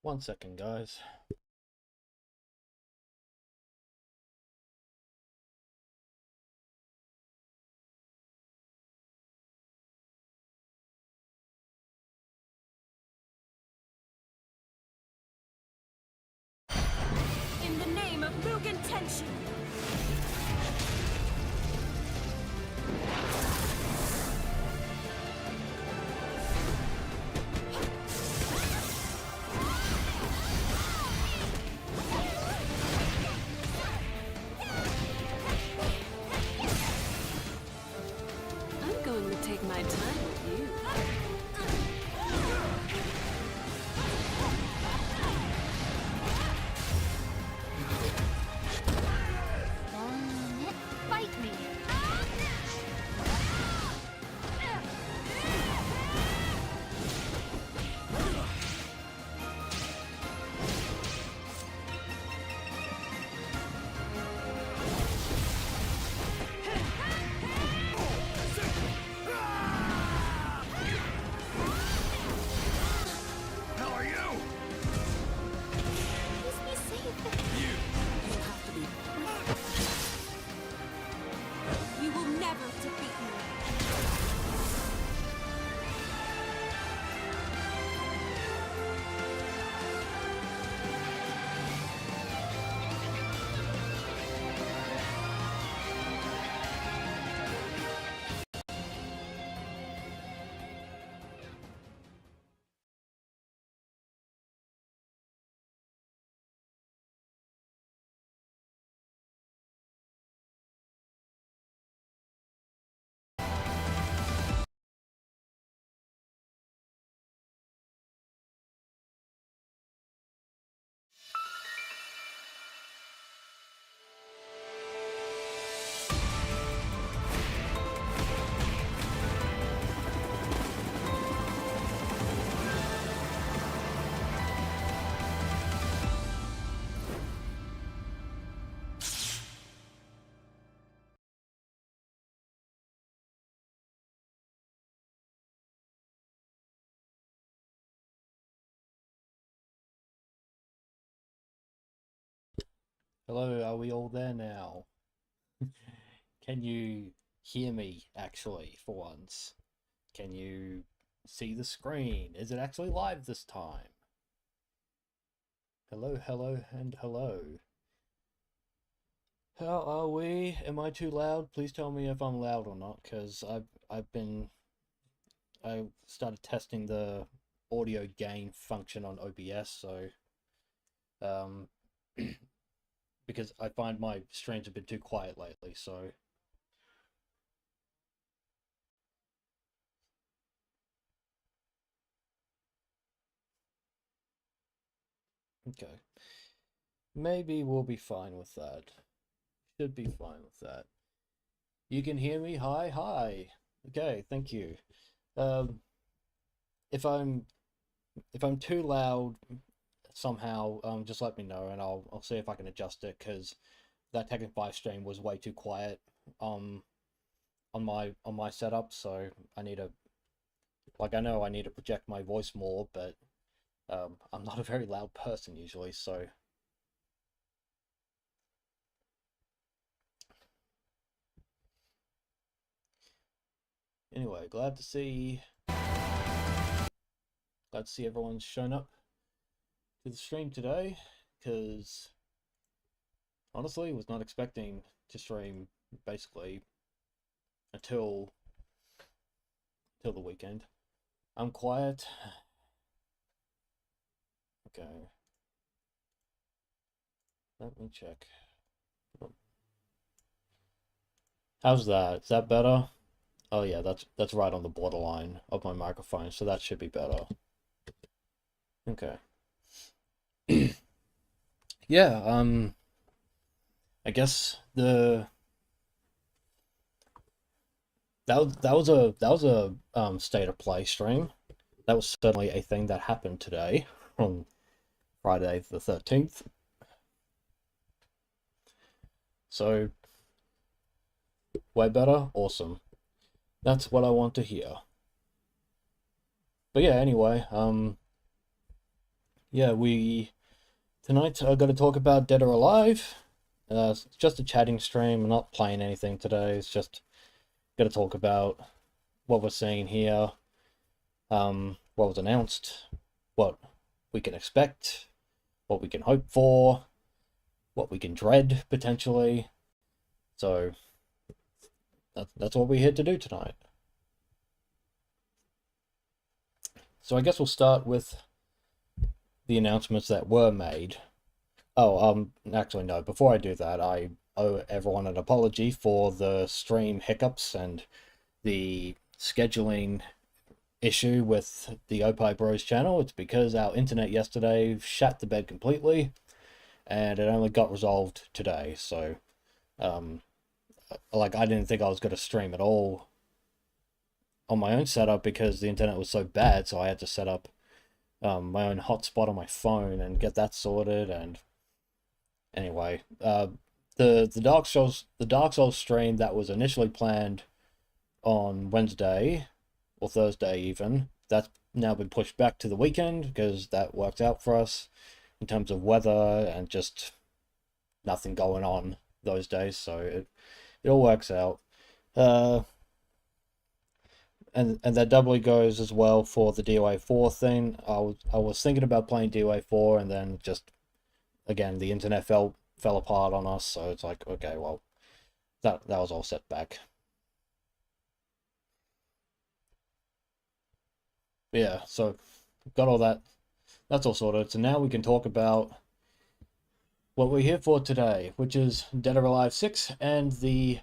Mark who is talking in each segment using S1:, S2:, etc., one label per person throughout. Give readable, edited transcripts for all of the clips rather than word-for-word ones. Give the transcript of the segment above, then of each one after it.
S1: One second, guys.
S2: In the name of Mugen Tenshin! I'm going to take my time with you. Fight me!
S3: How are you?
S2: Please be safe. You have to be. You will never defeat me.
S1: Hello, are we all there now? Can you hear me, actually, for once? Can you see the screen? Is it actually live this time? Hello, hello, and hello. How are we? Am I too loud? Please tell me if I'm loud or not, because I started testing the audio gain function on OBS, so um because I find my streams have been too quiet lately, so okay. Maybe we'll be fine with that. Should be fine with that. You can hear me? Hi, hi. Okay, thank you. Um, if I'm too loud somehow, just let me know and I'll see if I can adjust it because that Tekken 5 stream was way too quiet um on my setup, so I need to I know I need to project my voice more, but I'm not a very loud person usually, so anyway, glad to see everyone's shown up to the stream today, because honestly was not expecting to stream basically until the weekend. I'm quiet. Okay. Let me check. How's that? Is that better? Oh yeah, that's right on the borderline of my microphone, so that should be better. Okay. Yeah, I guess that was a state of play stream. That was certainly a thing that happened today on Friday the 13th. So way better, awesome. That's what I want to hear. But yeah, anyway, Yeah, we tonight are going to talk about Dead or Alive. It's just a chatting stream. I'm not playing anything today. It's just going to talk about what we're seeing here, what was announced, what we can expect, what we can hope for, what we can dread potentially. So that's what we're here to do tonight. So I guess we'll start with the announcements that were made. Oh, actually no, before I do that, I owe everyone an apology for the stream hiccups and the scheduling issue with the Opie Bros channel. It's because our internet yesterday shat the bed completely, and it only got resolved today. So, like, I didn't think I was going to stream at all on my own setup because the internet was so bad. So I had to set up my own hotspot on my phone and get that sorted. And anyway, the Dark Souls stream that was initially planned on Wednesday or Thursday even, that's now been pushed back to the weekend because that worked out for us in terms of weather and just nothing going on those days, so it all works out. And that doubly goes as well for the DOA 4 thing. I was thinking about playing DOA 4 and then just again the internet fell apart on us, so it's like, okay, well, that was all set back. Yeah, so got all that. That's all sorted. So now we can talk about what we're here for today, which is Dead or Alive 6 and the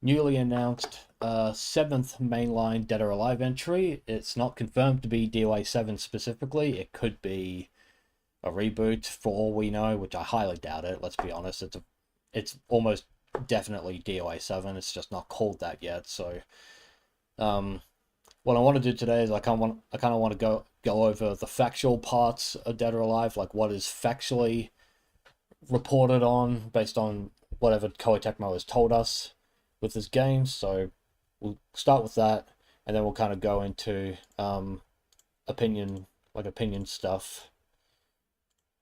S1: newly announced 7th mainline Dead or Alive entry. It's not confirmed to be DOA 7 specifically. It could be a reboot for all we know, which I highly doubt it. Let's be honest. It's almost definitely DOA 7. It's just not called that yet. So, what I want to do today is I kind of want to go over the factual parts of Dead or Alive, like what is factually reported on based on whatever Koei Tecmo has told us with this game. So we'll start with that, and then we'll kind of go into opinion stuff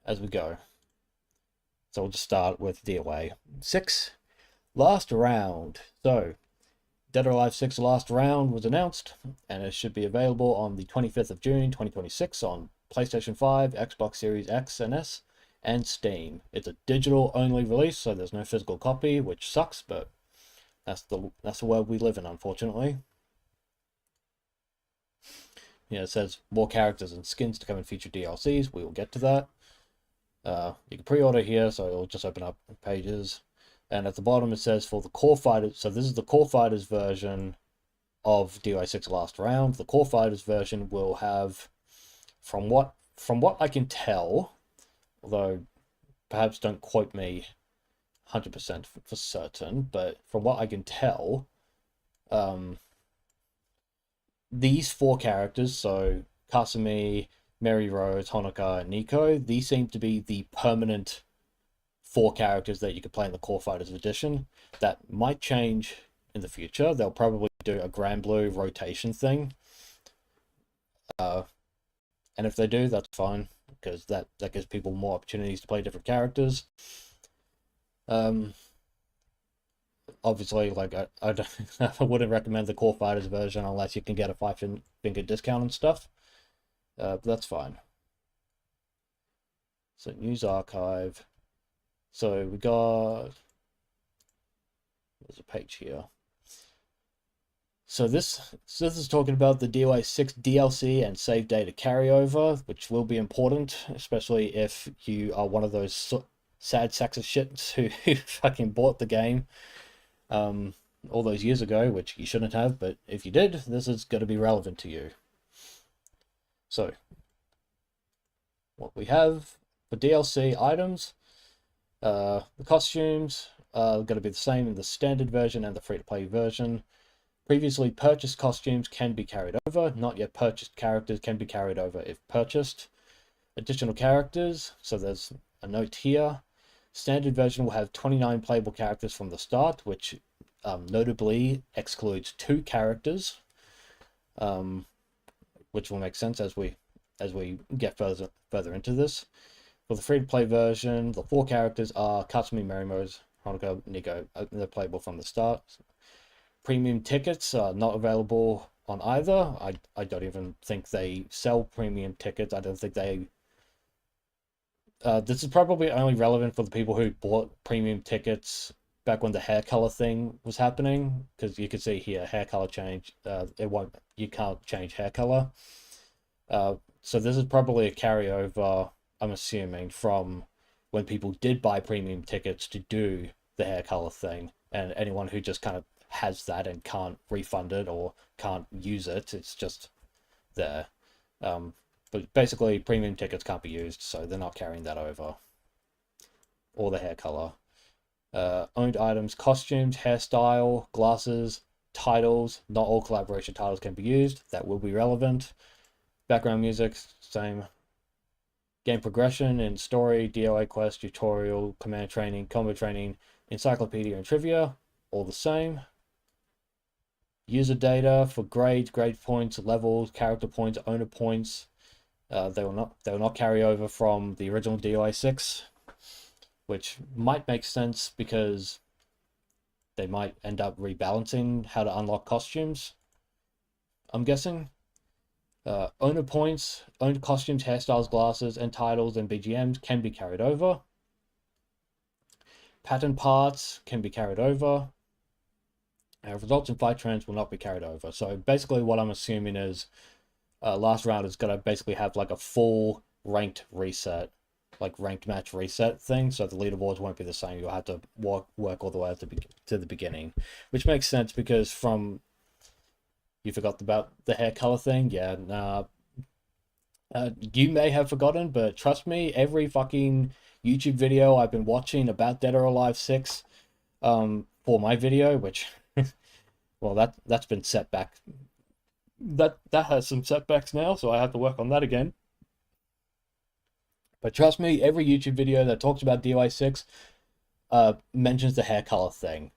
S1: as we go. So we'll just start with DOA 6 Last Round. So Dead or Alive 6 Last Round was announced, and it should be available on the 25th of June 2026 on PlayStation 5, Xbox Series X and S, and Steam. It's a digital only release, so there's no physical copy, which sucks, but that's the world we live in, unfortunately. Yeah, it says more characters and skins to come in future DLCs. We will get to that. You can pre-order here, so it'll just open up pages. And at the bottom it says for the Core Fighters, so this is the Core Fighters version of DOA 6 Last Round. The Core Fighters version will have, from what I can tell, although perhaps don't quote me 100% for certain, but from what I can tell, these 4 characters, so Kasumi, Mary Rose, Honoka, and Nico, these seem to be the permanent 4 characters that you could play in the Core Fighters edition. That might change in the future. They'll probably do a Granblue rotation thing. And if they do, that's fine, because that gives people more opportunities to play different characters. Obviously, like I wouldn't recommend the Core Fighters version unless you can get a 5-finger discount and stuff. But that's fine. So news archive. So we got, there's a page here. So this is talking about the DOA 6 DLC and save data carryover, which will be important, especially if you are one of those sad sacks of shits who fucking bought the game all those years ago, which you shouldn't have, but if you did, this is going to be relevant to you. So, what we have for DLC items, the costumes are going to be the same in the standard version and the free-to-play version. Previously purchased costumes can be carried over. Not yet purchased characters can be carried over if purchased. Additional characters, so there's a note here. Standard version will have 29 playable characters from the start, which notably excludes 2 characters, which will make sense as we as we get further into this. For the free-to-play version, the 4 characters are Katsumi Mirimose, Honoka, Nico. They're playable from the start. Premium tickets are not available on either. I don't even think they sell premium tickets. I don't think they... this is probably only relevant for the people who bought premium tickets back when the hair color thing was happening, because you can see here hair color change. You can't change hair color. So this is probably a carryover, I'm assuming, from when people did buy premium tickets to do the hair color thing, and anyone who just kind of has that and can't refund it or can't use it, it's just there. But basically premium tickets can't be used, so they're not carrying that over. Or the hair color. Owned items, costumes, hairstyle, glasses, titles. Not all collaboration titles can be used. That will be relevant. Background music, same. Game progression and story, DOA quest, tutorial, command training, combo training, encyclopedia and trivia, all the same. User data for grades, grade points, levels, character points, owner points. They will not carry over from the original DOA 6, which might make sense because they might end up rebalancing how to unlock costumes, I'm guessing. Owner points, owned costumes, hairstyles, glasses, and titles and BGMs can be carried over. Pattern parts can be carried over. Results and fight trends will not be carried over. So basically what I'm assuming is last round is going to basically have like a full ranked reset, like ranked match reset thing, so the leaderboards won't be the same. You'll have to work all the way to the beginning, which makes sense because from... You forgot about the hair color thing? Yeah, nah. You may have forgotten, but trust me, every fucking YouTube video I've been watching about Dead or Alive 6 for my video, which, well, that's been set back. That has some setbacks now, so I have to work on that again. But trust me, every YouTube video that talks about DOA 6 mentions the hair color thing,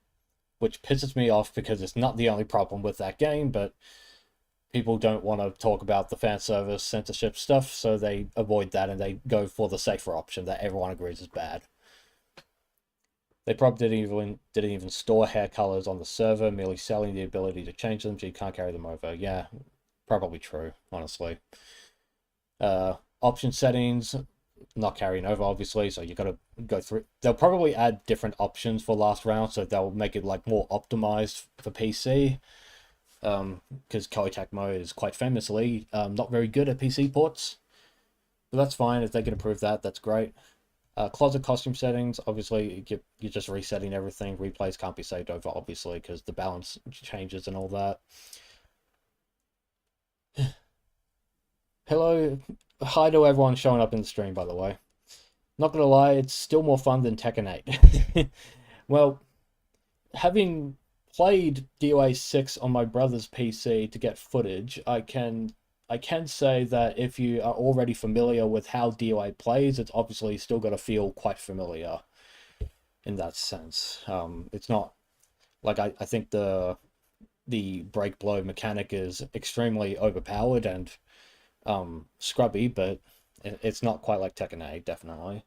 S1: which pisses me off because it's not the only problem with that game, but people don't want to talk about the fan service censorship stuff, so they avoid that and they go for the safer option that everyone agrees is bad. They probably didn't even store hair colors on the server, merely selling the ability to change them so you can't carry them over. Yeah, probably true, honestly. Option settings, not carrying over, obviously, so you got to go through. They'll probably add different options for last round, so they'll make it like more optimized for PC, because Koei Tecmo is quite famously not very good at PC ports, but that's fine. If they can improve that, that's great. Closet costume settings, obviously you're just resetting everything. Replays can't be saved over, obviously, because the balance changes and all that. Hello, hi to everyone showing up in the stream, by the way. Not gonna lie, it's still more fun than Tekken 8. Well, having played DOA 6 on my brother's PC to get footage, I can say that if you are already familiar with how DOA plays, it's obviously still got to feel quite familiar in that sense. It's not like I think the break blow mechanic is extremely overpowered and scrubby, but it's not quite like Tekken 8, definitely.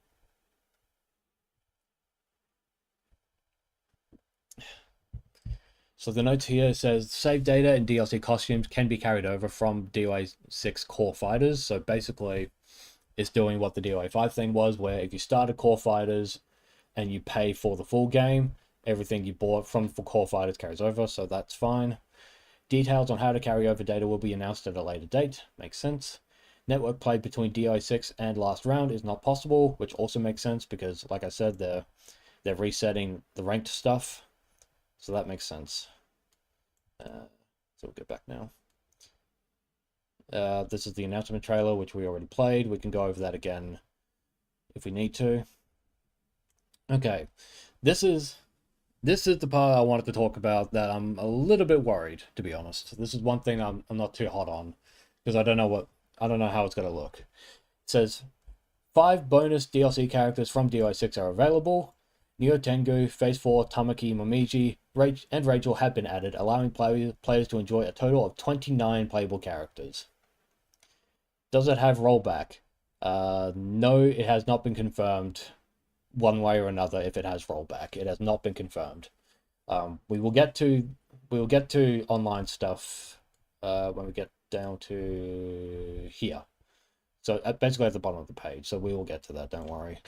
S1: So the notes here says save data and DLC costumes can be carried over from DOA 6 core fighters. So basically it's doing what the DOA 5 thing was, where if you started core fighters and you pay for the full game, everything you bought from for core fighters carries over, so that's fine. Details on how to carry over data will be announced at a later date. Makes sense. Network play between DOA 6 and last round is not possible, which also makes sense because, like I said, they're resetting the ranked stuff, so that makes sense. So we'll get back now. This is the announcement trailer, which we already played. We can go over that again if we need to. Okay, this is the part I wanted to talk about that I'm a little bit worried, to be honest. This is one thing I'm not too hot on because I don't know how it's gonna look. It says 5 bonus DLC characters from DOA 6 are available. Neo Tengu, Phase 4, Tamaki, Momiji, and Rachel have been added, allowing players to enjoy a total of 29 playable characters. Does it have rollback? No, it has not been confirmed one way or another if it has rollback. It has not been confirmed. We will get to online stuff when we get down to here. So basically at the bottom of the page. So we will get to that. Don't worry.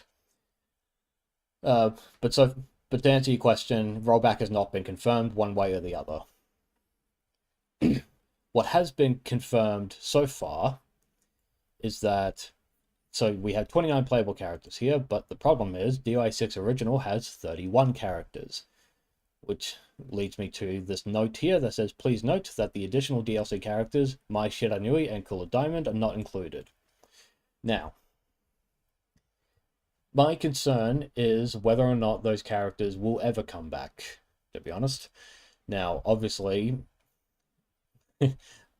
S1: But to answer your question, rollback has not been confirmed one way or the other. What has been confirmed so far is that, so we have 29 playable characters here, but the problem is DOA 6 Original has 31 characters, which leads me to this note here that says, please note that the additional DLC characters, Mai Shiranui and Cooler Diamond, are not included. Now, my concern is whether or not those characters will ever come back, to be honest. Now, obviously,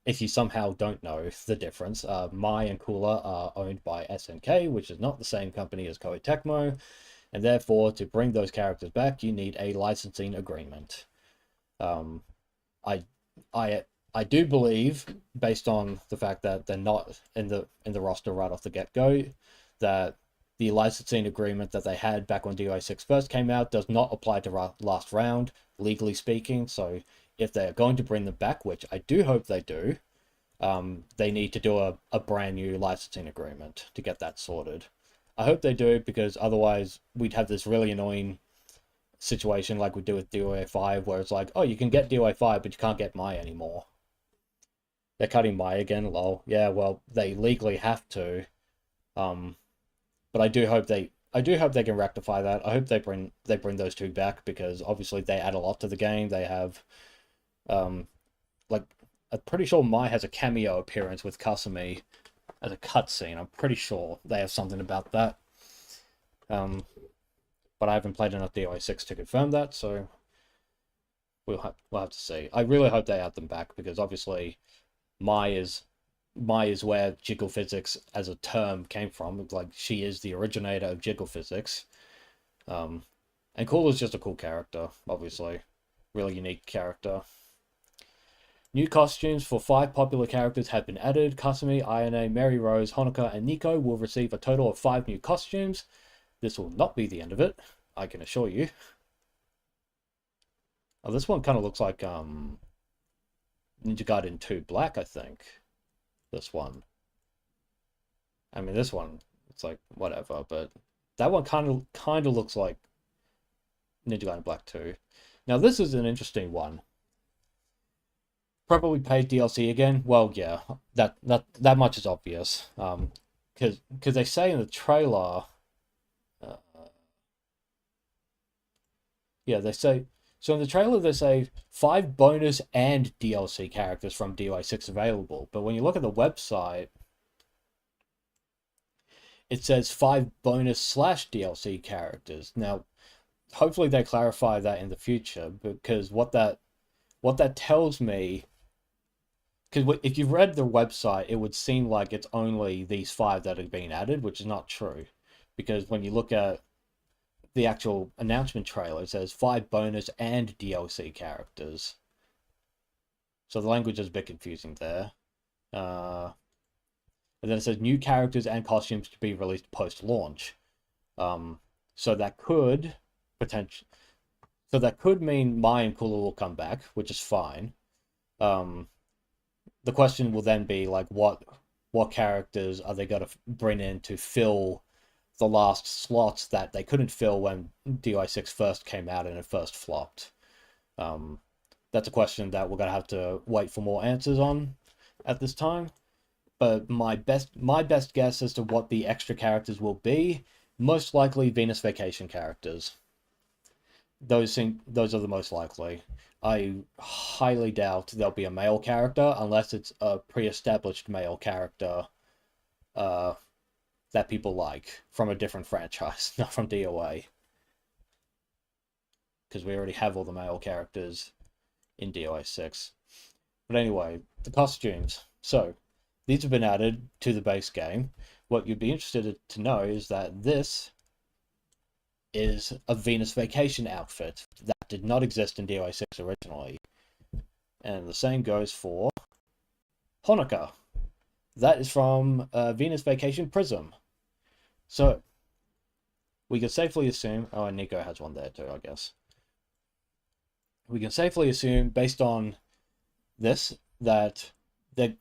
S1: if you somehow don't know the difference, Mai and Cooler are owned by SNK, which is not the same company as Koei Tecmo, and therefore, to bring those characters back, you need a licensing agreement. I do believe, based on the fact that they're not in the roster right off the get-go, that the licensing agreement that they had back when DOA 6 first came out does not apply to last round, legally speaking. So if they are going to bring them back, which I do hope they do, they need to do a brand new licensing agreement to get that sorted. I hope they do, because otherwise we'd have this really annoying situation like we do with DOA 5, where it's like, oh, you can get DOA 5, but you can't get Mai anymore. They're cutting Mai again, lol. Yeah, well, they legally have to. But I do hope they can rectify that. I hope they bring those two back, because obviously they add a lot to the game. They have, like, I'm pretty sure Mai has a cameo appearance with Kasumi as a cutscene. I'm pretty sure they have something about that. But I haven't played enough DOA 6 to confirm that, so we'll have to see. I really hope they add them back, because obviously Mai is where jiggle physics as a term came from. Like, she is the originator of jiggle physics. And Cooler's just a cool character, obviously. Really unique character. New costumes for 5 popular characters have been added. Kasumi, Ayane, Mary Rose, Honoka, and Nico will receive a total of 5 new costumes. This will not be the end of it, I can assure you. Oh, this one kind of looks like Ninja Gaiden 2 Black, I think. This one. I mean, this one, it's like, whatever, but that one kind of looks like Ninja Gaiden Black 2. Now, this is an interesting one. Probably paid DLC again. Well, yeah, that much is obvious. Because they say in the trailer, yeah, they say, so in the trailer they say 5 bonus and DLC characters from DOA 6 available, but when you look at the website, it says 5 bonus / DLC characters. Now, hopefully they clarify that in the future, because what that tells me, because if you've read the website, it would seem like it's only these 5 that have been added, which is not true. Because when you look at the actual announcement trailer, it says 5 bonus and DLC characters. So the language is a bit confusing there. And then it says new characters and costumes to be released post-launch. So that could mean Mai and Cooler will come back, which is fine. The question will then be, like, what characters are they going to bring in to fill the last slots that they couldn't fill when DOA 6 first came out and it first flopped? That's a question that we're going to have to wait for more answers on at this time. But my best guess as to what the extra characters will be, most likely Venus Vacation characters. Those are the most likely. I highly doubt there'll be a male character, unless it's a pre-established male character that people like from a different franchise, not from DOA. Because we already have all the male characters in DOA 6. But anyway, the costumes. So, these have been added to the base game. What you'd be interested to know is that this is a Venus Vacation outfit that did not exist in DOA 6 originally. And the same goes for Honoka. that is from Venus Vacation Prism. So we can safely assume, oh, and Nico has one there too, I guess. We can safely assume, based on this, that the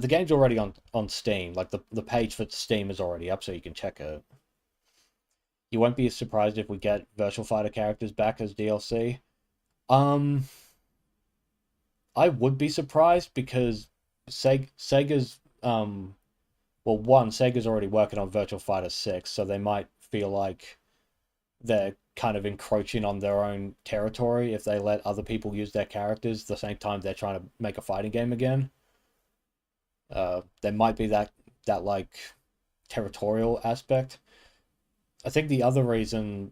S1: game's already on Steam. Like the page for Steam is already up, so you can check it. You won't be surprised if we get Virtual Fighter characters back as DLC. I would be surprised because Sega's Sega's already working on Virtual Fighter 6, so they might feel like they're kind of encroaching on their own territory if they let other people use their characters at the same time they're trying to make a fighting game again. There might be that like territorial aspect. I think the other reason,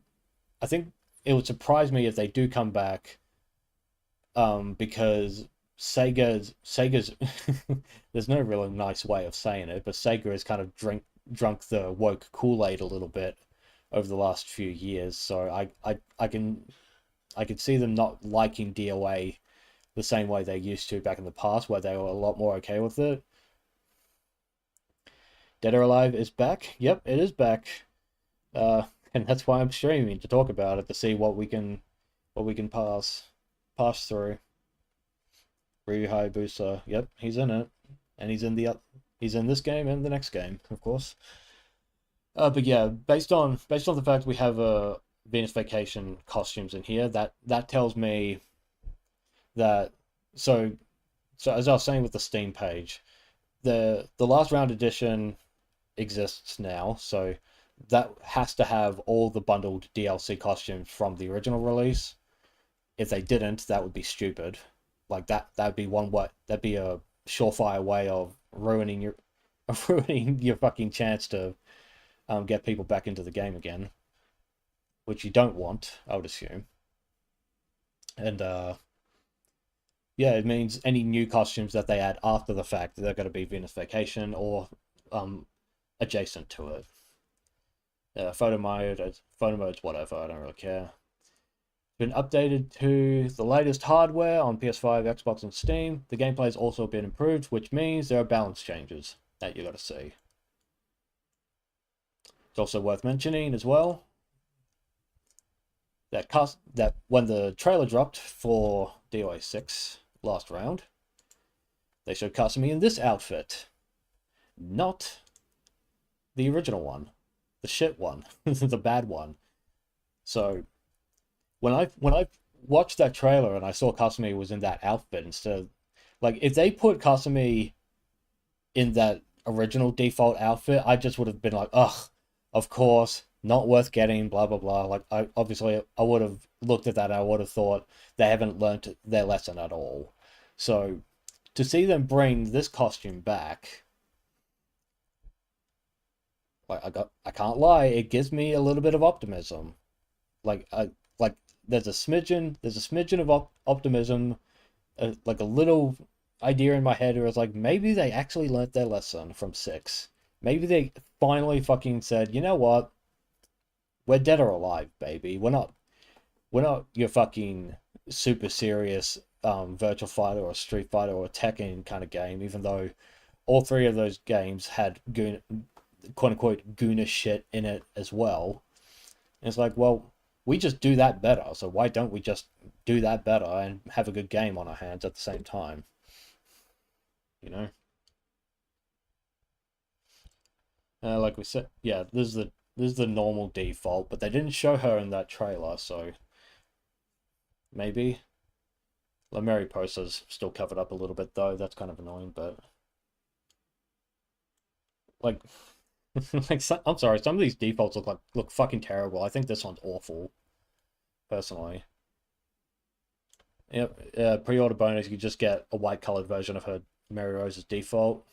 S1: I think it would surprise me if they do come back, because Sega's there's no really nice way of saying it, but Sega has kind of drunk the woke Kool-Aid a little bit over the last few years. So I can see them not liking DOA the same way they used to back in the past, where they were a lot more okay with it. Dead or Alive is back. Yep, it is back. And that's why I'm streaming, to talk about it, to see what we can pass through. Ryu Hayabusa, yep, he's in it, and he's in this game and the next game, of course. But yeah, based on the fact we have Venus Vacation costumes in here, that tells me that so as I was saying with the Steam page, the last round edition exists now, so that has to have all the bundled DLC costumes from the original release. If they didn't, that would be stupid. Like that'd be that'd be a surefire way of ruining your fucking chance to get people back into the game again, which you don't want, I would assume. And yeah, it means any new costumes that they add after the fact, they're going to be Venus Vacation or adjacent to it. Photo modes, whatever, I don't really care. Been updated to the latest hardware on PS5, Xbox, and Steam. The gameplay has also been improved, which means there are balance changes that you got to see. It's also worth mentioning as well that when the trailer dropped for DOA 6 last round, they showed Kasumi in this outfit, not the original one, the shit one, the bad one. So when I watched that trailer and I saw Kasumi was in that outfit instead, like if they put Kasumi in that original default outfit, I just would have been like, ugh, of course, not worth getting, blah blah blah. Like I would have looked at that and I would have thought they haven't learnt their lesson at all. So to see them bring this costume back, like I can't lie, it gives me a little bit of optimism. Like there's a smidgen of optimism, like a little idea in my head where it's like maybe they actually learnt their lesson from 6. Maybe they finally fucking said, you know what, we're dead or alive, baby. We're not your fucking super serious Virtual Fighter or Street Fighter or Tekken kind of game, even though all 3 of those games had quote unquote Guna shit in it as well. And it's like, well, we just do that better, so why don't we just do that better and have a good game on our hands at the same time? You know? Like we said, yeah, this is the normal default, but they didn't show her in that trailer, so maybe. La Mariposa's still covered up a little bit though, that's kind of annoying, but like I'm sorry, some of these defaults look fucking terrible. I think this one's awful, personally. Yep, pre-order bonus, you just get a white colored version of her Mary Rose's default.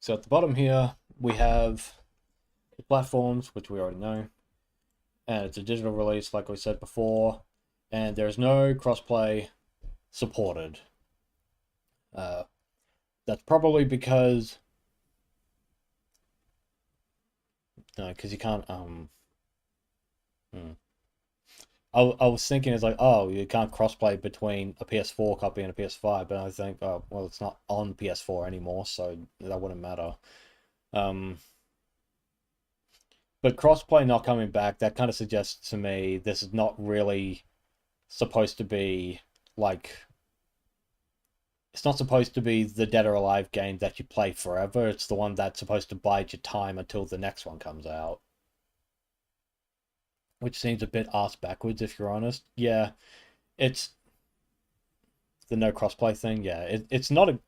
S1: So at the bottom here, we have the platforms, which we already know. And it's a digital release, like we said before. And there's no crossplay supported. That's probably because No, because you can't. Hmm. I was thinking it's like, oh, you can't crossplay between a PS4 copy and a PS5, but I think, oh, well, it's not on PS4 anymore, so that wouldn't matter. Um, but crossplay not coming back, that kind of suggests to me this is not really supposed to be like it's not supposed to be the Dead or Alive game that you play forever. It's the one that's supposed to bide your time until the next one comes out. Which seems a bit ass backwards if you're honest. Yeah, it's the no crossplay thing. Yeah, it's not a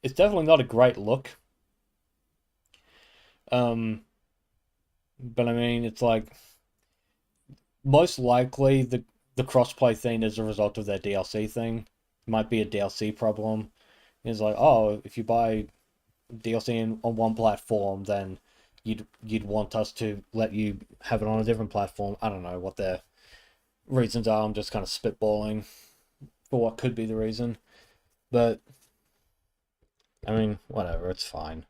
S1: it's definitely not a great look. Um, but I mean, it's like most likely the crossplay thing is a result of their DLC thing. Might be a DLC problem. It's like, oh, if you buy DLC on one platform, then you'd want us to let you have it on a different platform. I don't know what their reasons are. I'm just kind of spitballing for what could be the reason. But I mean, whatever, it's fine.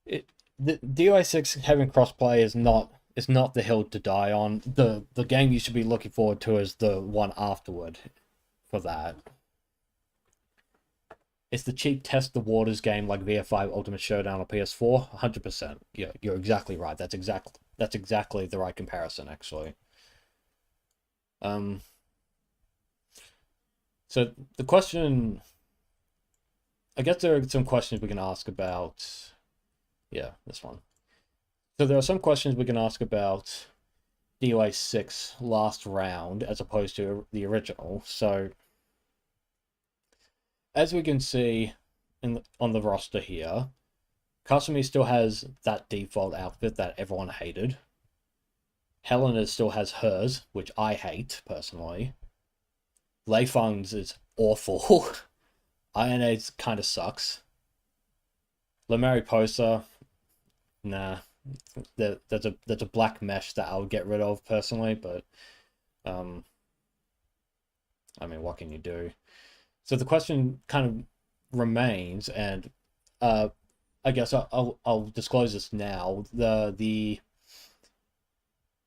S1: The DOA6 having crossplay is not the hill to die on. The game you should be looking forward to is the one afterward for that. It's the cheap test the waters game like VF5 Ultimate Showdown on PS4. 100%. Yeah, you're exactly right. That's exactly the right comparison actually. Um so the question I guess there are some questions we can ask about yeah, this one. So there are some questions we can ask about DOA 6 last round as opposed to the original. So as we can see on the roster here, Kasumi still has that default outfit that everyone hated. Helena still has hers, which I hate personally. Lei Feng's is awful. Ionade's kind of sucks. La Mariposa, nah. There's a black mesh that I would get rid of personally, but I mean, what can you do? So the question kind of remains, and I guess I'll disclose this now.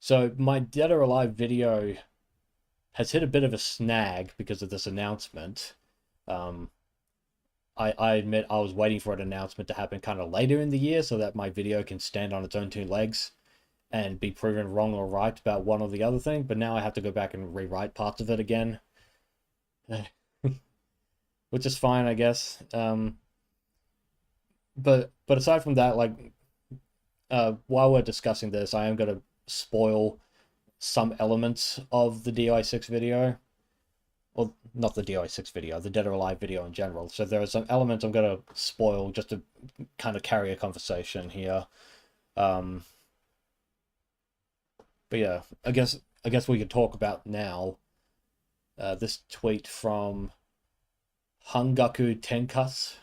S1: So my Dead or Alive video has hit a bit of a snag because of this announcement. I admit I was waiting for an announcement to happen kind of later in the year so that my video can stand on its own two legs and be proven wrong or right about one or the other thing, but now I have to go back and rewrite parts of it again. Which is fine, I guess. But aside from that, like while we're discussing this, I am gonna spoil some elements of the DI6 video. Well, not the DI6 video, the Dead or Alive video in general. So there are some elements I'm gonna spoil just to kind of carry a conversation here. But yeah, I guess we could talk about now this tweet from Hangaku Tenkas.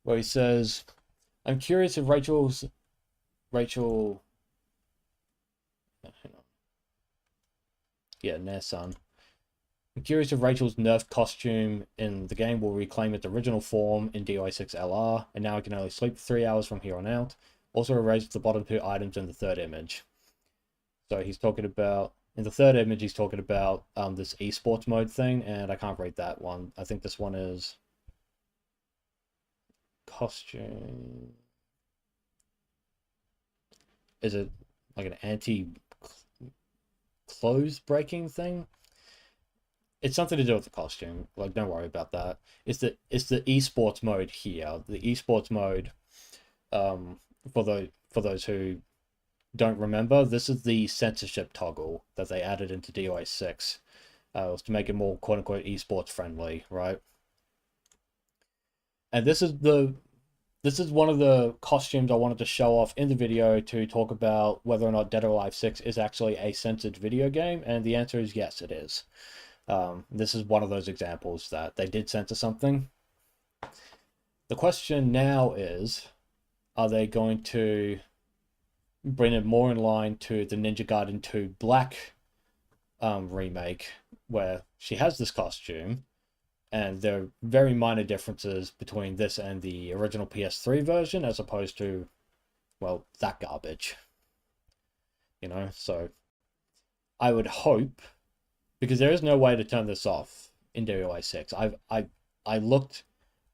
S1: Where he says, I'm curious if Rachel hang on. Yeah, Nair-san. I'm curious if Rachel's nerfed costume in the game will reclaim its original form in DOA6 LR, and now I can only sleep 3 hours from here on out. Also erased the bottom two items in the third image. So he's talking about, in the third image, he's talking about this esports mode thing, and I can't read that one. I think this one is costume. Is it like an anti-clothes breaking thing? It's something to do with the costume. Like, don't worry about that. It's the esports mode here. The esports mode, for those who don't remember, this is the censorship toggle that they added into DOA 6. Was to make it more quote unquote esports friendly, right? And this is one of the costumes I wanted to show off in the video to talk about whether or not Dead or Alive 6 is actually a censored video game, and the answer is yes, it is. This is one of those examples that they did censor something. The question now is, are they going to bring it more in line to the Ninja Gaiden 2 Black remake, where she has this costume, and there are very minor differences between this and the original PS3 version, as opposed to, well, that garbage. You know, so I would hope, because there is no way to turn this off in DOA 6. I looked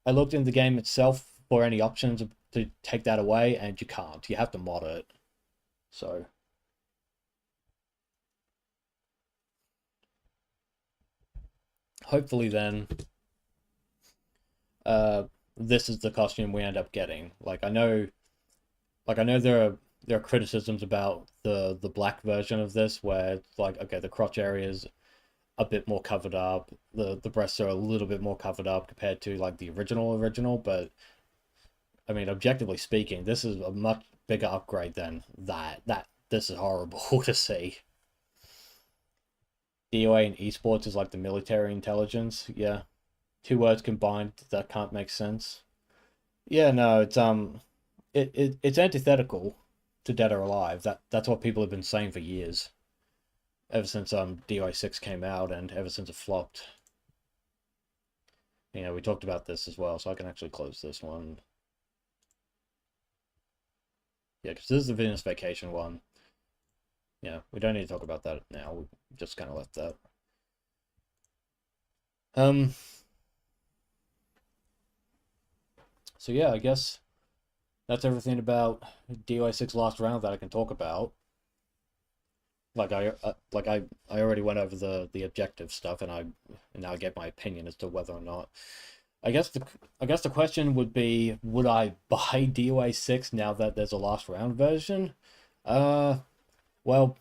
S1: in the game itself for any options to take that away, and you can't. You have to mod it. So hopefully then this is the costume we end up getting. I know there are criticisms about the black version of this, where it's like, okay, the crotch area is a bit more covered up, the breasts are a little bit more covered up compared to like the original, but I mean, objectively speaking, this is a much bigger upgrade than that. This is horrible to see. DOA and esports is like the military intelligence. Yeah, two words combined that can't make sense. Yeah, no, it's antithetical to Dead or Alive. That's what people have been saying for years, ever since DOA 6 came out and ever since it flopped. You know, we talked about this as well, so I can actually close this one. Yeah, because this is the Venus Vacation one. Yeah, we don't need to talk about that now. We just kind of left that. So yeah, I guess that's everything about DOA 6 Last Round that I can talk about. I already went over the objective stuff, and now I get my opinion as to whether or not. I guess the question would be, would I buy DOA 6 now that there's a Last Round version? Well,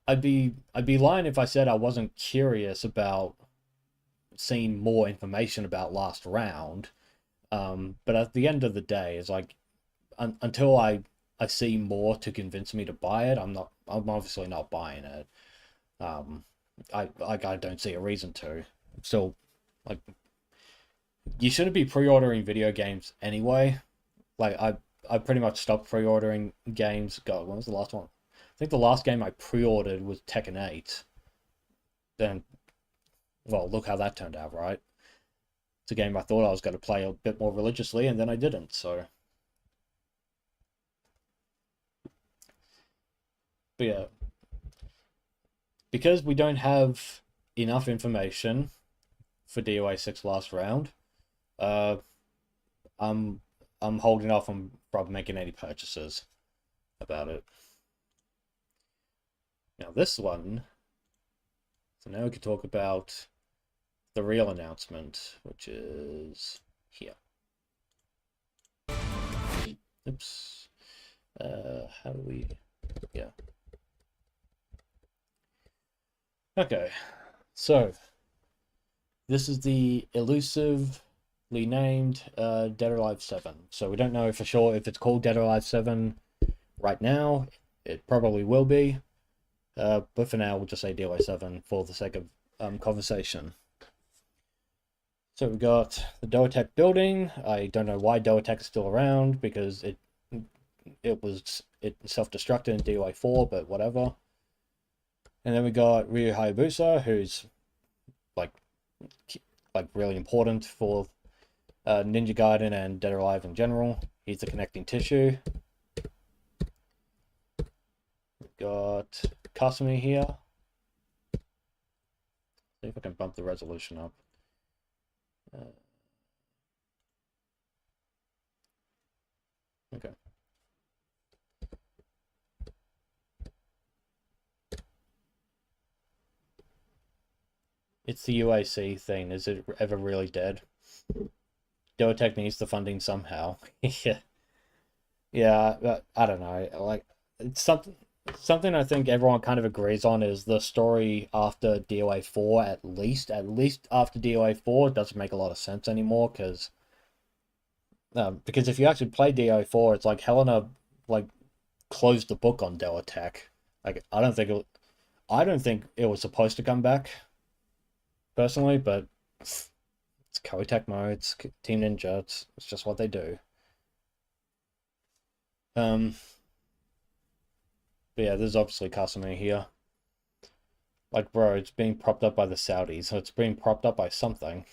S1: I'd be lying if I said I wasn't curious about seeing more information about Last Round. But at the end of the day, it's like, until I see more to convince me to buy it, I'm obviously not buying it. I don't see a reason to. So, like, you shouldn't be pre-ordering video games anyway. Like, I pretty much stopped pre-ordering games. God, when was the last one? I think the last game I pre-ordered was Tekken 8. Then, well, look how that turned out, right? It's a game I thought I was going to play a bit more religiously, and then I didn't, so. But yeah, because we don't have enough information for DOA 6 Last Round, uh, I'm holding off on from making any purchases about it. Now this one, so now we can talk about the real announcement, which is here. Oops. How do we... Yeah. Okay. So, this is the elusively named Dead or Alive 7. So we don't know for sure if it's called Dead or Alive 7 right now. It probably will be. But for now, we'll just say DOA 7 for the sake of conversation. So we got the Doatech building. I don't know why Doatech is still around, because it self-destructed in DOA 4, but whatever. And then we got Ryu Hayabusa, who's like really important for Ninja Gaiden and Dead or Alive in general. He's the connecting tissue. We've got Kasumi here. See if I can bump the resolution up. Okay. It's the UAC thing. Is it ever really dead? Doatech needs the funding somehow. Yeah. Yeah, I don't know. Like, it's something I think everyone kind of agrees on is the story after DOA 4, at least after DOA 4, it doesn't make a lot of sense anymore, because if you actually play DOA 4, it's like Helena like closed the book on Doatech. Like, I don't think it was supposed to come back, personally, but it's Koei Tecmo, it's Team Ninja, it's just what they do. But yeah, there's obviously Kasumi here. Like, bro, it's being propped up by the Saudis, so it's being propped up by something.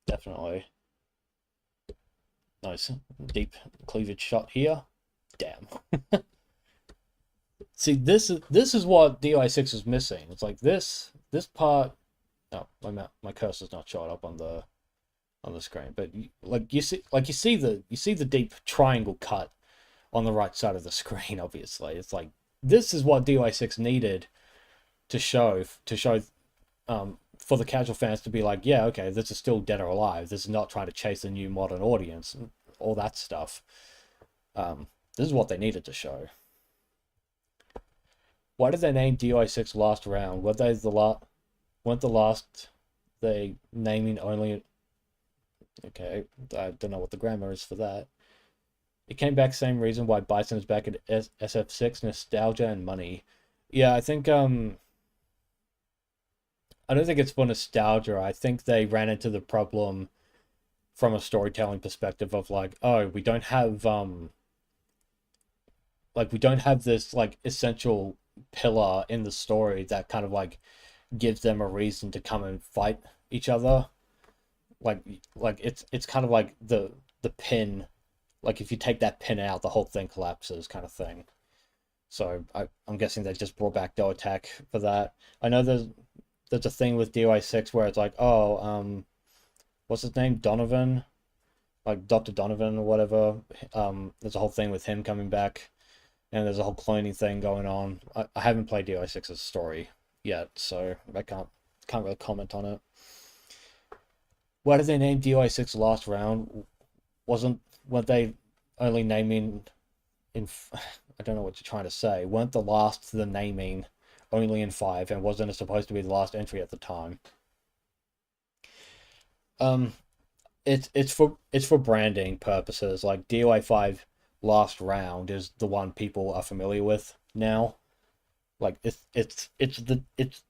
S1: Definitely. Nice. Deep cleavage shot here. Damn. See, this is what DI6 is missing. It's like this part. Oh, my cursor's not showing up on the screen, but you see the deep triangle cut on the right side of the screen. Obviously, it's like this is what DI6 needed to show for the casual fans to be like, yeah, okay, this is still Dead or Alive. This is not trying to chase a new modern audience and all that stuff. This is what they needed to show. Why did they name DI6 Last Round? Weren't the last they naming only? Okay, I don't know what the grammar is for that. It came back same reason why Bison is back at SF6, nostalgia and money. Yeah, I think I don't think it's for nostalgia. I think they ran into the problem from a storytelling perspective of like, oh, we don't have this like essential pillar in the story that kind of like gives them a reason to come and fight each other. Like it's kind of like the pin. Like if you take that pin out, the whole thing collapses, kind of thing. So I'm guessing they just brought back Doe Attack for that. I know there's a thing with DY6 where it's like, oh, what's his name? Donovan? Like Dr. Donovan or whatever. There's a whole thing with him coming back. And there's a whole cloning thing going on. I haven't played DY6's story yet, so I can't really comment on it. Why did they name DY6 Last Round? Weren't they only naming in... I don't know what you're trying to say. Weren't the last the naming only in 5, and wasn't it supposed to be the last entry at the time? It's for branding purposes. Like DY5 Last Round is the one people are familiar with now. Like it's the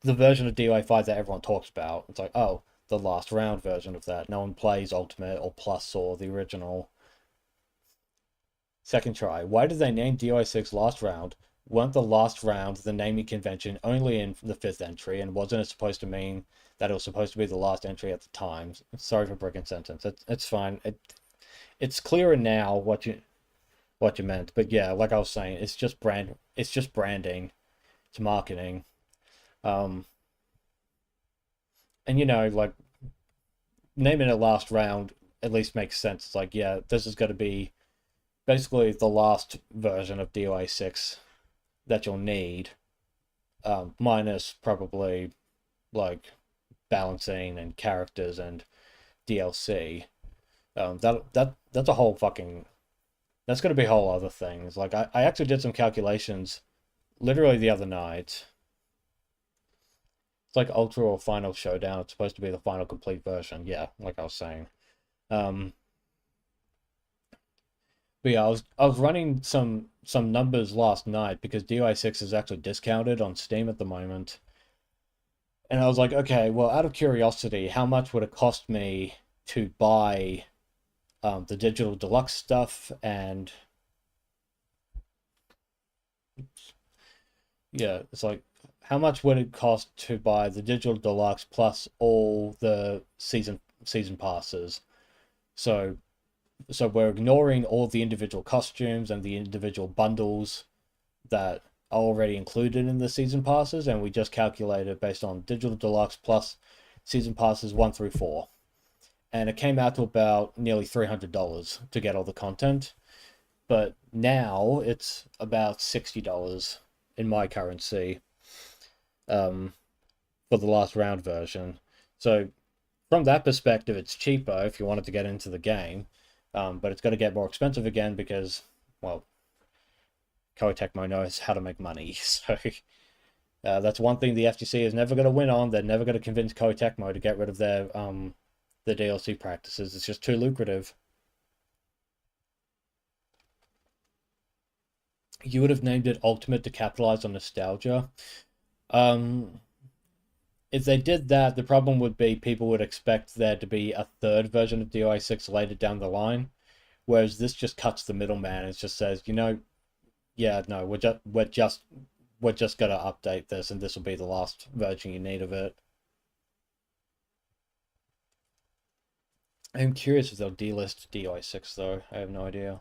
S1: version of DY5 that everyone talks about. It's like, oh, the Last Round version of that. No one plays Ultimate or Plus or the original. Second try. Why did they name DY6 Last Round? Weren't the Last Round the naming convention only in the 5th entry, and wasn't it supposed to mean that it was supposed to be the last entry at the time? Sorry for breaking sentence. It's fine. It's clearer now what you meant. But yeah, like I was saying, it's just branding. It's marketing. And you know, like naming it Last Round at least makes sense. It's like, yeah, this is going to be basically the last version of DOA6 that you'll need, minus probably like balancing and characters and DLC. That's a whole fucking... That's going to be a whole other things. Like, I actually did some calculations literally the other night. It's like Ultra or Final Showdown. It's supposed to be the final complete version. Yeah, like I was saying. But yeah, I was running some numbers last night because DOI6 is actually discounted on Steam at the moment. And I was like, okay, well, out of curiosity, how much would it cost me to buy the digital deluxe stuff and... Oops. Yeah, it's like, how much would it cost to buy the digital deluxe plus all the season passes? So we're ignoring all the individual costumes and the individual bundles that are already included in the season passes, and we just calculate it based on digital deluxe plus season passes 1 through 4. And it came out to about nearly $300 to get all the content. But now it's about $60 in my currency for the Last Round version. So from that perspective, it's cheaper if you wanted to get into the game. But it's going to get more expensive again because, well, Koei Tecmo knows how to make money. So that's one thing the FTC is never going to win on. They're never going to convince Koei Tecmo to get rid of their DLC practices. It's just too lucrative. You would have named it Ultimate to capitalize on nostalgia. If they did that, the problem would be people would expect there to be a third version of DOI6 later down the line, whereas this just cuts the middleman. It just says, you know, yeah, no, we're just we're just gonna update this, and this will be the last version you need of it. I'm curious if they'll delist DOA 6 though. I have no idea.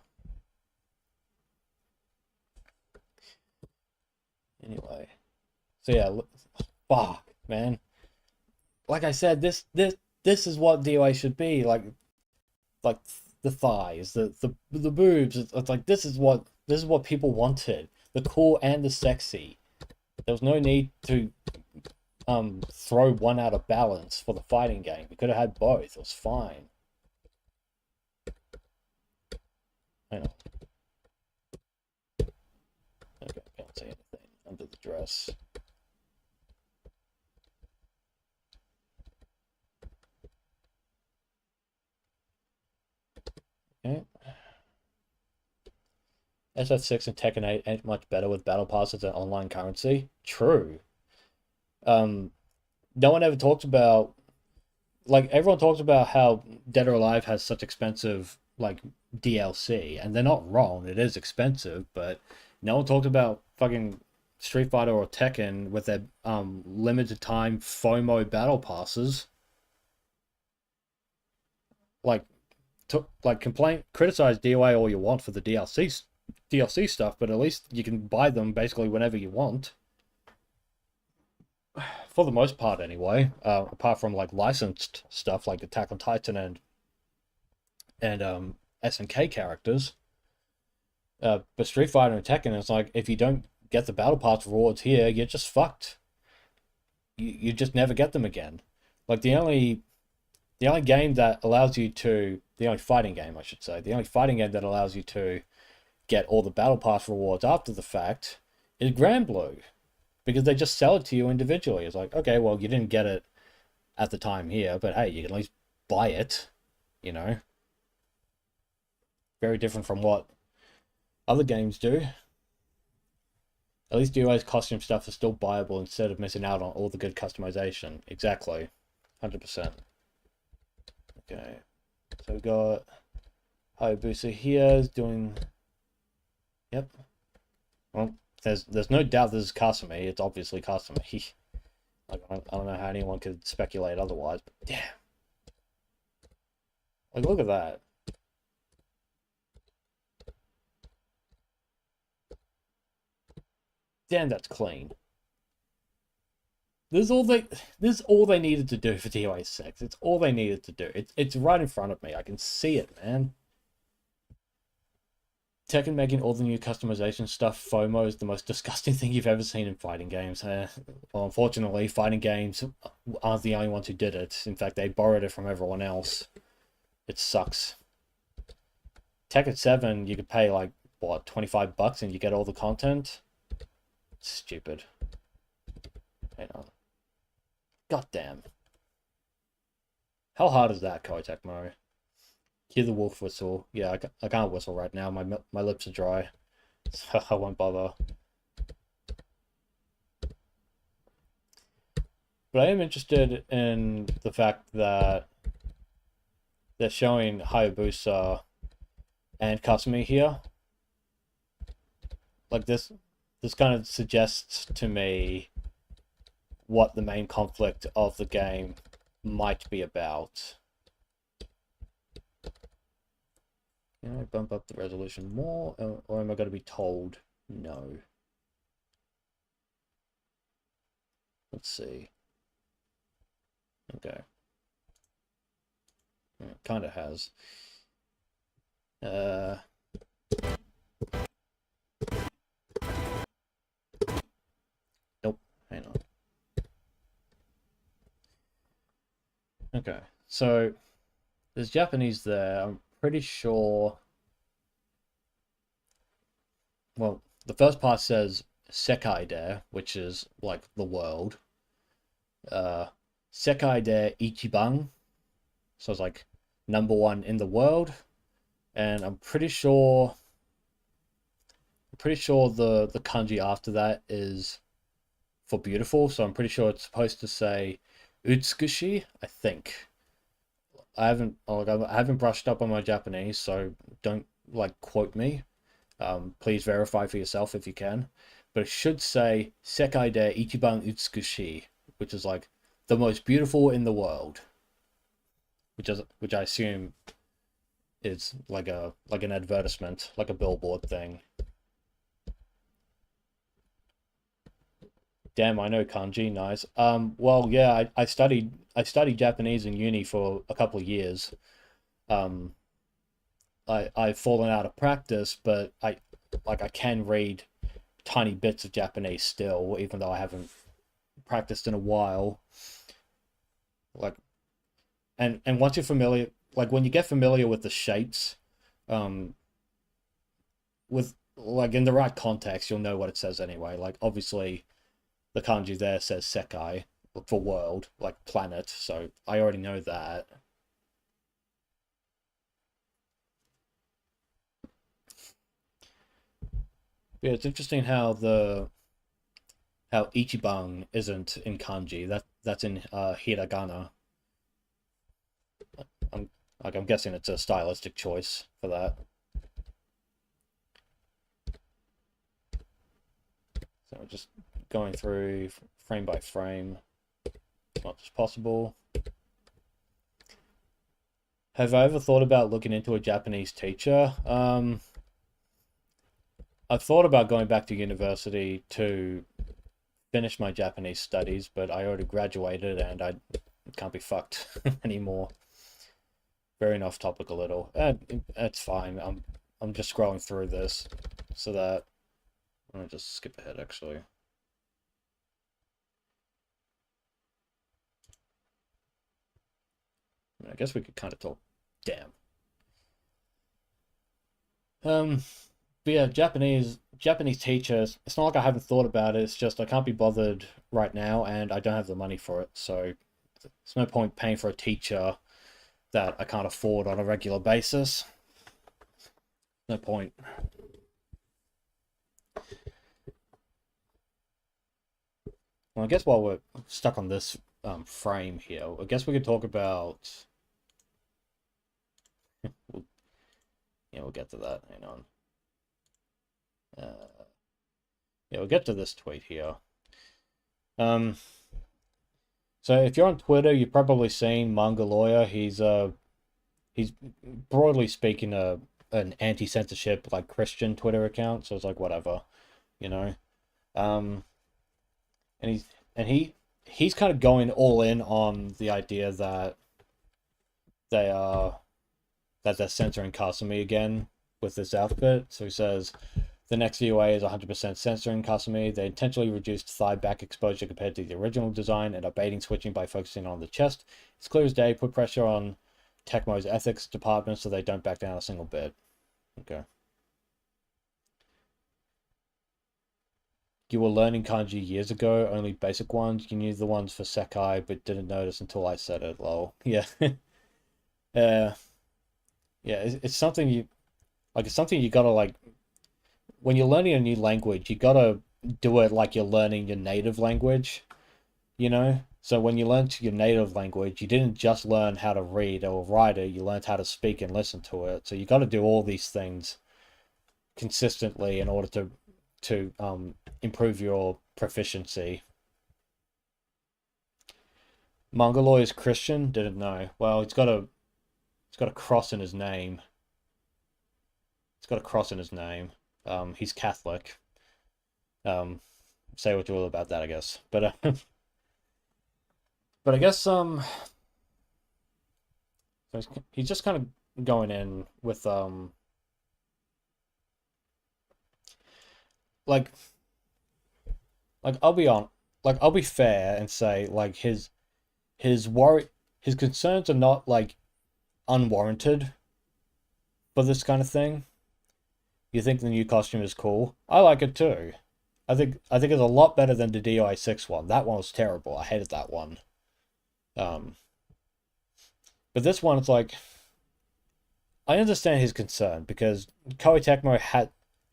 S1: Anyway, so yeah, fuck, man. Like I said, this is what DOA should be like the thighs, the boobs. It's like this is what people wanted. The cool and the sexy. There was no need to throw one out of balance for the fighting game. We could have had both. It was fine. I know. Okay, can't say anything under the dress. Okay. SF6 and Tekken 8 ain't much better with battle passes and online currency. True. No one ever talks about, like, everyone talks about how Dead or Alive has such expensive like DLC, and they're not wrong. It is expensive, but no one talks about fucking Street Fighter or Tekken with their limited time FOMO battle passes. Like, criticize DOA all you want for the DLC stuff, but at least you can buy them basically whenever you want. For the most part, anyway. Apart from like licensed stuff like Attack on Titan and SNK characters. But Street Fighter and Tekken, it's like if you don't get the battle pass rewards here, you're just fucked. You just never get them again. Like the only game that allows you to, the only fighting game I should say, the only fighting game that allows you to get all the battle pass rewards after the fact is Granblue, because they just sell it to you individually. It's like, okay, well, you didn't get it at the time here, but hey, you can at least buy it, you know. Very different from what other games do. At least DOA's costume stuff is still buyable instead of missing out on all the good customization. Exactly. 100%. Okay. So we got Hayabusa here is doing... Yep. Well, there's no doubt this is Kasumi. It's obviously Kasumi. Like, I don't know how anyone could speculate otherwise, but damn. Like, look at that. Damn, that's clean. This is all they needed to do for DOA 6. It's all they needed to do. It's right in front of me. I can see it, man. Tekken making all the new customization stuff FOMO is the most disgusting thing you've ever seen in fighting games. Well, unfortunately, fighting games aren't the only ones who did it. In fact, they borrowed it from everyone else. It sucks. Tekken 7, you could pay like, what, $25 and you get all the content? Stupid. Hang on. God damn. How hard is that, Koei Tecmo? Hear the wolf whistle. Yeah, I can't whistle right now. My lips are dry. So I won't bother. But I am interested in the fact that they're showing Hayabusa and Kasumi here. Like this kind of suggests to me what the main conflict of the game might be about. Can I bump up the resolution more, or am I going to be told no? Let's see. Okay. It kind of has. Nope. Hang on. Okay. So there's Japanese there. I'm pretty sure. Well, the first part says Sekai de, which is like the world. Sekai de Ichiban. So it's like #1 in the world. And I'm pretty sure the kanji after that is for beautiful, so I'm pretty sure it's supposed to say Utsukushi, I think. I haven't brushed up on my Japanese, so don't like quote me. Please verify for yourself if you can. but it should say Sekai de Ichiban Utsukushi, which is like the most beautiful in the world, which I assume is like an advertisement, like a billboard thing. Damn, I know kanji. Nice. Well, yeah, I studied Japanese in uni for a couple of years. Um, I've fallen out of practice, but I can read tiny bits of Japanese still, even though I haven't practiced in a while. Like, and once you're familiar, like when you get familiar with the shapes, um, with like in the right context, you'll know what it says anyway. Like obviously, the kanji there says sekai for world, like planet, so I already know that. Yeah, it's interesting how Ichiban isn't in kanji. That's in hiragana. I'm I'm guessing it's a stylistic choice for that. So just going through frame by frame as much as possible. Have I ever thought about looking into a Japanese teacher? I've thought about going back to university to finish my Japanese studies, but I already graduated and I can't be fucked anymore. Very off topic a little. That's fine. I'm just scrolling through this so that I'm gonna just skip ahead actually. I guess we could kind of talk. Damn. Um, but yeah, Japanese teachers. It's not like I haven't thought about it. It's just I can't be bothered right now, and I don't have the money for it. So there's no point paying for a teacher that I can't afford on a regular basis. No point. Well, I guess while we're stuck on this frame here, I guess we could talk about. We'll, yeah, we'll get to that. Hang on. Yeah, we'll get to this tweet here. Um, so if you're on Twitter, you've probably seen Manga Lawyer. He's broadly speaking an anti-censorship like Christian Twitter account. So it's like whatever, you know. Um, and he's kind of going all in on the idea that they are that they're censoring Kasumi again with this outfit. So he says the next VOA is 100% censoring Kasumi. They intentionally reduced thigh back exposure compared to the original design and are baiting switching by focusing on the chest. It's clear as day. Put pressure on Tecmo's ethics department so they don't back down a single bit. Okay. You were learning kanji years ago, only basic ones. You knew the ones for Sekai, but didn't notice until I said it. Lol. Yeah. uh, yeah. It's something you like. It's something you gotta like when you're learning a new language. You gotta do it like you're learning your native language. You know. So when you learned your native language, you didn't just learn how to read or write it. You learned how to speak and listen to it. So you got to do all these things consistently in order to improve your proficiency. Mongoloid is Christian? Didn't know. Well, it's got a cross in his name. It's got a cross in his name. He's Catholic. Um, say what you will about that, I guess. But I guess he's just kind of going in with like I'll be on like I'll be fair and say like his worry his concerns are not like unwarranted for this kind of thing. You think the new costume is cool? I like it too. I think it's a lot better than the DOI6 one. That one was terrible. I hated that one. Um, but this one, it's like I understand his concern because Koei Tecmo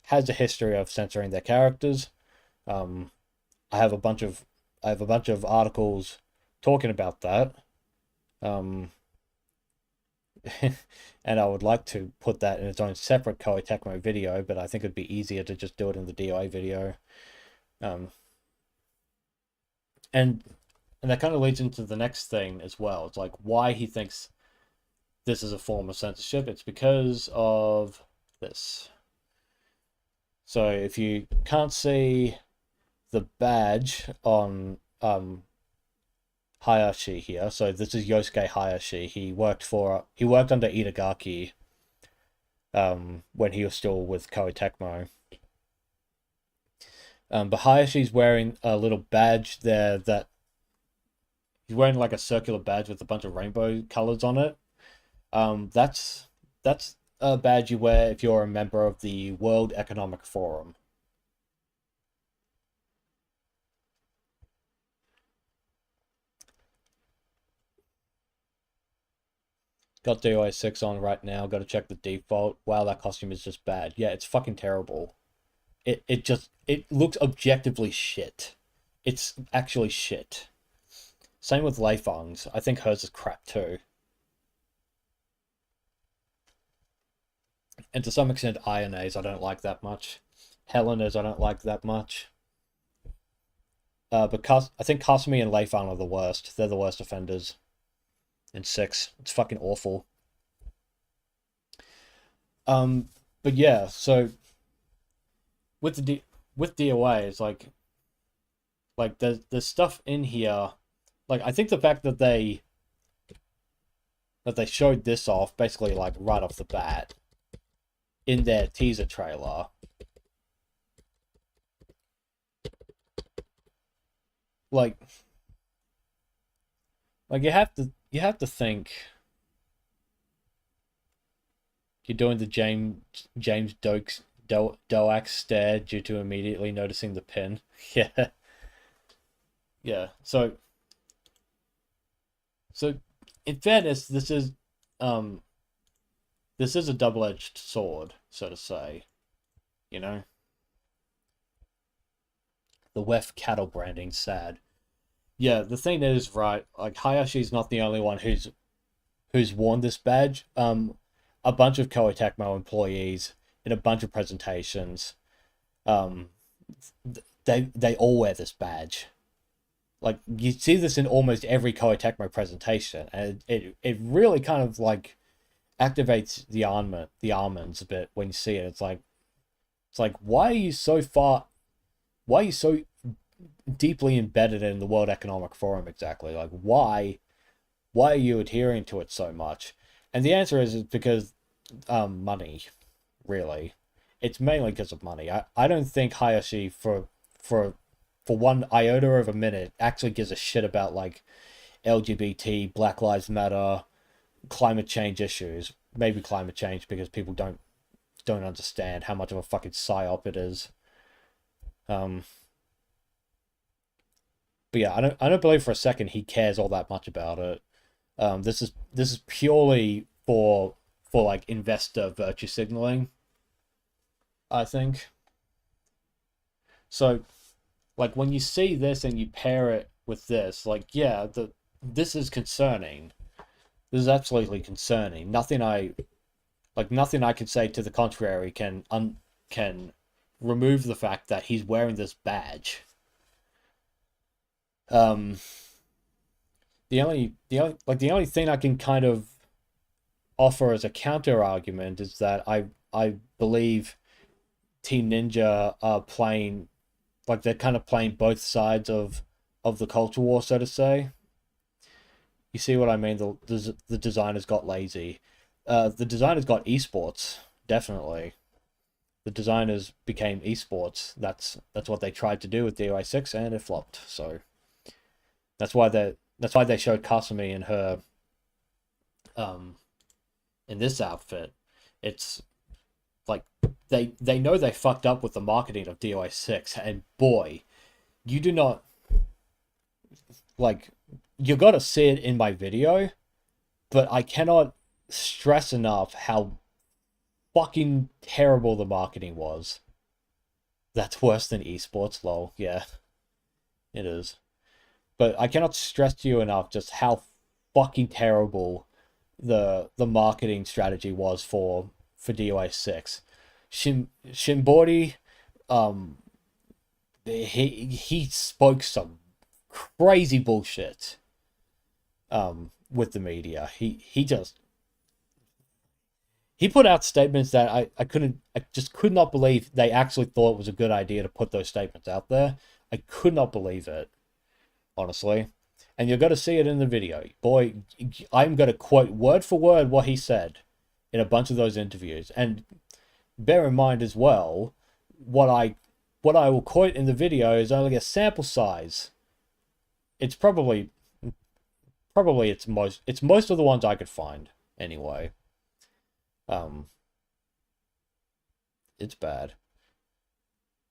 S1: has a history of censoring their characters. Um, I have a bunch of articles talking about that. Um, and I would like to put that in its own separate Koei Tecmo video, but I think it'd be easier to just do it in the DOI video. Um, and that kind of leads into the next thing as well. It's like why he thinks this is a form of censorship. It's because of this. So if you can't see the badge on Hayashi here, so this is Yosuke Hayashi. He worked under Itagaki when he was still with Koei Tecmo. But Hayashi's wearing a little badge there that he's wearing like a circular badge with a bunch of rainbow colors on it. That's a badge you wear if you're a member of the World Economic Forum. Got DOA 6 on right now. Got to check the default. Wow, that costume is just bad. Yeah, it's fucking terrible. It looks objectively shit. It's actually shit. Same with Lei Feng's. I think hers is crap too. And to some extent, Iona's I don't like that much. Helena's I don't like that much. But I think Kasumi and Lei Feng are the worst. They're the worst offenders. In 6, it's fucking awful. But yeah, so with DOA, it's like there's stuff in here. Like I think the fact that they showed this off basically like right off the bat in their teaser trailer. Like you have to think you're doing the James Doak stare due to immediately noticing the pin. Yeah. Yeah. So in fairness, this is a double-edged sword, so to say. You know? The WEF cattle branding, sad. Yeah, the thing is, right, like Hayashi's not the only one who's worn this badge. A bunch of Koei Tecmo employees in a bunch of presentations, they all wear this badge. Like you see this in almost every Koei Tecmo presentation, and it really kind of like activates the almonds a bit when you see it. It's like why are you so deeply embedded in the World Economic Forum exactly? Like why are you adhering to it so much? And the answer is because money, really. It's mainly because of money. I don't think Hayashi for one iota of a minute actually gives a shit about like LGBT, Black Lives Matter, climate change issues. Maybe climate change because people don't understand how much of a fucking psyop it is. But yeah, I don't believe for a second he cares all that much about it. This is purely for like investor virtue signaling, I think. So, like when you see this and you pair it with this, like yeah, this is concerning. This is absolutely concerning. Nothing I can say to the contrary can remove the fact that he's wearing this badge. The only thing I can kind of offer as a counter argument is that I believe Team Ninja are playing, like they're kind of playing both sides of the culture war, so to say. You see what I mean? The designers got lazy. The designers got esports, definitely. The designers became esports. That's what they tried to do with DOA 6 and it flopped. So that's why they showed Kasumi in her in this outfit. It's like they know they fucked up with the marketing of DOA 6, and boy, you do not like you gotta see it in my video, but I cannot stress enough how fucking terrible the marketing was. That's worse than esports, lol. Yeah, it is. But I cannot stress to you enough just how fucking terrible the marketing strategy was for DOA 6. Shinbori he spoke some crazy bullshit with the media. He put out statements that I just could not believe they actually thought it was a good idea to put those statements out there. I could not believe it, honestly. And you're going to see it in the video. Boy, I'm going to quote word for word what he said in a bunch of those interviews. And bear in mind as well, what I will quote in the video is only a sample size. It's probably it's most of the ones I could find anyway. It's bad.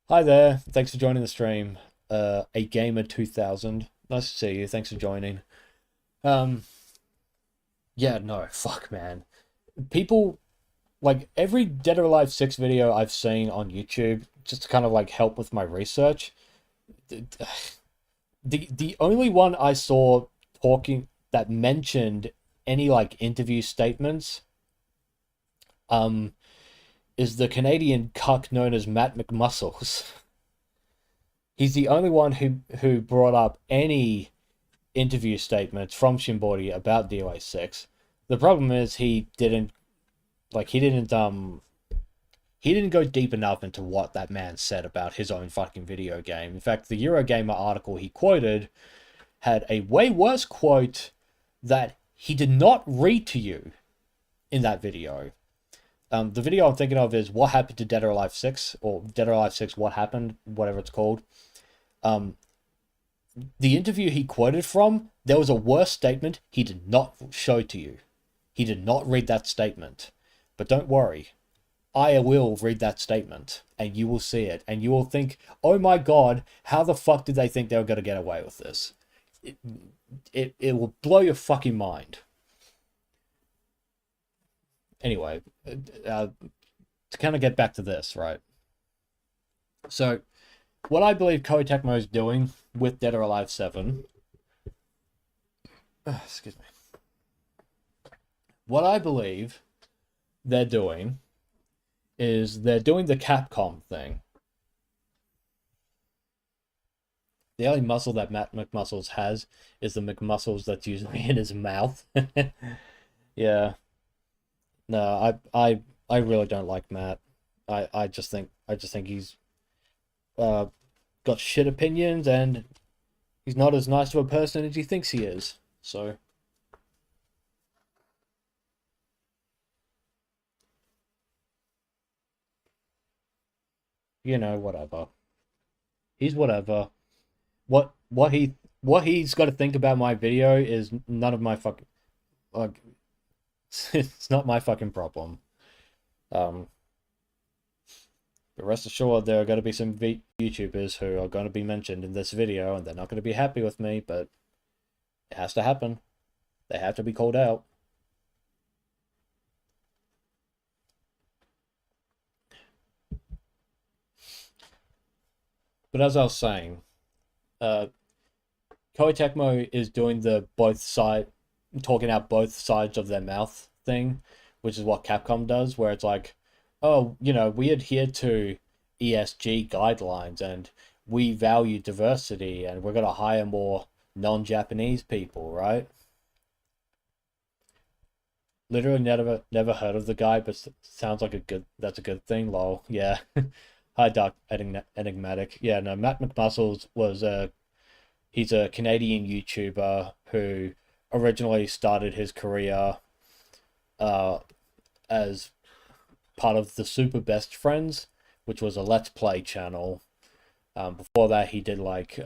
S1: Hi there, thanks for joining the stream. A Gamer 2000, nice to see you. Thanks for joining. Yeah, no, fuck, man. People, like, every Dead or Alive 6 video I've seen on YouTube, just to kind of like help with my research, the only one I saw talking that mentioned any like interview statements is the Canadian cuck known as Matt McMuscles. He's the only one who brought up any interview statements from Shimbori about DOA 6. The problem is he didn't go deep enough into what that man said about his own fucking video game. In fact, the Eurogamer article he quoted had a way worse quote that he did not read to you in that video. The video I'm thinking of is What Happened to Dead or Alive 6, or Dead or Alive 6 What Happened, whatever it's called. The interview he quoted from, there was a worse statement he did not show to you. He did not read that statement. But don't worry, I will read that statement, and you will see it, and you will think, oh my god, how the fuck did they think they were going to get away with this? It will blow your fucking mind. Anyway, to kind of get back to this, right? So, what I believe Koei Tecmo is doing with Dead or Alive 7... excuse me. What I believe they're doing is they're doing the Capcom thing. The only muscle that Matt McMuscles has is the McMuscles that's usually in his mouth. Yeah. No, I really don't like Matt. I just think he's got shit opinions, and he's not as nice of a person as he thinks he is. So you know, whatever. He's whatever. What he's got to think about my video is none of my fucking, like, it's not my fucking problem. But rest assured, there are going to be some YouTubers who are going to be mentioned in this video, and they're not going to be happy with me, but it has to happen. They have to be called out. But as I was saying, Koei Tecmo is doing the talking out both sides of their mouth thing, which is what Capcom does, where it's like, oh, you know, we adhere to ESG guidelines and we value diversity and we're going to hire more non-Japanese people, right? Literally never heard of the guy, but sounds like that's a good thing, lol. Yeah. Hi, Dark Enigmatic. Yeah, no, Matt McMuscles he's a Canadian YouTuber who originally started his career as part of the Super Best Friends, which was a Let's Play channel. Before that, he did like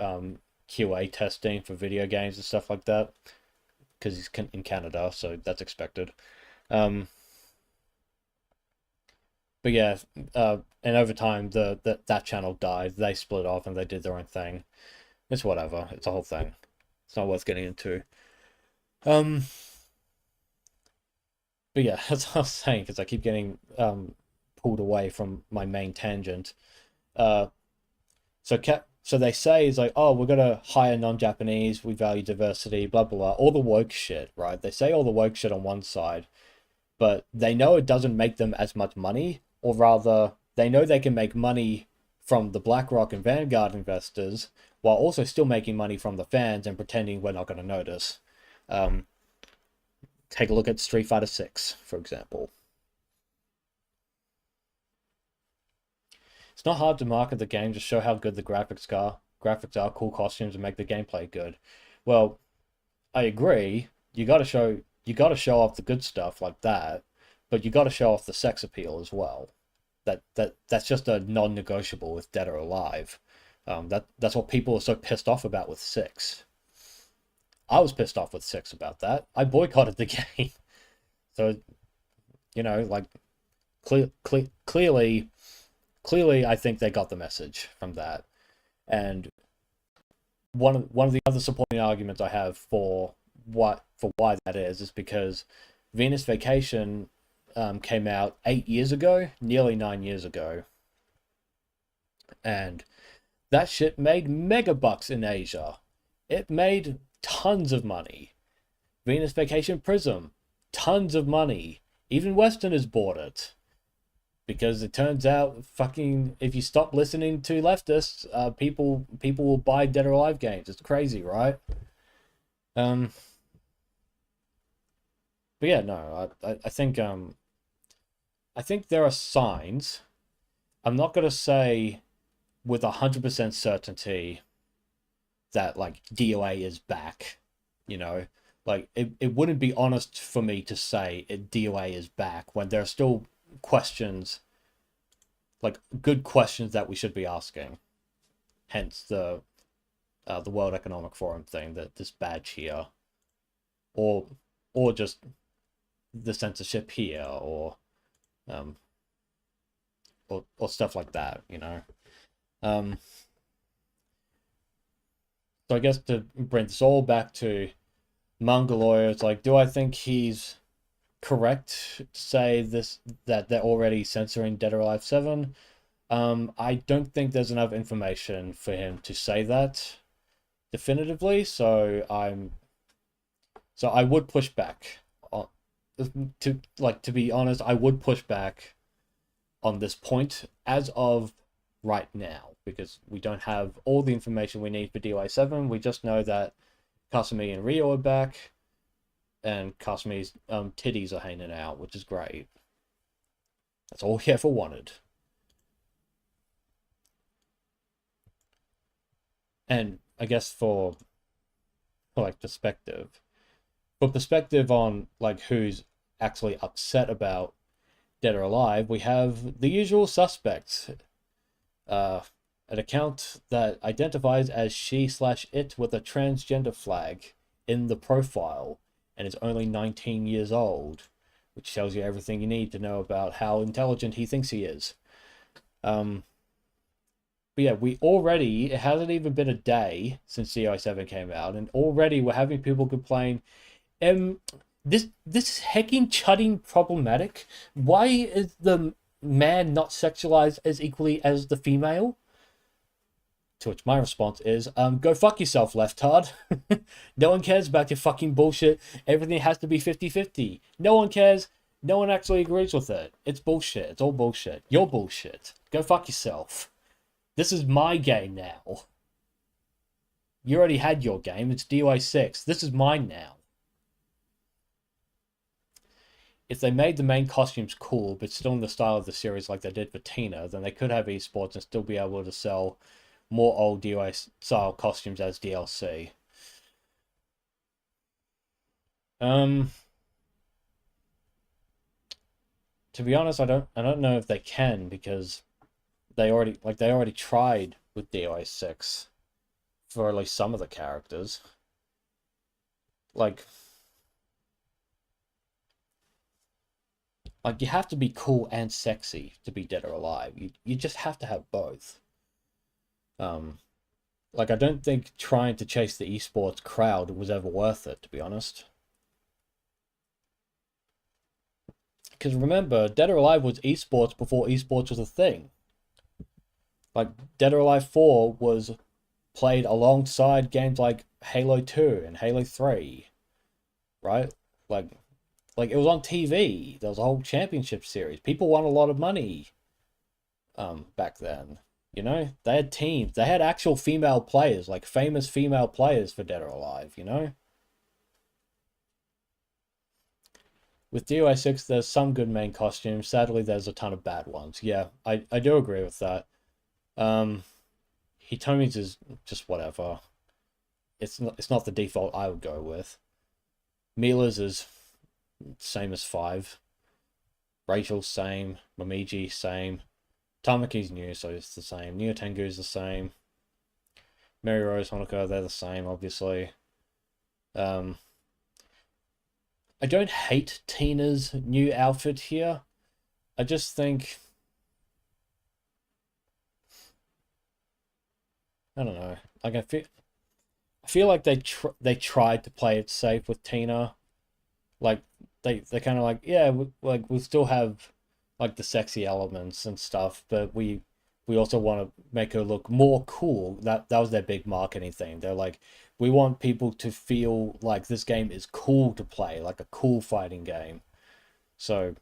S1: QA testing for video games and stuff like that, because he's in Canada, so that's expected. But yeah, and over time, that channel died. They split off and they did their own thing. It's whatever. It's a whole thing. It's not worth getting into. But yeah, that's what I was saying, because I keep getting pulled away from my main tangent. So they say is like, oh, we're gonna hire non-Japanese, we value diversity, blah blah blah, all the woke shit, right? They say all the woke shit on one side, but they know it doesn't make them as much money, or rather, they know they can make money from the BlackRock and Vanguard investors, while also still making money from the fans and pretending we're not going to notice. Take a look at Street Fighter 6, for example. It's not hard to market the game, just show how good the graphics are. Graphics are, cool costumes, and make the gameplay good. Well, I agree. You got to show off the good stuff like that, but you got to show off the sex appeal as well. That's just a non-negotiable with Dead or Alive. That's what people are so pissed off about with 6. I was pissed off with 6 about that. I boycotted the game. So, like, clearly, I think they got the message from that. And one of the other supporting arguments I have for why that is because Venus Vacation came out 8 years ago, nearly 9 years ago, and that shit made mega bucks in Asia. It made tons of money. Venus Vacation Prism, tons of money. Even Westerners bought it. Because it turns out, if you stop listening to leftists, people will buy Dead or Alive games. It's crazy, right? But yeah, no, I think there are signs. I'm not gonna say with 100% certainty that like DOA is back. Like it wouldn't be honest for me to say DOA is back when there are still questions, like good questions that we should be asking. Hence the World Economic Forum thing, that this badge here, or just the censorship here, or stuff like that. So I guess to bring this all back to Mongoloid, it's like, do I think he's correct to say that they're already censoring Dead or Alive 7? I don't think there's enough information for him to say that definitively, so I would push back on, to be honest, I would push back on this point as of right now, because we don't have all the information we need for DOA 7. We just know that Kasumi and Ryo are back, and Kasumi's titties are hanging out, which is great. That's all he ever wanted. And I guess for perspective on like who's actually upset about Dead or Alive, we have the usual suspects. An account that identifies as she/it with a transgender flag in the profile and is only 19 years old, which tells you everything you need to know about how intelligent he thinks he is. But yeah, it hasn't even been a day since DOA 7 came out, and already we're having people complain, this hecking chudding problematic. Why is the man not sexualized as equally as the female? To which my response is, go fuck yourself, leftard. No one cares about your fucking bullshit. Everything has to be 50-50. No one cares. No one actually agrees with it. It's bullshit. It's all bullshit. You're bullshit. Go fuck yourself. This is my game now. You already had your game. It's DOA 6. This is mine now. If they made the main costumes cool, but still in the style of the series like they did for Tina, then they could have esports and still be able to sell more old DOA style costumes as DLC. To be honest, I don't know if they can, because they already tried with DOA 6 for at least some of the characters. Like you have to be cool and sexy to be Dead or Alive. You just have to have both. I don't think trying to chase the esports crowd was ever worth it, to be honest. Because remember, Dead or Alive was esports before esports was a thing. Like, Dead or Alive 4 was played alongside games like Halo 2 and Halo 3, right? Like it was on TV. There was a whole championship series. People won a lot of money back then. You know, they had teams. They had actual female players, like famous female players for Dead or Alive, you know? With DOA 6, there's some good main costumes. Sadly, there's a ton of bad ones. Yeah, I do agree with that. Um, Hitomi's is just whatever. It's not the default I would go with. Mila's is same as 5. Rachel's same. Momiji, same. Tamaki's new, so it's the same. Neo Tengu's the same. Mary Rose, Honoka, they're the same, obviously. I don't hate Tina's new outfit here. I just think... I don't know. Like, I feel like they tried to play it safe with Tina. Like, they kind of like, yeah, we still have like the sexy elements and stuff, but we also want to make her look more cool. That was their big marketing thing. They're like, we want people to feel like this game is cool to play, like a cool fighting game. So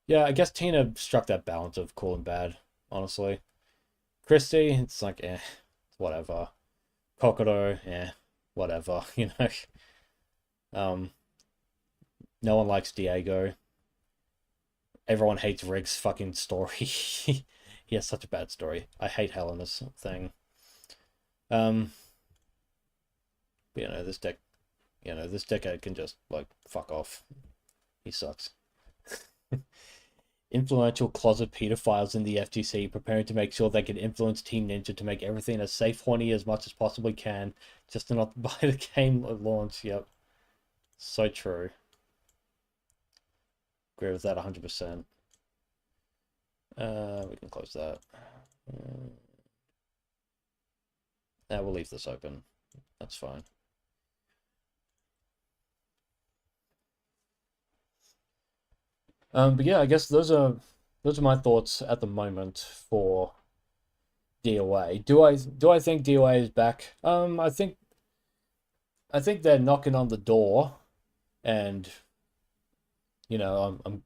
S1: yeah, I guess Tina struck that balance of cool and bad, honestly. Christy, it's like, whatever. Kokoro, whatever, you know. Um, no one likes Diego. Everyone hates Rig's fucking story. He has such a bad story. I hate Helena's thing. Um, but, this decade can just like fuck off. He sucks. Influential closet pedophiles in the FTC preparing to make sure they can influence Team Ninja to make everything as safe horny as much as possibly can, just to not buy the game at launch. Yep. So true. Agree with that 100%. We can close that. We'll leave this open. That's fine. But yeah, I guess those are my thoughts at the moment for DOA. Do I think DOA is back? I think they're knocking on the door, and I'm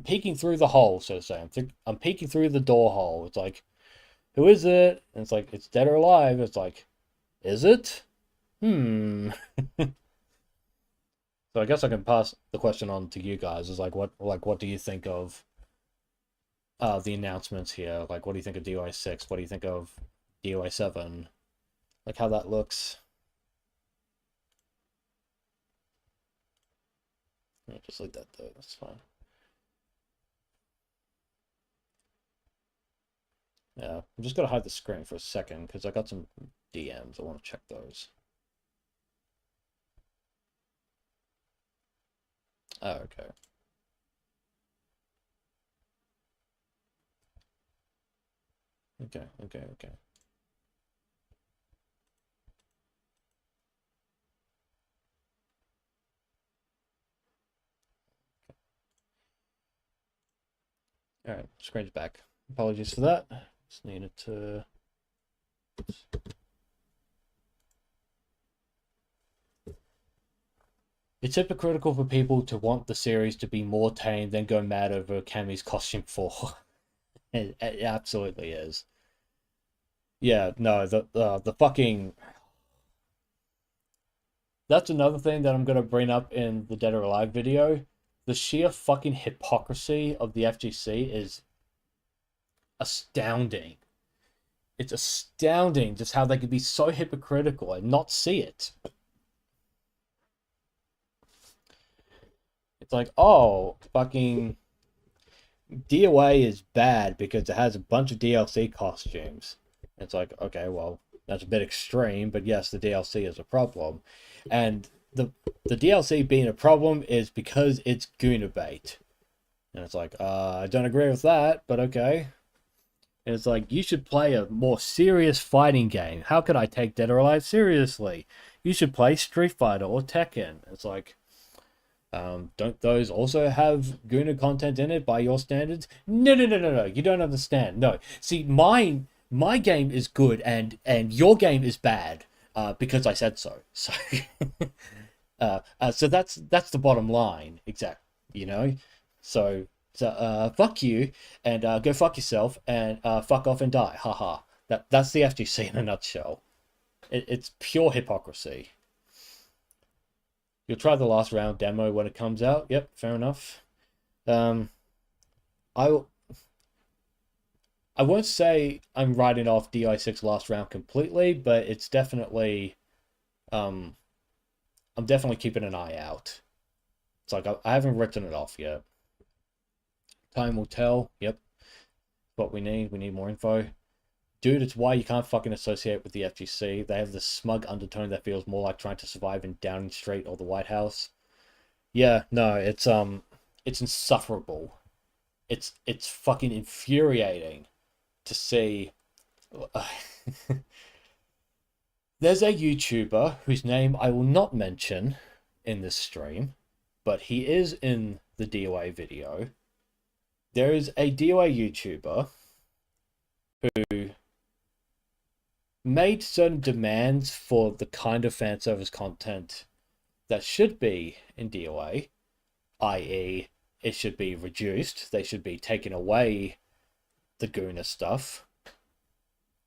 S1: peeking through the hole, so to say. I'm peeking through the door hole. It's like, who is it? And it's like, it's Dead or Alive. It's like, is it? So I guess I can pass the question on to you guys. Is like, what do you think of the announcements here? Like, what do you think of DOA 6? What do you think of DOA 7? Like, how that looks? Yeah, just like that though. That's fine. Yeah, I'm just gonna hide the screen for a second because I got some DMs. I want to check those. Oh, okay. Okay. All right, screen's back. Apologies for that. Just needed to. It's hypocritical for people to want the series to be more tame than go mad over Cammy's costume for. It absolutely is. Yeah, no, the fucking. That's another thing that I'm gonna bring up in the Dead or Alive video. The sheer fucking hypocrisy of the FGC is astounding. It's astounding just how they could be so hypocritical and not see it. It's like, oh, fucking DOA is bad because it has a bunch of DLC costumes. It's like, okay, well, that's a bit extreme, but yes, the DLC is a problem. And the DLC being a problem is because it's Guna bait. And it's like, I don't agree with that, but okay. And it's like, you should play a more serious fighting game. How could I take Dead or Alive seriously? You should play Street Fighter or Tekken. It's like, don't those also have Guna content in it by your standards? No. You don't understand. No. See, my game is good and your game is bad because I said so. So, so that's the bottom line, exactly. You know. So So fuck you, and go fuck yourself, and fuck off and die. Haha. That's the FGC in a nutshell. It's pure hypocrisy. You'll try the last round demo when it comes out. Yep, fair enough. I I won't say I'm writing off DI6 last round completely, but it's definitely I'm definitely keeping an eye out. It's like I haven't written it off yet. Time will tell. Yep, what we need. We need more info. Dude, it's why you can't fucking associate with the FGC. They have this smug undertone that feels more like trying to survive in Downing Street or the White House. Yeah, no, it's insufferable. It's fucking infuriating to see. There's a YouTuber whose name I will not mention in this stream, but he is in the DOA video. There is a DOA YouTuber who made certain demands for the kind of fan service content that should be in DOA, i.e., it should be reduced, they should be taking away the Gooner stuff.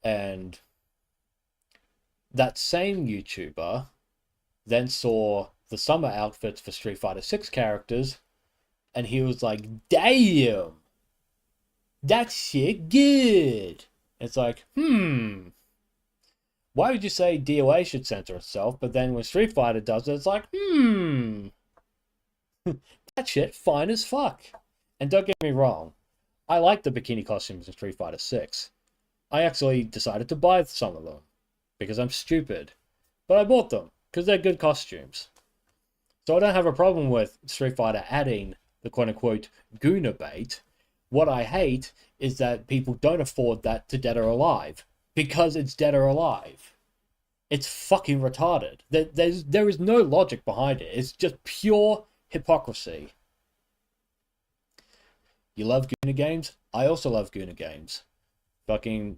S1: And that same YouTuber then saw the summer outfits for Street Fighter 6 characters, and he was like, damn, that shit good. It's like, why would you say DOA should censor itself, but then when Street Fighter does it, it's like, that shit fine as fuck. And don't get me wrong, I like the bikini costumes in Street Fighter 6. I actually decided to buy some of them, because I'm stupid. But I bought them, because they're good costumes. So I don't have a problem with Street Fighter adding the quote-unquote Gooner bait. What I hate is that people don't afford that to Dead or Alive, because it's Dead or Alive. It's fucking retarded. There is no logic behind it. It's just pure hypocrisy. You love Gooner games? I also love Gooner games. Fucking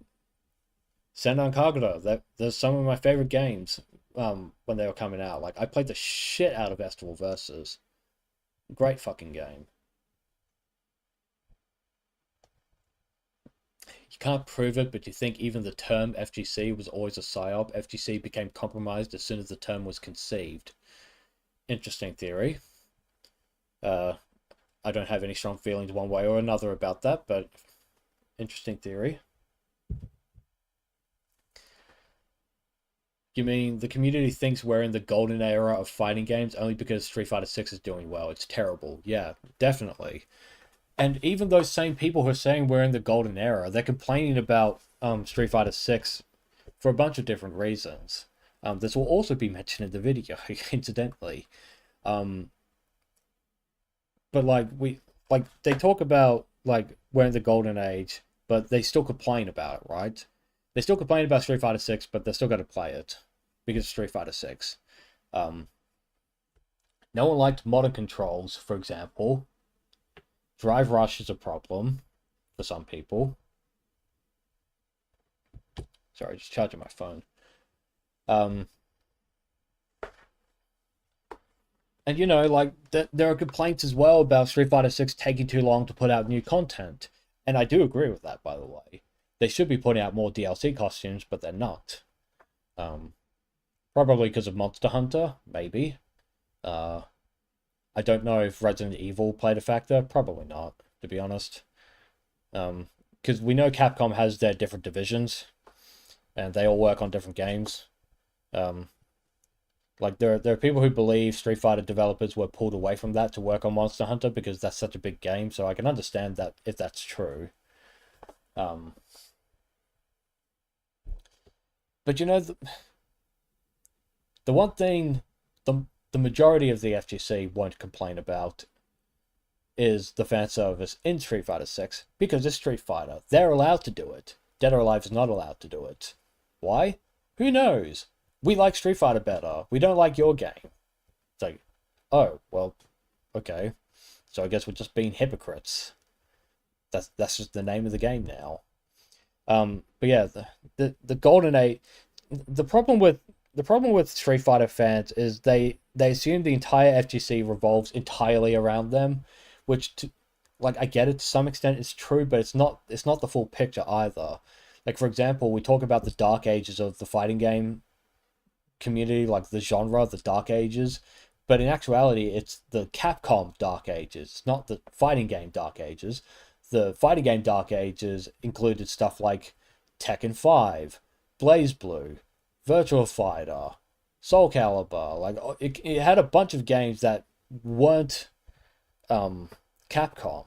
S1: Senran Kagura. There's some of my favorite games when they were coming out. Like, I played the shit out of Estival Versus. Great fucking game. You can't prove it, but you think even the term FGC was always a psyop. FGC became compromised as soon as the term was conceived. Interesting theory. I don't have any strong feelings one way or another about that, but interesting theory. You mean the community thinks we're in the golden era of fighting games only because Street Fighter 6 is doing well? It's terrible. Yeah, definitely. And even those same people who are saying we're in the golden era, they're complaining about Street Fighter 6 for a bunch of different reasons. This will also be mentioned in the video, incidentally. But they talk about we're in the golden age, but they still complain about it, right? They still complain about Street Fighter 6, but they're still going to play it because Street Fighter 6. No one liked modern controls, for example. Drive rush is a problem for some people. Sorry, just charging my phone. And you know, there are complaints as well about Street Fighter 6 taking too long to put out new content. And I do agree with that, by the way. They should be putting out more DLC costumes, but they're not. Probably because of Monster Hunter, maybe. I don't know if Resident Evil played a factor. Probably not, to be honest. Because we know Capcom has their different divisions, and they all work on different games. There are people who believe Street Fighter developers were pulled away from that to work on Monster Hunter because that's such a big game, so I can understand that if that's true. But you know, the one thing the majority of the FGC won't complain about is the fan service in Street Fighter 6 because it's Street Fighter. They're allowed to do it. Dead or Alive is not allowed to do it. Why? Who knows? We like Street Fighter better. We don't like your game. It's like, oh, well, okay. So I guess we're just being hypocrites. That's just the name of the game now. But yeah, the Golden Age. The problem with Street Fighter fans is they assume the entire FGC revolves entirely around them, which like I get it to some extent, it's true, but it's not the full picture either. Like for example, we talk about the dark ages of the fighting game community, like the genre, the dark ages, but in actuality, it's the Capcom dark ages. It's not the fighting game dark ages. The fighting game dark ages included stuff like Tekken 5, Blaze Blue, Virtual Fighter, Soul Calibur. Like it had a bunch of games that weren't Capcom.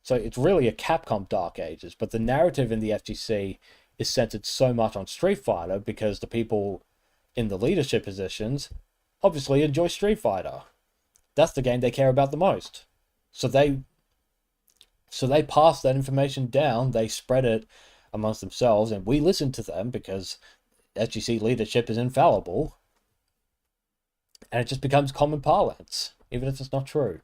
S1: So it's really a Capcom Dark Ages, but the narrative in the FGC is centered so much on Street Fighter because the people in the leadership positions obviously enjoy Street Fighter. That's the game they care about the most. So they pass that information down, they spread it amongst themselves, and we listen to them because FGC leadership is infallible, and it just becomes common parlance, even if it's not true.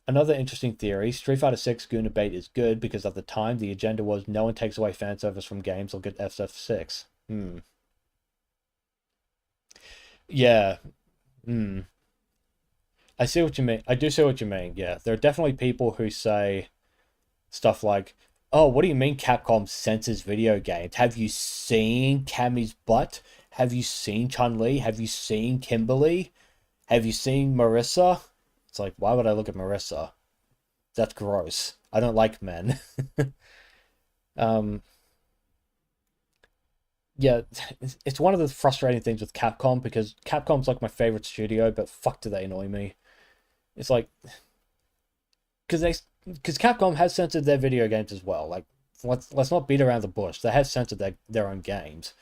S1: Another interesting theory, Street Fighter 6 Guna Bait is good because at the time the agenda was no one takes away fan service from games, they'll get FF6. Yeah. I see what you mean. I do see what you mean. Yeah, there are definitely people who say stuff like, "Oh, what do you mean Capcom censors video games? Have you seen Cammy's butt? Have you seen Chun-Li? Have you seen Kimberly? Have you seen Marissa?" It's like, why would I look at Marissa? That's gross. I don't like men. um, yeah, it's one of the frustrating things with Capcom because Capcom's like my favorite studio, but fuck do they annoy me. It's like because Capcom has censored their video games as well. Like let's not beat around the bush. They have censored their own games.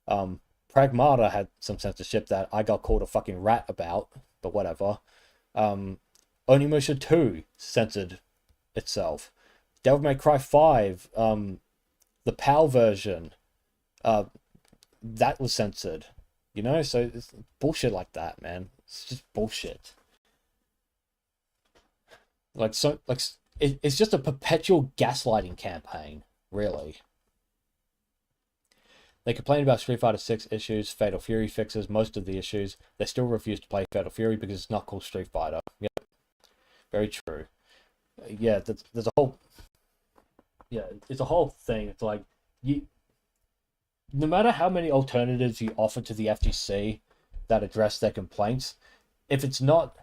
S1: Pragmata had some censorship that I got called a fucking rat about, but whatever. Onimusha 2 censored itself. Devil May Cry 5, the PAL version, that was censored. You know, so it's bullshit like that, man. It's just bullshit. It's just a perpetual gaslighting campaign, really. They complain about Street Fighter 6 issues, Fatal Fury fixes most of the issues. They still refuse to play Fatal Fury because it's not called Street Fighter. Yep, very true. Yeah, there's a whole it's a whole thing. It's like no matter how many alternatives you offer to the FGC that address their complaints, if it's not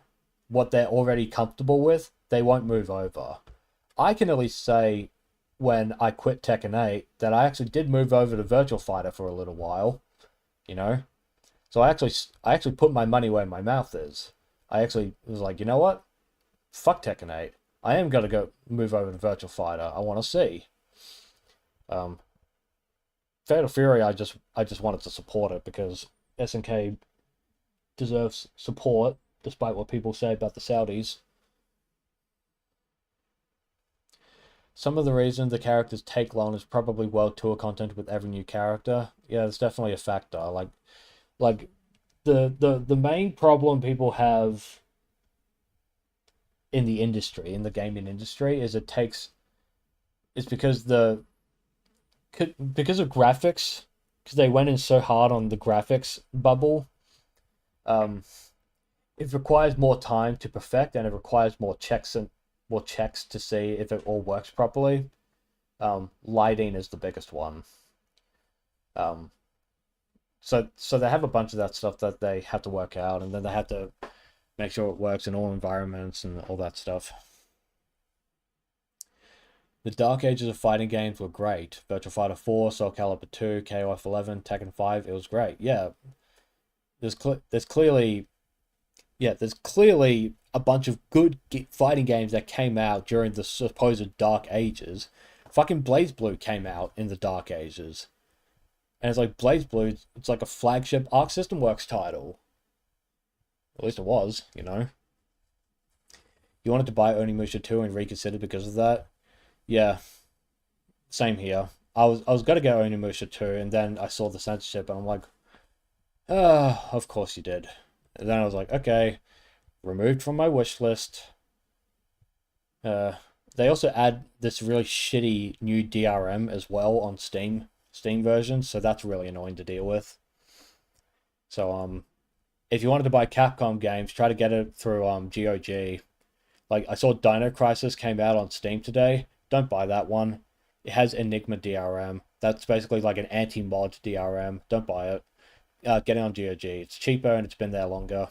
S1: what they're already comfortable with, they won't move over. I can at least say when I quit Tekken 8 that I actually did move over to Virtual Fighter for a little while, you know? So I actually put my money where my mouth is. I actually was like, you know what? Fuck Tekken 8. I am gonna go move over to Virtual Fighter. I want to see. Fatal Fury, I just wanted to support it because SNK deserves support, despite what people say about the Saudis. Some of the reason the characters take long is probably world tour content with every new character. Yeah, it's definitely a factor. Like the main problem people have in the industry, in the gaming industry, is because because of graphics, because they went in so hard on the graphics bubble. It requires more time to perfect, and it requires more checks to see if it all works properly. Lighting is the biggest one. So they have a bunch of that stuff that they have to work out, and then they have to make sure it works in all environments and all that stuff. The dark ages of fighting games were great. Virtua Fighter 4, Soul Calibur 2, KOF 11, Tekken 5, it was great. Yeah, there's clearly a bunch of good fighting games that came out during the supposed dark ages. Fucking Blaze Blue came out in the dark ages. And it's like Blaze Blue, it's like a flagship Arc System Works title. At least it was, you know. You wanted to buy Onimusha 2 and reconsider because of that? Yeah, same here. I was gonna get Onimusha 2 and then I saw the censorship and I'm like, of course you did. And then I was like, okay, removed from my wish list. They also add this really shitty new DRM as well on Steam version, so that's really annoying to deal with. So if you wanted to buy Capcom games, try to get it through GOG. Like, I saw Dino Crisis came out on Steam today. Don't buy that one. It has Enigma DRM. That's basically like an anti-mod DRM. Don't buy it. Get it on GOG. It's cheaper and it's been there longer.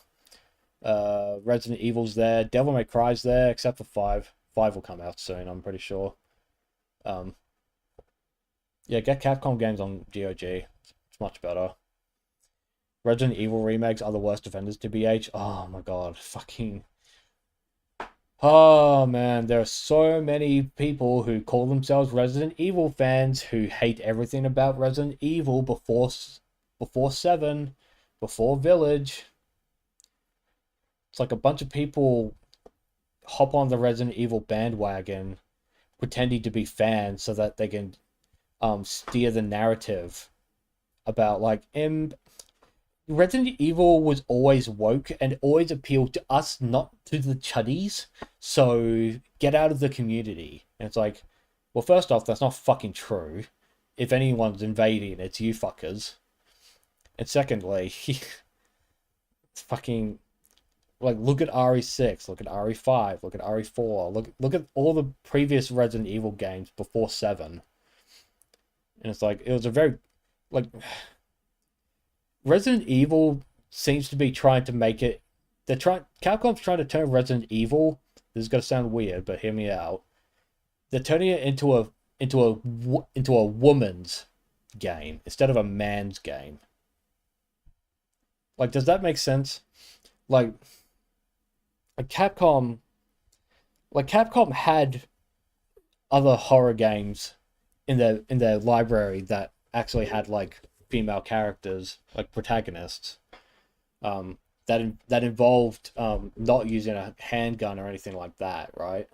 S1: Resident Evil's there. Devil May Cry's there, except for 5. 5 will come out soon, I'm pretty sure. Yeah, get Capcom games on GOG. It's much better. Resident Evil remakes are the worst offenders to BH. Oh my god, fucking... Oh man, there are so many people who call themselves Resident Evil fans who hate everything about Resident Evil before 7, before Village. It's like a bunch of people hop on the Resident Evil bandwagon pretending to be fans so that they can steer the narrative about like Resident Evil was always woke and always appealed to us, not to the chuddies. So get out of the community. And it's like, well, first off, that's not fucking true. If anyone's invading, it's you fuckers. And secondly, it's fucking like, look at RE6, look at RE5, look at RE4, look at all the previous Resident Evil games before 7. And it's like, it was a very like Resident Evil seems to be trying to make it. Capcom's trying to turn Resident Evil. This is gonna sound weird, but hear me out. They're turning it into a woman's game instead of a man's game. Like, does that make sense? Like Capcom had other horror games in their library that actually had like female characters, like protagonists, that involved not using a handgun or anything like that, right?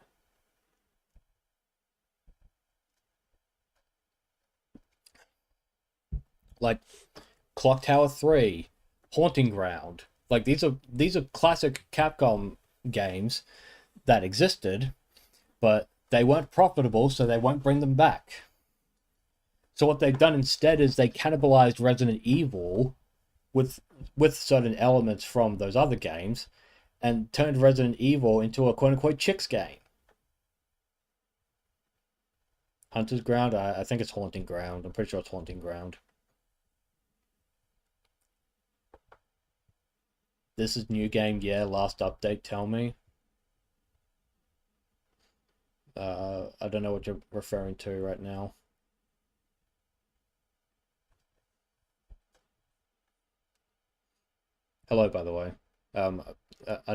S1: Like Clock Tower 3, Haunting Ground. Like these are classic Capcom games that existed, but they weren't profitable, so they won't bring them back. So what they've done instead is they cannibalized Resident Evil with certain elements from those other games and turned Resident Evil into a quote-unquote chicks game. Hunter's Ground? I think it's Haunting Ground. I'm pretty sure it's Haunting Ground. This is new game, yeah, last update, tell me. I don't know what you're referring to right now. Hello, by the way. I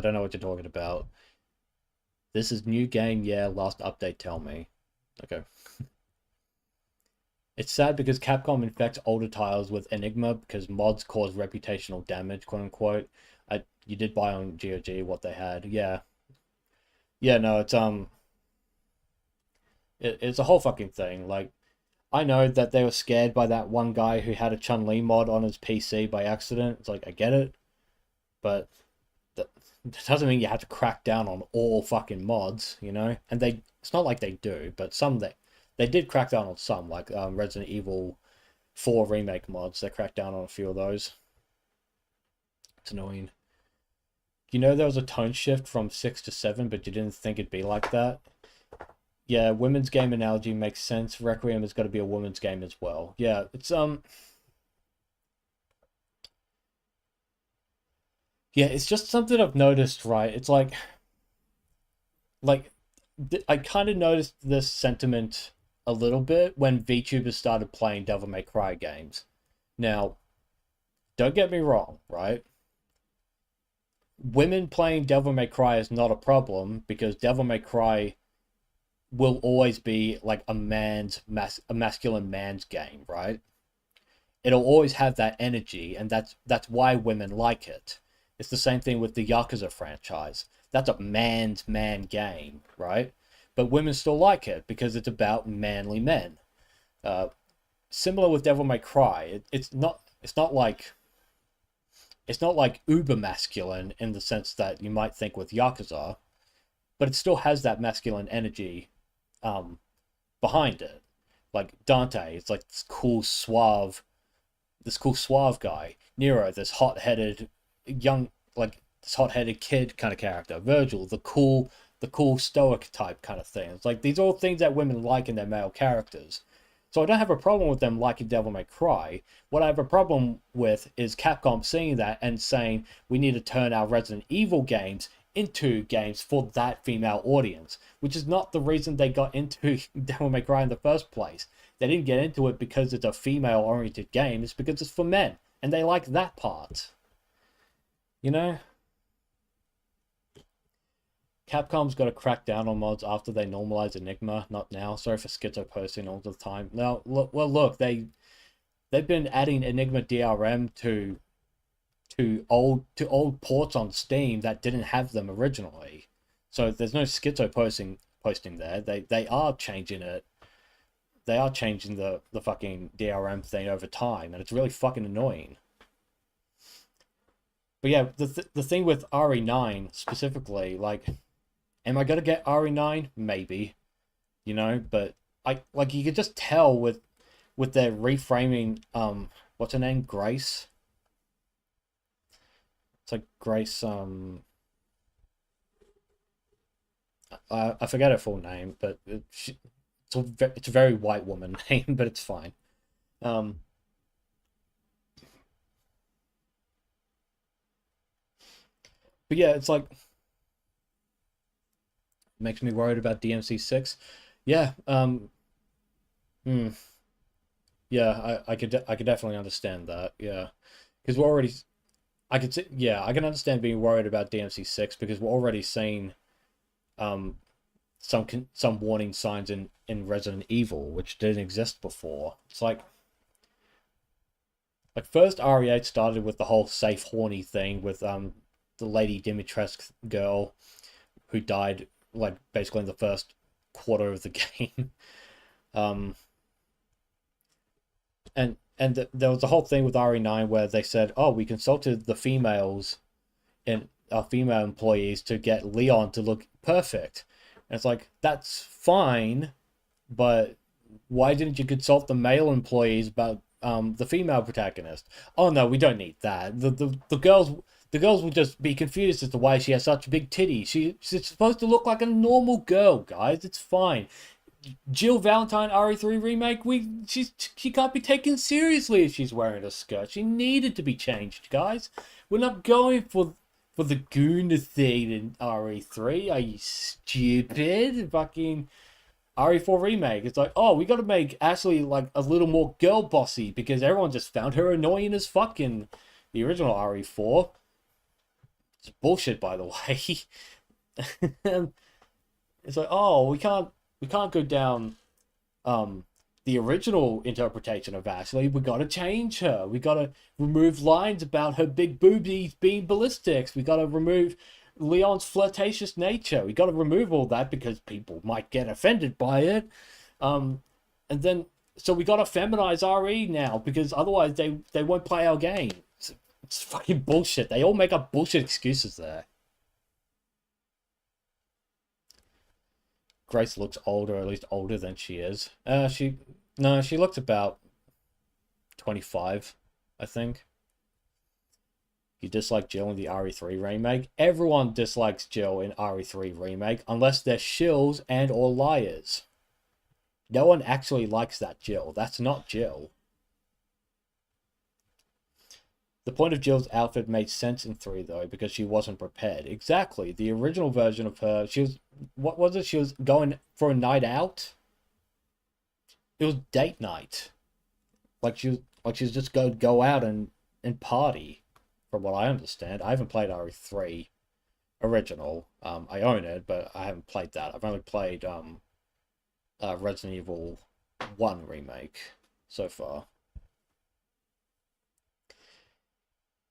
S1: don't know what you're talking about. This is new game, yeah, last update, tell me. Okay. It's sad because Capcom infects older titles with Enigma because mods cause reputational damage, quote unquote. You did buy on GOG what they had, yeah. Yeah, no, it's a whole fucking thing. Like, I know that they were scared by that one guy who had a Chun-Li mod on his PC by accident. It's like, I get it. But that doesn't mean you have to crack down on all fucking mods, you know? And it's not like they do, but some they did crack down on some, like Resident Evil 4 remake mods. They cracked down on a few of those. It's annoying. You know there was a tone shift from 6 to 7, but you didn't think it'd be like that? Yeah, women's game analogy makes sense. Requiem has got to be a woman's game as well. Yeah, it's yeah, it's just something I've noticed, right? It's like I kind of noticed this sentiment a little bit when VTubers started playing Devil May Cry games. Now, don't get me wrong, right? Women playing Devil May Cry is not a problem because Devil May Cry will always be like a masculine man's game, right? It'll always have that energy, and that's why women like it. It's the same thing with the Yakuza franchise. That's a man's man game, right? But women still like it because it's about manly men. Similar with Devil May Cry, it's not like uber masculine in the sense that you might think with Yakuza, but it still has that masculine energy behind it. Like Dante, it's like this cool suave guy. Nero, this hot-headed young, like this hot-headed kid kind of character. Virgil, the cool the cool stoic type kind of thing. It's like these are all things that women like in their male characters. So I don't have a problem with them liking Devil May Cry. What I have a problem with is Capcom seeing that and saying we need to turn our Resident Evil games into games for that female audience, which is not the reason they got into Devil May Cry in the first place. They didn't get into it because it's a female-oriented game. It's because it's for men, and they like that part. You know? Capcom's got to crack down on mods after they normalize Enigma, not now. Sorry for schizo posting all the time. Now, look, they've been adding Enigma DRM to old ports on Steam that didn't have them originally. So there's no schizo posting there. They are changing it. They are changing the fucking DRM thing over time, and it's really fucking annoying. But yeah, the thing with RE9 specifically, like, am I gonna get RE9? Maybe, you know, but you could just tell with their reframing. What's her name? Grace. It's like Grace. I forget her full name, but it's a very white woman name, but it's fine. But yeah, it's like makes me worried about DMC6. Yeah. Yeah, I could definitely understand that. Yeah, because we're already. Yeah, I can understand being worried about DMC6 because we're already seeing some warning signs in Resident Evil which didn't exist before. It's like first RE8 started with the whole safe horny thing with the Lady Dimitrescu girl who died like basically in the first quarter of the game. And there was a whole thing with RE9 where they said, oh, we consulted the females and our female employees to get Leon to look perfect. And it's like, that's fine, but why didn't you consult the male employees about the female protagonist? Oh no, we don't need that. The girls will just be confused as to why she has such big titties. She's supposed to look like a normal girl, guys. It's fine. Jill Valentine RE3 remake, she can't be taken seriously if she's wearing a skirt. She needed to be changed, guys. We're not going for the Goon thing in RE3. Are you stupid? Fucking RE4 remake. It's like, oh, we gotta make Ashley like a little more girl bossy because everyone just found her annoying as fuck in the original RE4. It's bullshit, by the way. It's like, oh, we can't go down the original interpretation of Ashley. We gotta change her. We gotta remove lines about her big boobies being ballistics. We gotta remove Leon's flirtatious nature. We gotta remove all that because people might get offended by it. And then so we gotta feminize RE now because otherwise they won't play our game. It's fucking bullshit. They all make up bullshit excuses there. Grace looks older, at least older than she is. She looks about 25, I think. You dislike Jill in the RE3 remake? Everyone dislikes Jill in RE3 remake, unless they're shills and or liars. No one actually likes that Jill. That's not Jill. The point of Jill's outfit made sense in 3, though, because she wasn't prepared. Exactly. The original version of her, she was... What was it? She was going for a night out? It was date night. Like she was just going to go out and party, from what I understand. I haven't played RE3 original. I own it, but I haven't played that. I've only played Resident Evil 1 remake so far.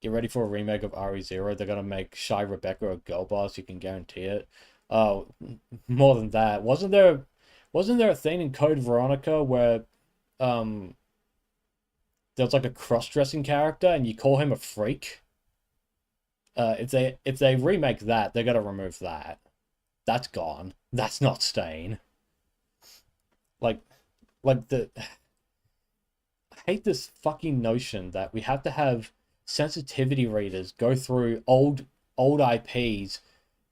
S1: Get ready for a remake of RE0. They're gonna make Shy Rebecca a girl boss. You can guarantee it. Oh, more than that. Wasn't there a thing in Code Veronica where there was like a cross-dressing character and you call him a freak? If they remake that, they're gonna remove that. That's gone. That's not staying. I hate this fucking notion that we have to have sensitivity readers go through old IPs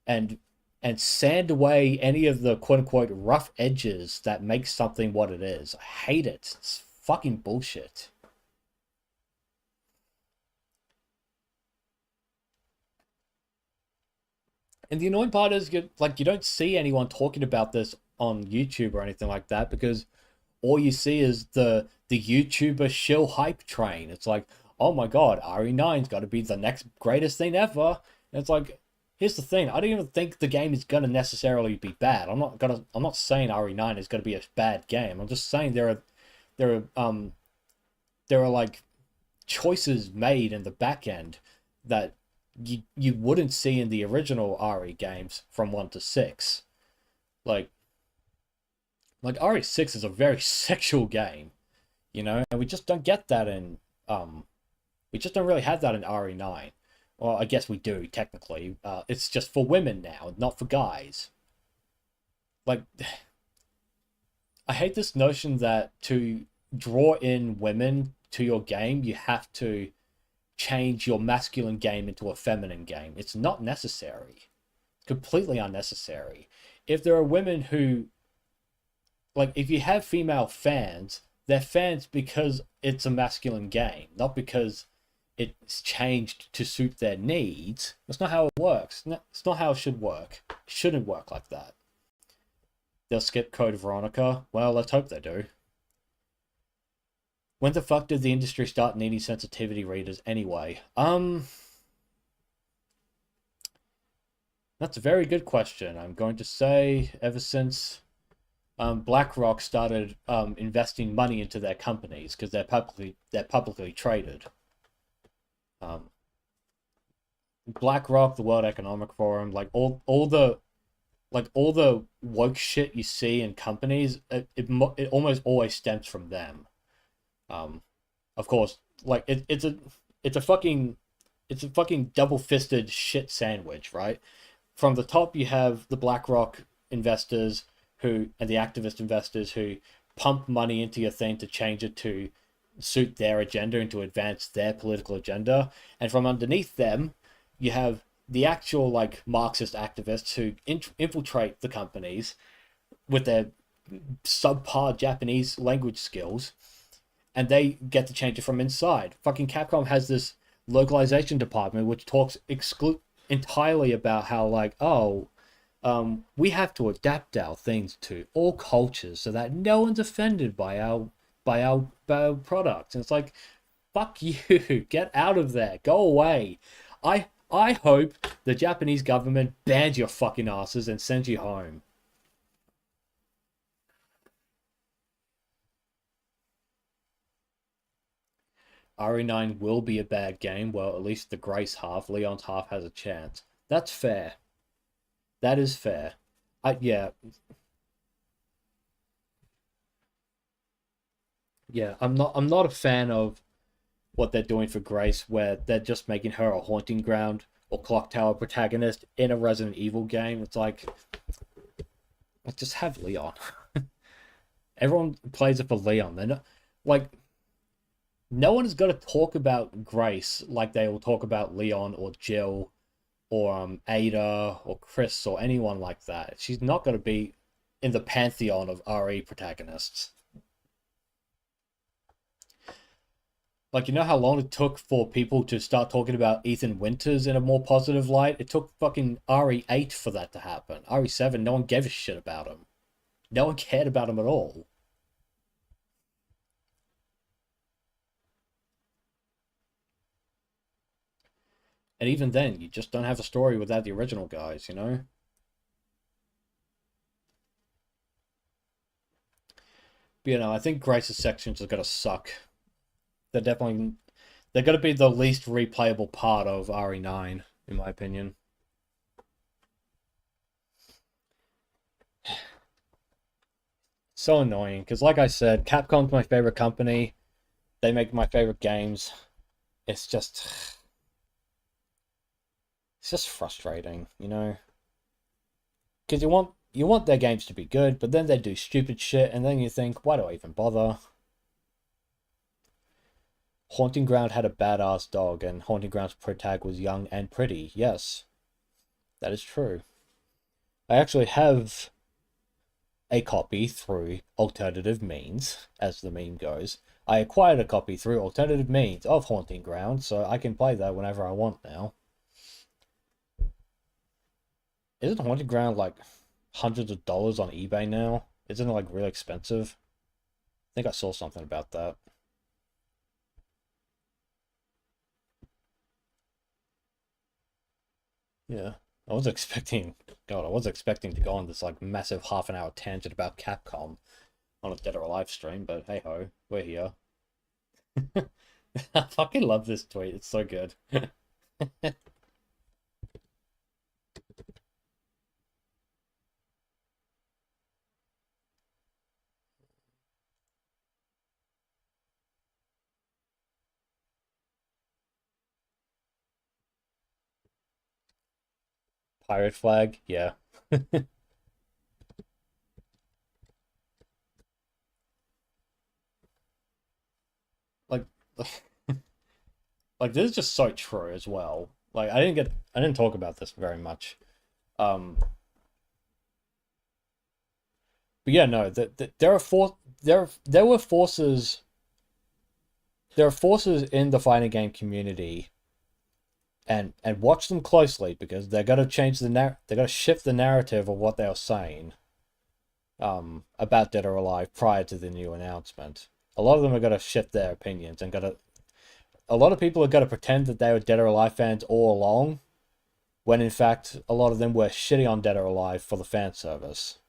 S1: and and sand away any of the quote unquote rough edges that make something what it is. I hate it. It's fucking bullshit. And the annoying part is, you don't see anyone talking about this on YouTube or anything like that, because all you see is the YouTuber shill hype train. It's like, oh my god, RE9's got to be the next greatest thing ever. And it's like, here's the thing: I don't even think the game is gonna necessarily be bad. I'm not saying RE9 is gonna be a bad game. I'm just saying there are like choices made in the back end that you wouldn't see in the original RE games from 1 to 6. Like RE6 is a very sexual game, and we just don't get that in we just don't really have that in RE9. Well, I guess we do technically. It's just for women now, not for guys. Like, I hate this notion that to draw in women to your game, you have to change your masculine game into a feminine game. It's not necessary. Completely unnecessary. If there are women who, like, if you have female fans, they're fans because it's a masculine game, not because it's changed to suit their needs. That's not how it works. It's not how it should work. It shouldn't work like that. They'll skip Code Veronica. Well, let's hope they do. When the fuck did the industry start needing sensitivity readers anyway? That's a very good question. I'm going to say ever since BlackRock started investing money into their companies, because they're publicly traded. BlackRock, the World Economic Forum, like all the woke shit you see in companies, it almost always stems from them. Of course, like it's a fucking double-fisted shit sandwich, right? From the top, you have the BlackRock investors and the activist investors who pump money into your thing to change it to suit their agenda and to advance their political agenda. And from underneath them, you have the actual like Marxist activists who infiltrate the companies with their subpar Japanese language skills, and they get to change it from inside. Fucking Capcom has this localization department which talks entirely about how, like, we have to adapt our things to all cultures so that no one's offended by our products. And it's like, fuck you, get out of there, go away. I hope the Japanese government bans your fucking asses and sends you home. RE9 will be a bad game. Well, at least the Grace half, Leon's half, has a chance. That's fair. That is fair. Yeah. Yeah, I'm not a fan of what they're doing for Grace, where they're just making her a Haunting Ground or Clock Tower protagonist in a Resident Evil game. It's like, let's just have Leon. Everyone plays it for Leon. They're not, like, no one is going to talk about Grace like they will talk about Leon or Jill or Ada or Chris or anyone like that. She's not going to be in the pantheon of RE protagonists. Like, you know how long it took for people to start talking about Ethan Winters in a more positive light? It took fucking RE8 for that to happen. RE7, no one gave a shit about him. No one cared about him at all. And even then, you just don't have a story without the original guys, you know? But, I think Grace's sections are gonna suck. They're going to be the least replayable part of RE9, in my opinion. So annoying, because like I said, Capcom's my favorite company. They make my favorite games. It's just frustrating, you know? Because you want their games to be good, but then they do stupid shit, and then you think, why do I even bother? Haunting Ground had a badass dog, and Haunting Ground's protag was young and pretty. Yes, that is true. I actually have a copy through alternative means, as the meme goes. I acquired a copy through alternative means of Haunting Ground, so I can play that whenever I want now. Isn't Haunting Ground like hundreds of dollars on eBay now? Isn't it like really expensive? I think I saw something about that. Yeah. I was expecting, God, I was expecting to go on this like massive half an hour tangent about Capcom on a Dead or Alive stream, but hey ho, we're here. I fucking love this tweet, it's so good. Pirate flag, yeah. Like, like this is just so true as well. Like I didn't talk about this very much. Um, but yeah, no, there are there were forces there are forces in the fighting game community, and watch them closely because they're gonna change they're gonna shift the narrative of what they are saying about Dead or Alive prior to the new announcement. A lot of them are gonna shift their opinions and gonna a lot of people are gonna pretend that they were Dead or Alive fans all along, when in fact a lot of them were shitting on Dead or Alive for the fan service.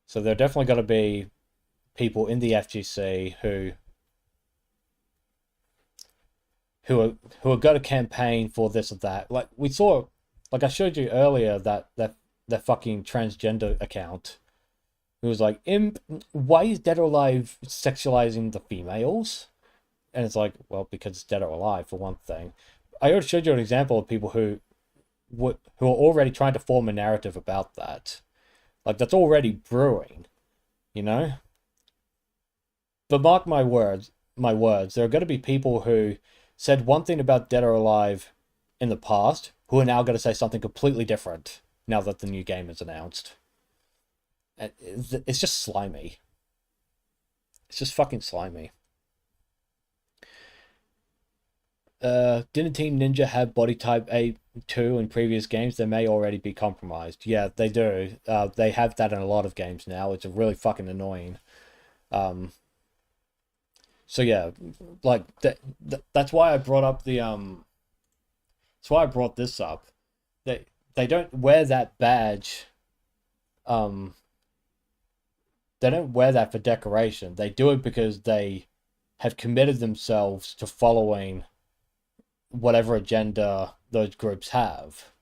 S1: So there are definitely gonna be people in the FGC who are going to campaign for this or that. Like we saw, like I showed you earlier that fucking transgender account who was like, "Imp, why is Dead or Alive sexualizing the females?" And it's like, well, because it's Dead or Alive for one thing. I already showed you an example of people who are already trying to form a narrative about that. Like that's already brewing, you know. But mark my words, there are going to be people who said one thing about Dead or Alive in the past who are now going to say something completely different now that the new game is announced. It's just slimy. It's just fucking slimy. Didn't Team Ninja have body type A2 in previous games? They may already be compromised. Yeah, they do. They have that in a lot of games now. It's really fucking annoying. So yeah, like that's why I brought up that's why I brought this up. They don't wear that badge. Um, they don't wear that for decoration. They do it because they have committed themselves to following whatever agenda those groups have,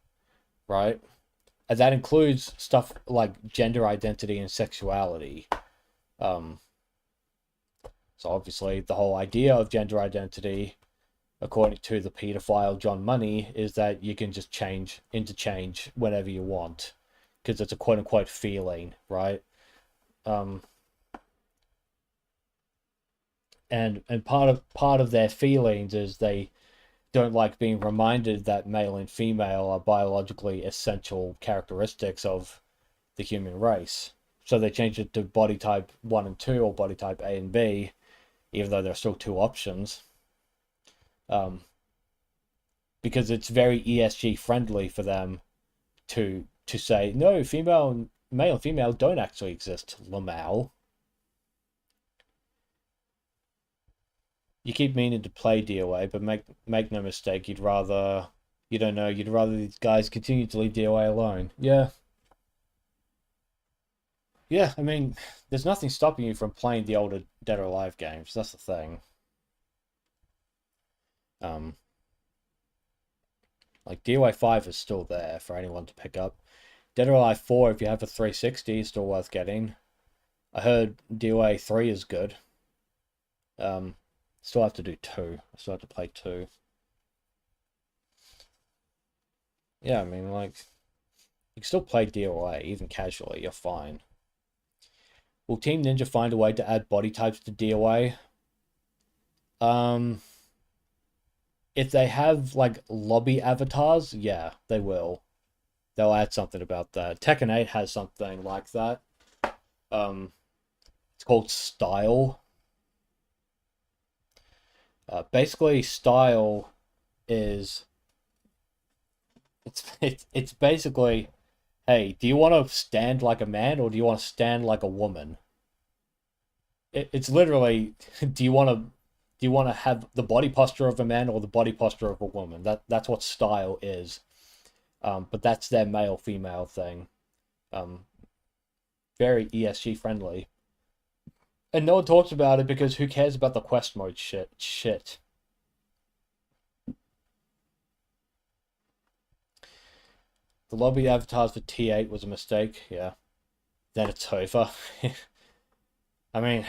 S1: right? And that includes stuff like gender identity and sexuality. Um, so obviously the whole idea of gender identity, according to the pedophile John Money, is that you can just interchange whenever you want, because it's a quote unquote feeling, right? Um, and part of their feelings is they don't like being reminded that male and female are biologically essential characteristics of the human race. So they change it to body type 1 and 2 or body type A and B, even though there are still two options. Um, because it's very ESG friendly for them to say no, male and female don't actually exist. Lamau, you keep meaning to play DOA, but make no mistake, you don't know, you'd rather these guys continue to leave DOA alone. Yeah, yeah. I mean, there's nothing stopping you from playing the older Dead or Alive games. That's the thing. Um, like DOA 5 is still there for anyone to pick up. Dead or Alive 4, if you have a 360, is still worth getting. I heard DOA 3 is good. Still have to do 2. I still have to play 2. Yeah, I mean, like, you can still play DOA, even casually, you're fine. Will Team Ninja find a way to add body types to DOA? if they have like lobby avatars, yeah, they will. They'll add something about that. Tekken 8 has something like that. It's called Style. Basically, Style is it's basically, hey, do you want to stand like a man or do you want to stand like a woman? It's literally, do you want to have the body posture of a man or the body posture of a woman? That's what Style is. But that's their male female thing. Um, Very ESG friendly. And no one talks about it because who cares about the quest mode shit? Shit. The lobby avatars for T8 was a mistake, yeah. Then it's over. I mean,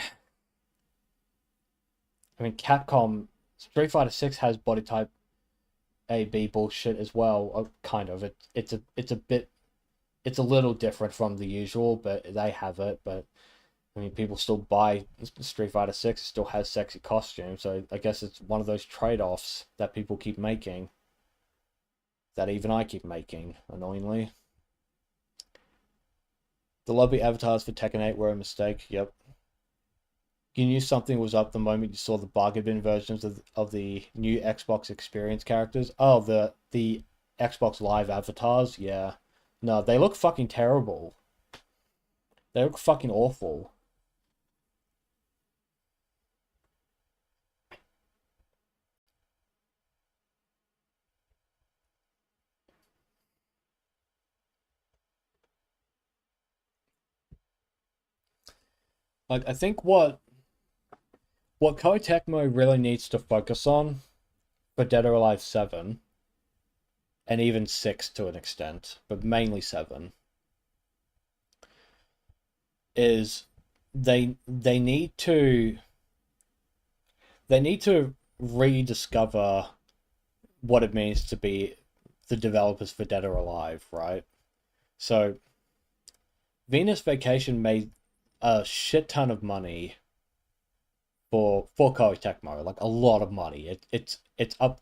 S1: Capcom Street Fighter 6 has body type A/B bullshit as well, kind of. It's a little different from the usual, but they have it. But I mean, people still buy Street Fighter 6. It still has sexy costumes, so I guess it's one of those trade-offs that people keep making. That even I keep making, annoyingly. The lobby avatars for Tekken 8 were a mistake. Yep. You knew something was up the moment you saw the bargain bin versions of the new Xbox Experience characters. Oh, the Xbox Live avatars. Yeah. No, they look fucking terrible. They look fucking awful. Like, I think what Koei Tecmo really needs to focus on for Dead or Alive 7, and even 6 to an extent, but mainly 7, is they need to rediscover what it means to be the developers for Dead or Alive, right? So Venus Vacation made a shit ton of money for Koei Tecmo, like a lot of money. It's up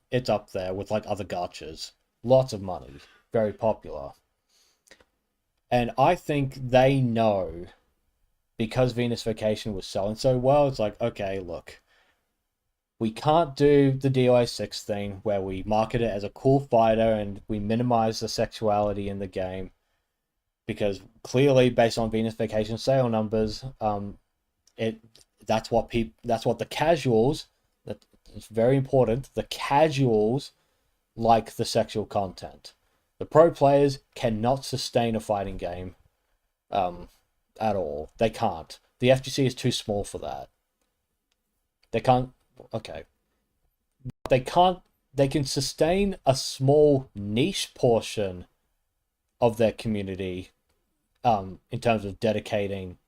S1: there with like other gachas. Lots of money, very popular. And I think they know, because Venus Vacation was selling so well, it's like, okay, look, we can't do the DOA 6 thing where we market it as a cool fighter and we minimize the sexuality in the game, because clearly, based on Venus Vacation sale numbers, it that's what the casuals, that it's very important, the casuals like the sexual content. The pro players cannot sustain a fighting game at all. They can't. The FGC is too small for that. They can't. Okay. They can't. They can sustain a small niche portion of their community in terms of dedicating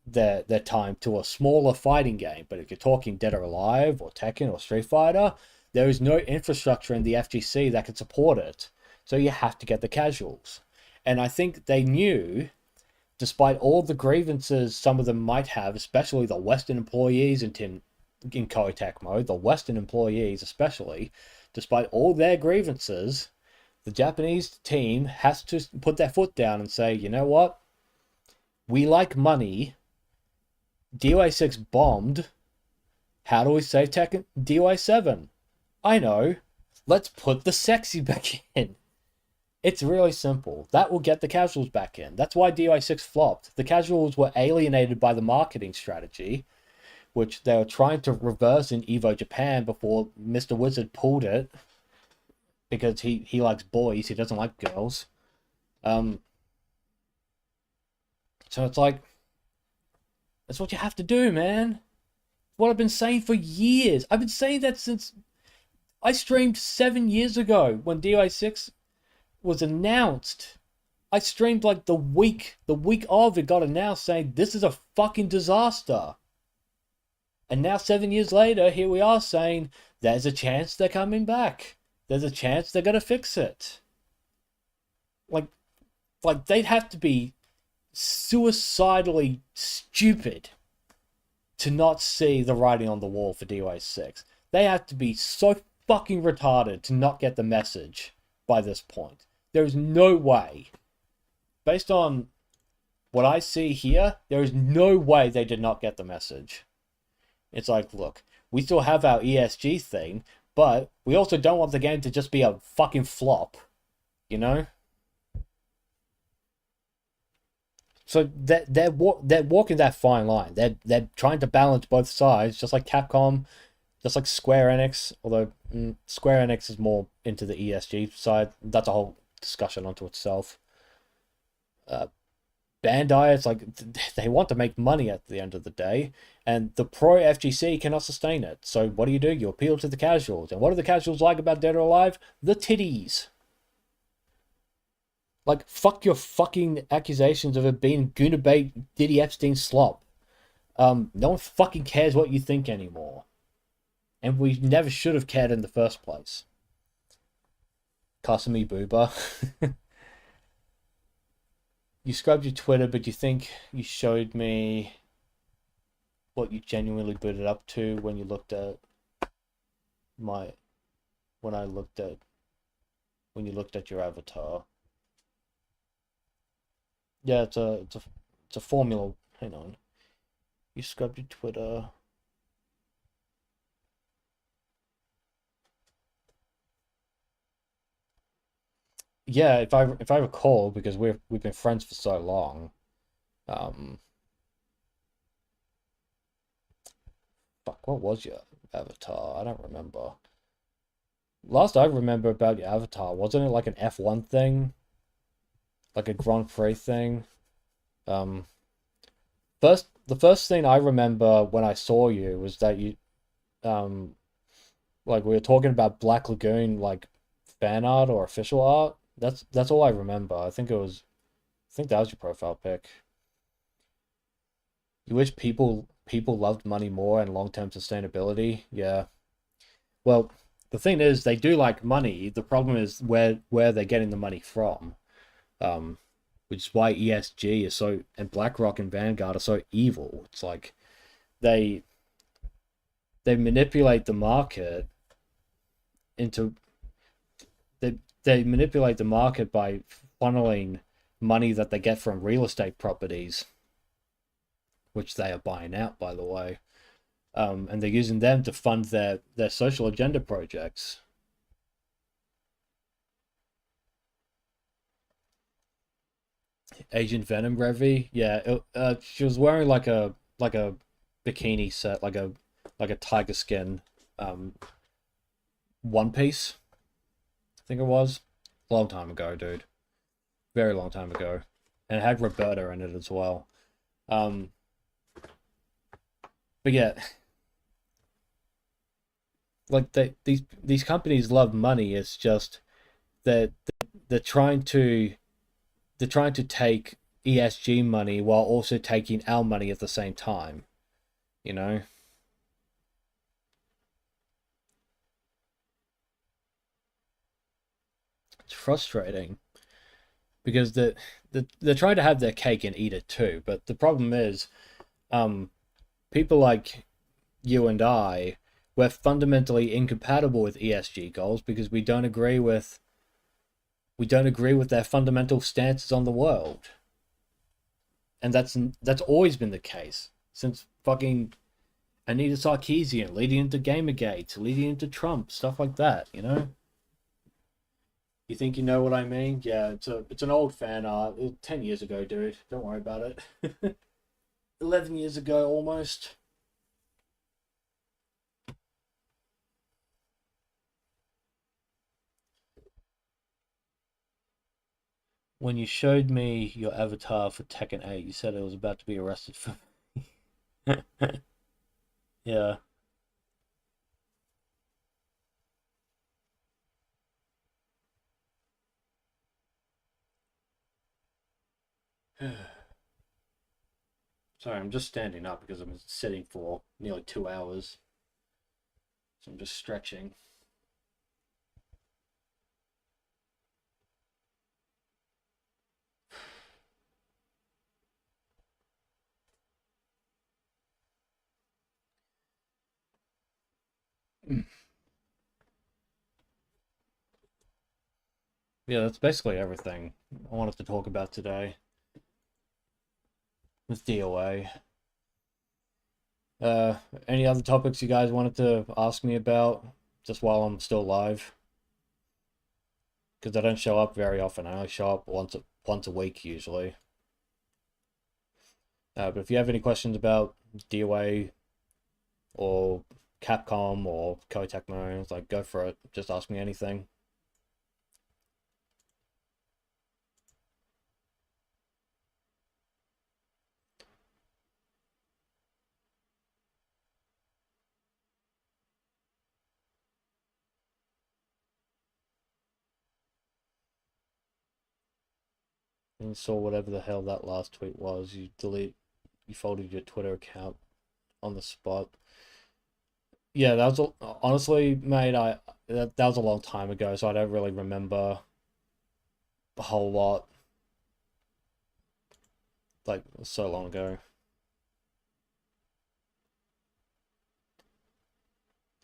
S1: their time to a smaller fighting game. But if you're talking Dead or Alive or Tekken or Street Fighter, there is no infrastructure in the FGC that can support it. So you have to get the casuals. And I think they knew, despite all the grievances some of them might have, especially the Western employees in Koei Tecmo, the Western employees especially, despite all their grievances, the Japanese team has to put their foot down and say, you know what? We like money. DOA 6 bombed. How do we save Tekken DOA 7? I know. Let's put the sexy back in. It's really simple. That will get the casuals back in. That's why DOA 6 flopped. The casuals were alienated by the marketing strategy, which they were trying to reverse in Evo Japan before Mr. Wizard pulled it, because he likes boys, he doesn't like girls. So it's like, that's what you have to do, man. What I've been saying for years. I've been saying that since I streamed 7 years ago when DOA 6 was announced. I streamed like the week of it got announced, saying this is a fucking disaster. And now 7 years later, here we are saying there's a chance they're coming back. There's a chance they're gonna fix it. Like they'd have to be suicidally stupid to not see the writing on the wall for DOA 6. They have to be so fucking retarded to not get the message by this point. There is no way, based on what I see here, there is no way they did not get the message. It's like, look, we still have our ESG thing, but we also don't want the game to just be a fucking flop, you know? So they're walking that fine line. They're trying to balance both sides, just like Capcom, just like Square Enix. Although Square Enix is more into the ESG side. That's a whole discussion unto itself. Bandai, it's like they want to make money at the end of the day, and the pro FGC cannot sustain it. So what do? You appeal to the casuals, and what do the casuals like about Dead or Alive? The titties. Like, fuck your fucking accusations of it being Goonerbait Diddy Epstein slop. No one fucking cares what you think anymore. And we never should have cared in the first place. Kasumi Booba. You scrubbed your Twitter, but you think you showed me what you genuinely booted up to when you looked at my... When you looked at your avatar. Yeah, it's a formula. Hang on. You scrubbed your Twitter. Yeah, if I recall, because we've been friends for so long. Fuck, what was your avatar? I don't remember. Last I remember about your avatar, wasn't it like an F1 thing? Like a Grand Prix thing? Um, the first thing I remember when I saw you was that you, um, like we were talking about Black Lagoon, like fan art or official art. That's all I remember. I think that was your profile pic. You wish people loved money more and long-term sustainability. Yeah. Well, the thing is, they do like money. The problem is where they're getting the money from. Um, which is why ESG is so, and BlackRock and Vanguard are so evil. It's like they they manipulate the market into they manipulate the market by funneling money that they get from real estate properties, which they are buying out, by the way. And they're using them to fund their social agenda projects. Agent Venom Revy, yeah, she was wearing like a bikini set, like a tiger skin, um, one piece. I think it was a long time ago, dude, very long time ago, and it had Roberta in it as well. Um, but yeah, like these companies love money. It's just that they're trying to take ESG money while also taking our money at the same time. You know, it's frustrating because they're trying to have their cake and eat it too. But the problem is, um, people like you and I, we're fundamentally incompatible with ESG goals because we don't agree with their fundamental stances on the world. And that's always been the case since fucking Anita Sarkeesian, leading into Gamergate, leading into Trump, stuff like that, you know? You think you know what I mean? Yeah, it's an old fan art. 10 years ago, dude. Don't worry about it. 11 years ago almost. When you showed me your avatar for Tekken 8, you said it was about to be arrested for Yeah. Sorry, I'm just standing up because I've been sitting for nearly 2 hours. So I'm just stretching. yeah, that's basically everything I wanted to talk about today with DOA. Any other topics you guys wanted to ask me about just while I'm still live? Because I don't show up very often. I only show up once a week usually. But if you have any questions about DOA or Capcom or Koei Tecmo, like go for it. Just ask me anything. And saw whatever the hell that last tweet was. You folded your Twitter account on the spot. Yeah, that was honestly, mate. That was a long time ago, so I don't really remember a whole lot. Like so long ago.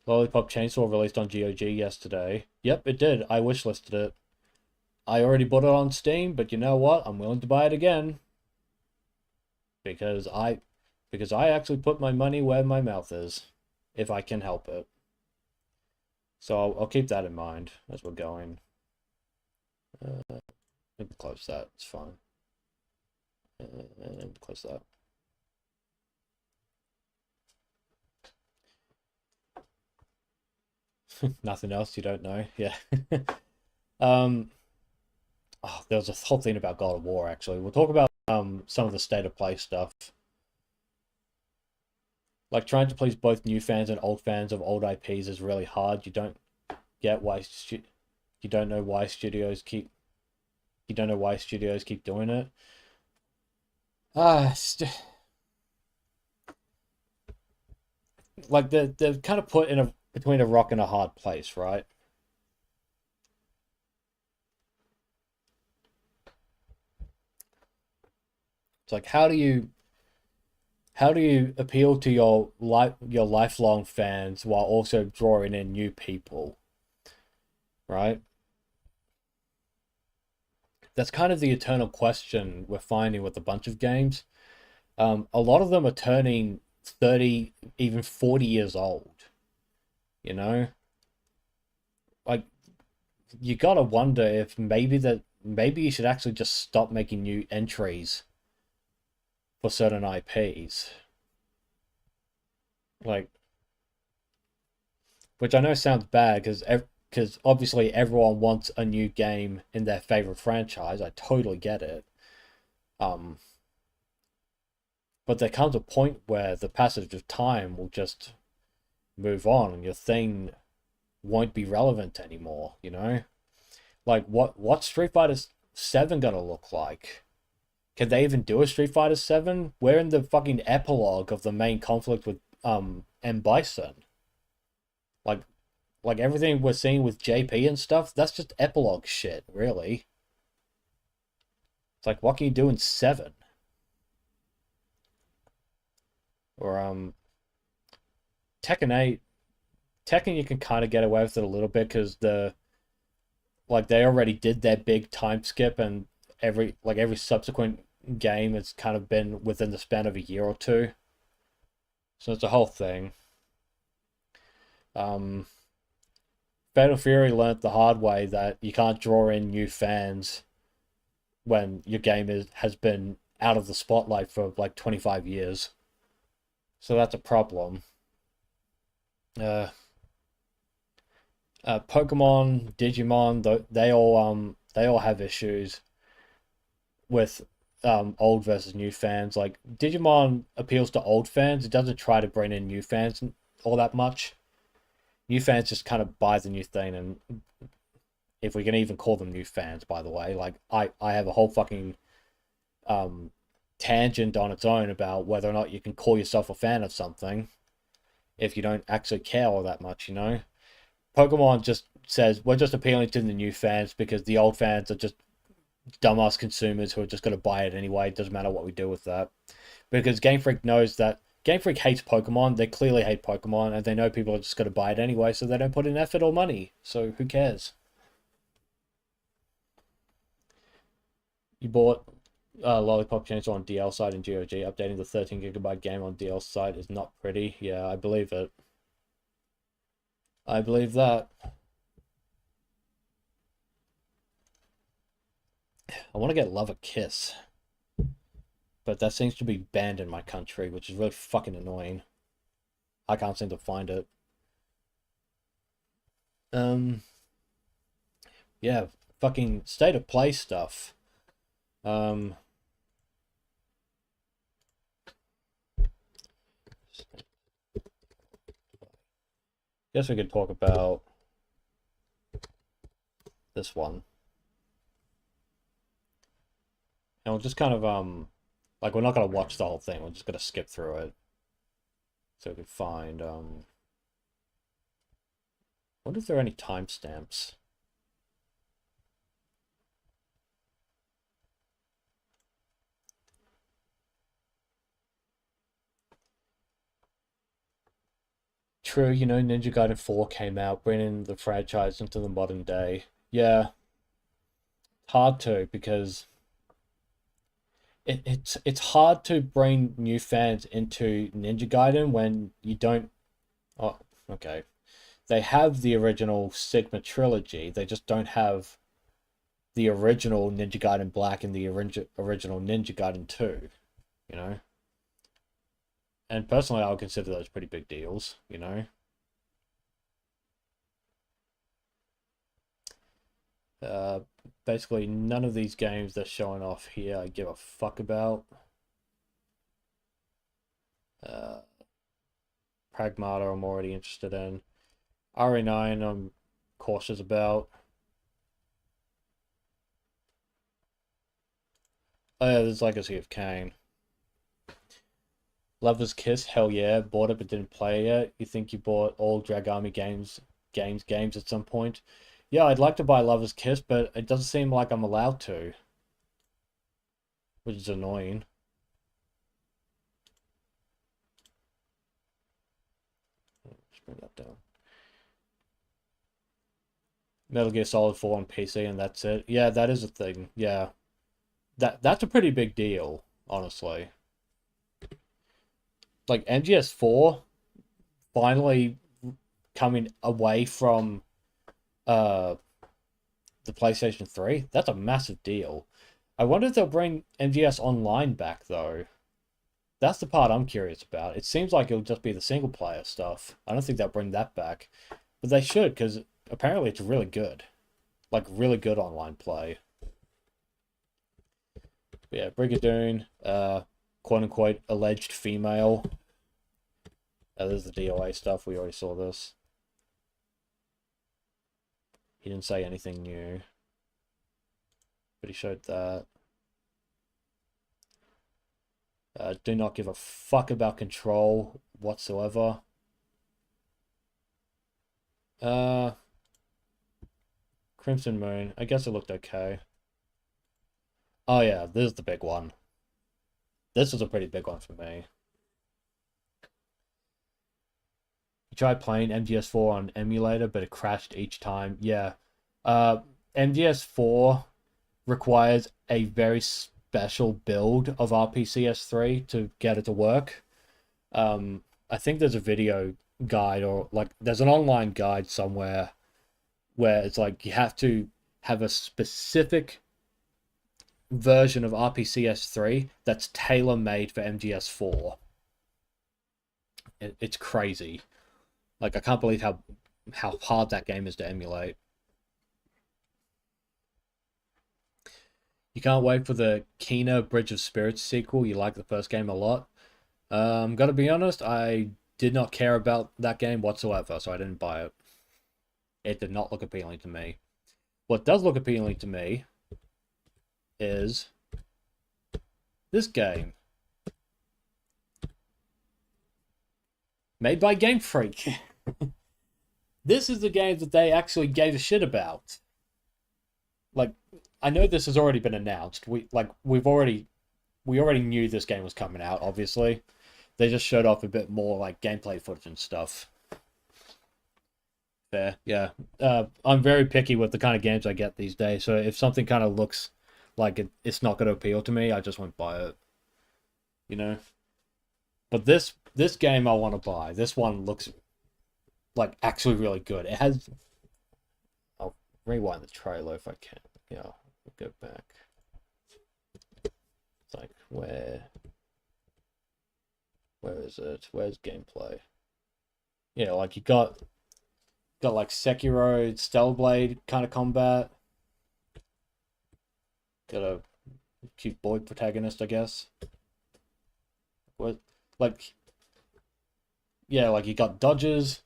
S1: Lollipop Chainsaw released on GOG yesterday. Yep, it did. I wishlisted it. I already bought it on Steam, but you know what? I'm willing to buy it again. Because I actually put my money where my mouth is, if I can help it. So I'll keep that in mind as we're going. Let me close that. It's fine. And close that. Nothing else you don't know? Yeah. There was a whole thing about God of War, actually. We'll talk about some of the state of play stuff. Like, trying to please both new fans and old fans of old IPs is really hard. You don't know why studios keep doing it. Like they're kind of put in between a rock and a hard place, right? It's like how do you appeal to your lifelong fans while also drawing in new people, right? That's kind of the eternal question we're finding with a bunch of games. A lot of them are turning 30, even 40 years old, you know? Like, you gotta wonder if maybe you should actually just stop making new entries for certain IPs. Like, which I know sounds bad because obviously everyone wants a new game in their favorite franchise. I totally get it. Um, but there comes a point where the passage of time will just move on and your thing won't be relevant anymore, you know? Like what Street Fighter 7 gonna look like? Can they even do a Street Fighter 7? We're in the fucking epilogue of the main conflict with M Bison. Like everything we're seeing with JP and stuff, that's just epilogue shit, really. It's like what can you do in 7? Or Tekken 8, Tekken you can kind of get away with it a little bit because they already did their big time skip and every subsequent game has kind of been within the span of a year or two. So it's a whole thing. Fatal Fury learnt the hard way that you can't draw in new fans when your game has been out of the spotlight for like 25 years. So that's a problem. Uh, Pokemon, Digimon, they all have issues with old versus new fans. Like Digimon appeals to old fans. It doesn't try to bring in new fans all that much. New fans just kind of buy the new thing, and if we can even call them new fans, by the way, like I have a whole fucking tangent on its own about whether or not you can call yourself a fan of something if you don't actually care all that much, you know? Pokemon just says we're just appealing to the new fans because the old fans are just dumbass consumers who are just going to buy it anyway. It doesn't matter what we do with that. Because Game Freak knows that Game Freak hates Pokemon. They clearly hate Pokemon, and they know people are just going to buy it anyway, so they don't put in effort or money. So who cares? You bought Lollipop Chainsaw on DL side in GOG. Updating the 13 GB game on DL side is not pretty. Yeah, I believe it. I believe that. I want to get Love a Kiss, but that seems to be banned in my country, which is really fucking annoying. I can't seem to find it. Yeah, fucking state of play stuff. Um, guess we could talk about this one. And we'll just kind of, like, we're not going to watch the whole thing. We're just going to skip through it. So we can find, wonder if there are any timestamps. True, you know, Ninja Gaiden 4 came out, bringing the franchise into the modern day. Yeah, hard to, because it's hard to bring new fans into Ninja Gaiden when you don't. Oh, okay. They have the original Sigma trilogy. They just don't have the original Ninja Gaiden Black and the original Ninja Gaiden 2. You know. And personally, I would consider those pretty big deals. You know. Basically, none of these games they're showing off here I give a fuck about. Pragmata I'm already interested in. RE9 I'm cautious about. Oh yeah, there's Legacy of Kain. Lover's Kiss, hell yeah. Bought it but didn't play it yet. You think you bought all Drag Army games at some point? Yeah, I'd like to buy Lover's Kiss, but it doesn't seem like I'm allowed to. Which is annoying. Let's bring that down. Metal Gear Solid 4 on PC and that's it. Yeah, that is a thing. Yeah. That's a pretty big deal, honestly. Like MGS4 finally coming away from the PlayStation 3, that's a massive deal. I wonder if they'll bring MGS Online back though. That's the part I'm curious about. It seems like it'll just be the single player stuff. I don't think they'll bring that back. But they should, because apparently it's really good. Like, really good online play. But yeah, Brigadoon, quote-unquote alleged female. There's the DOA stuff. We already saw this. He didn't say anything new. But he showed that. Do not give a fuck about Control whatsoever. Crimson Moon. I guess it looked okay. Oh yeah, this is the big one. This was a pretty big one for me. You tried playing MGS4 on emulator, but it crashed each time. Yeah. MGS4 requires a very special build of RPCS3 to get it to work. I think there's a video guide or like there's an online guide somewhere where it's like you have to have a specific version of RPCS3 that's tailor-made for MGS4. It's crazy. Like I can't believe how hard that game is to emulate. You can't wait for the Kena Bridge of Spirits sequel. You like the first game a lot. Gotta be honest, I did not care about that game whatsoever, so I didn't buy it. It did not look appealing to me. What does look appealing to me is this game. Made by Game Freak. This is the game that they actually gave a shit about. Like, I know this has already been announced. We already knew this game was coming out, obviously. They just showed off a bit more like gameplay footage and stuff. Fair, yeah. I'm very picky with the kind of games I get these days, so if something kind of looks like it's not gonna appeal to me, I just won't buy it. You know? But this game I want to buy. This one looks like actually really good. It has. I'll rewind the trailer if I can. Yeah, I'll go back. It's like where is it? Where's gameplay? Yeah, like you got like Sekiro, Stellarblade kind of combat. Got a cute boy protagonist, I guess. What, like, yeah, like you got dodges.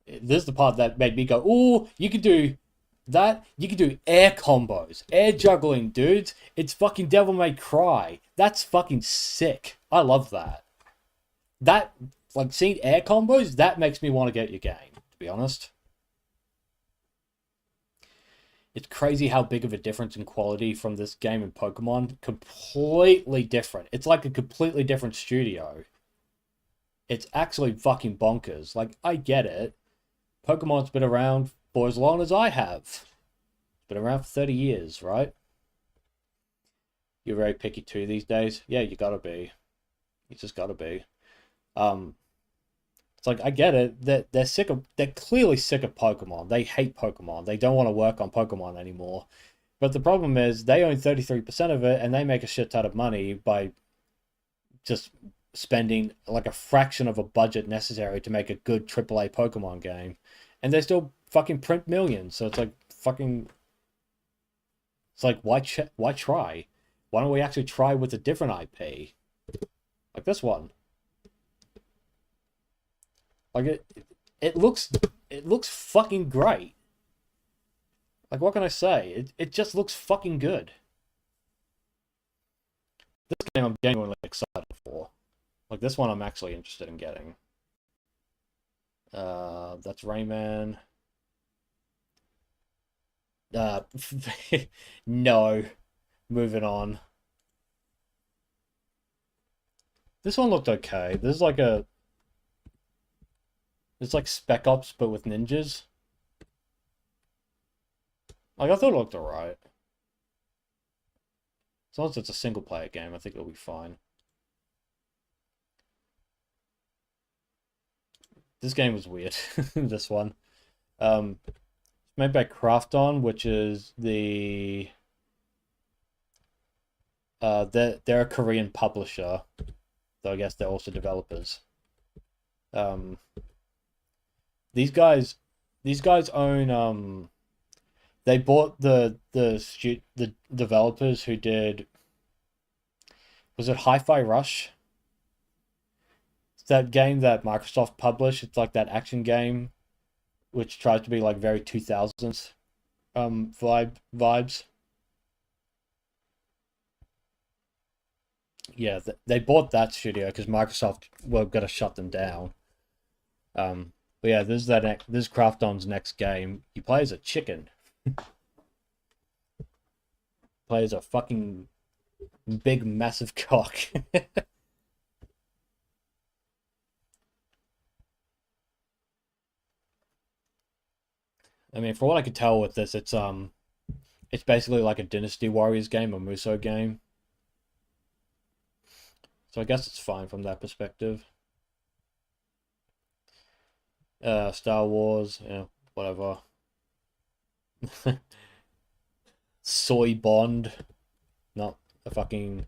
S1: This is the part that made me go, "Ooh, you could do that. You could do air combos, air juggling, dudes. It's fucking Devil May Cry. That's fucking sick. I love that. That, like, seeing air combos, that makes me want to get your game, to be honest. It's crazy how big of a difference in quality from this game and Pokemon. Completely different. It's like a completely different studio. It's actually fucking bonkers. Like, I get it. Pokemon's been around for as long as I have. It's been around for 30 years, right? You're very picky too these days. Yeah, you gotta be. You just gotta be. It's like I get it. They're sick of. They're clearly sick of Pokemon. They hate Pokemon. They don't want to work on Pokemon anymore. But the problem is they own 33% of it, and they make a shit ton of money by just spending like a fraction of a budget necessary to make a good AAA Pokemon game, and they still fucking print millions. So it's like fucking. It's like why try? Why don't we actually try with a different IP, like this one? Like it looks fucking great. Like what can I say? It just looks fucking good. This game I'm genuinely excited for. Like this one I'm actually interested in getting. That's Rayman. No. Moving on. This one looked okay. This is like a it's like Spec Ops but with ninjas. Like I thought it looked alright. As long as it's a single player game, I think it'll be fine. This game was weird. This one. It's made by Krafton, which is the they're a Korean publisher, though I guess they're also developers. These guys own they bought the developers who did, was it Hi-Fi Rush? It's that game that Microsoft published. It's like that action game which tries to be like very 2000s vibes. Yeah, they bought that studio because Microsoft were gonna shut them down. But yeah, this is Krafton's next game. You play as a chicken. Play as a fucking big massive cock. I mean, for what I could tell with this, it's basically like a Dynasty Warriors game, a Musou game. So I guess it's fine from that perspective. Star Wars, yeah, whatever. Soy Bond, not a fucking.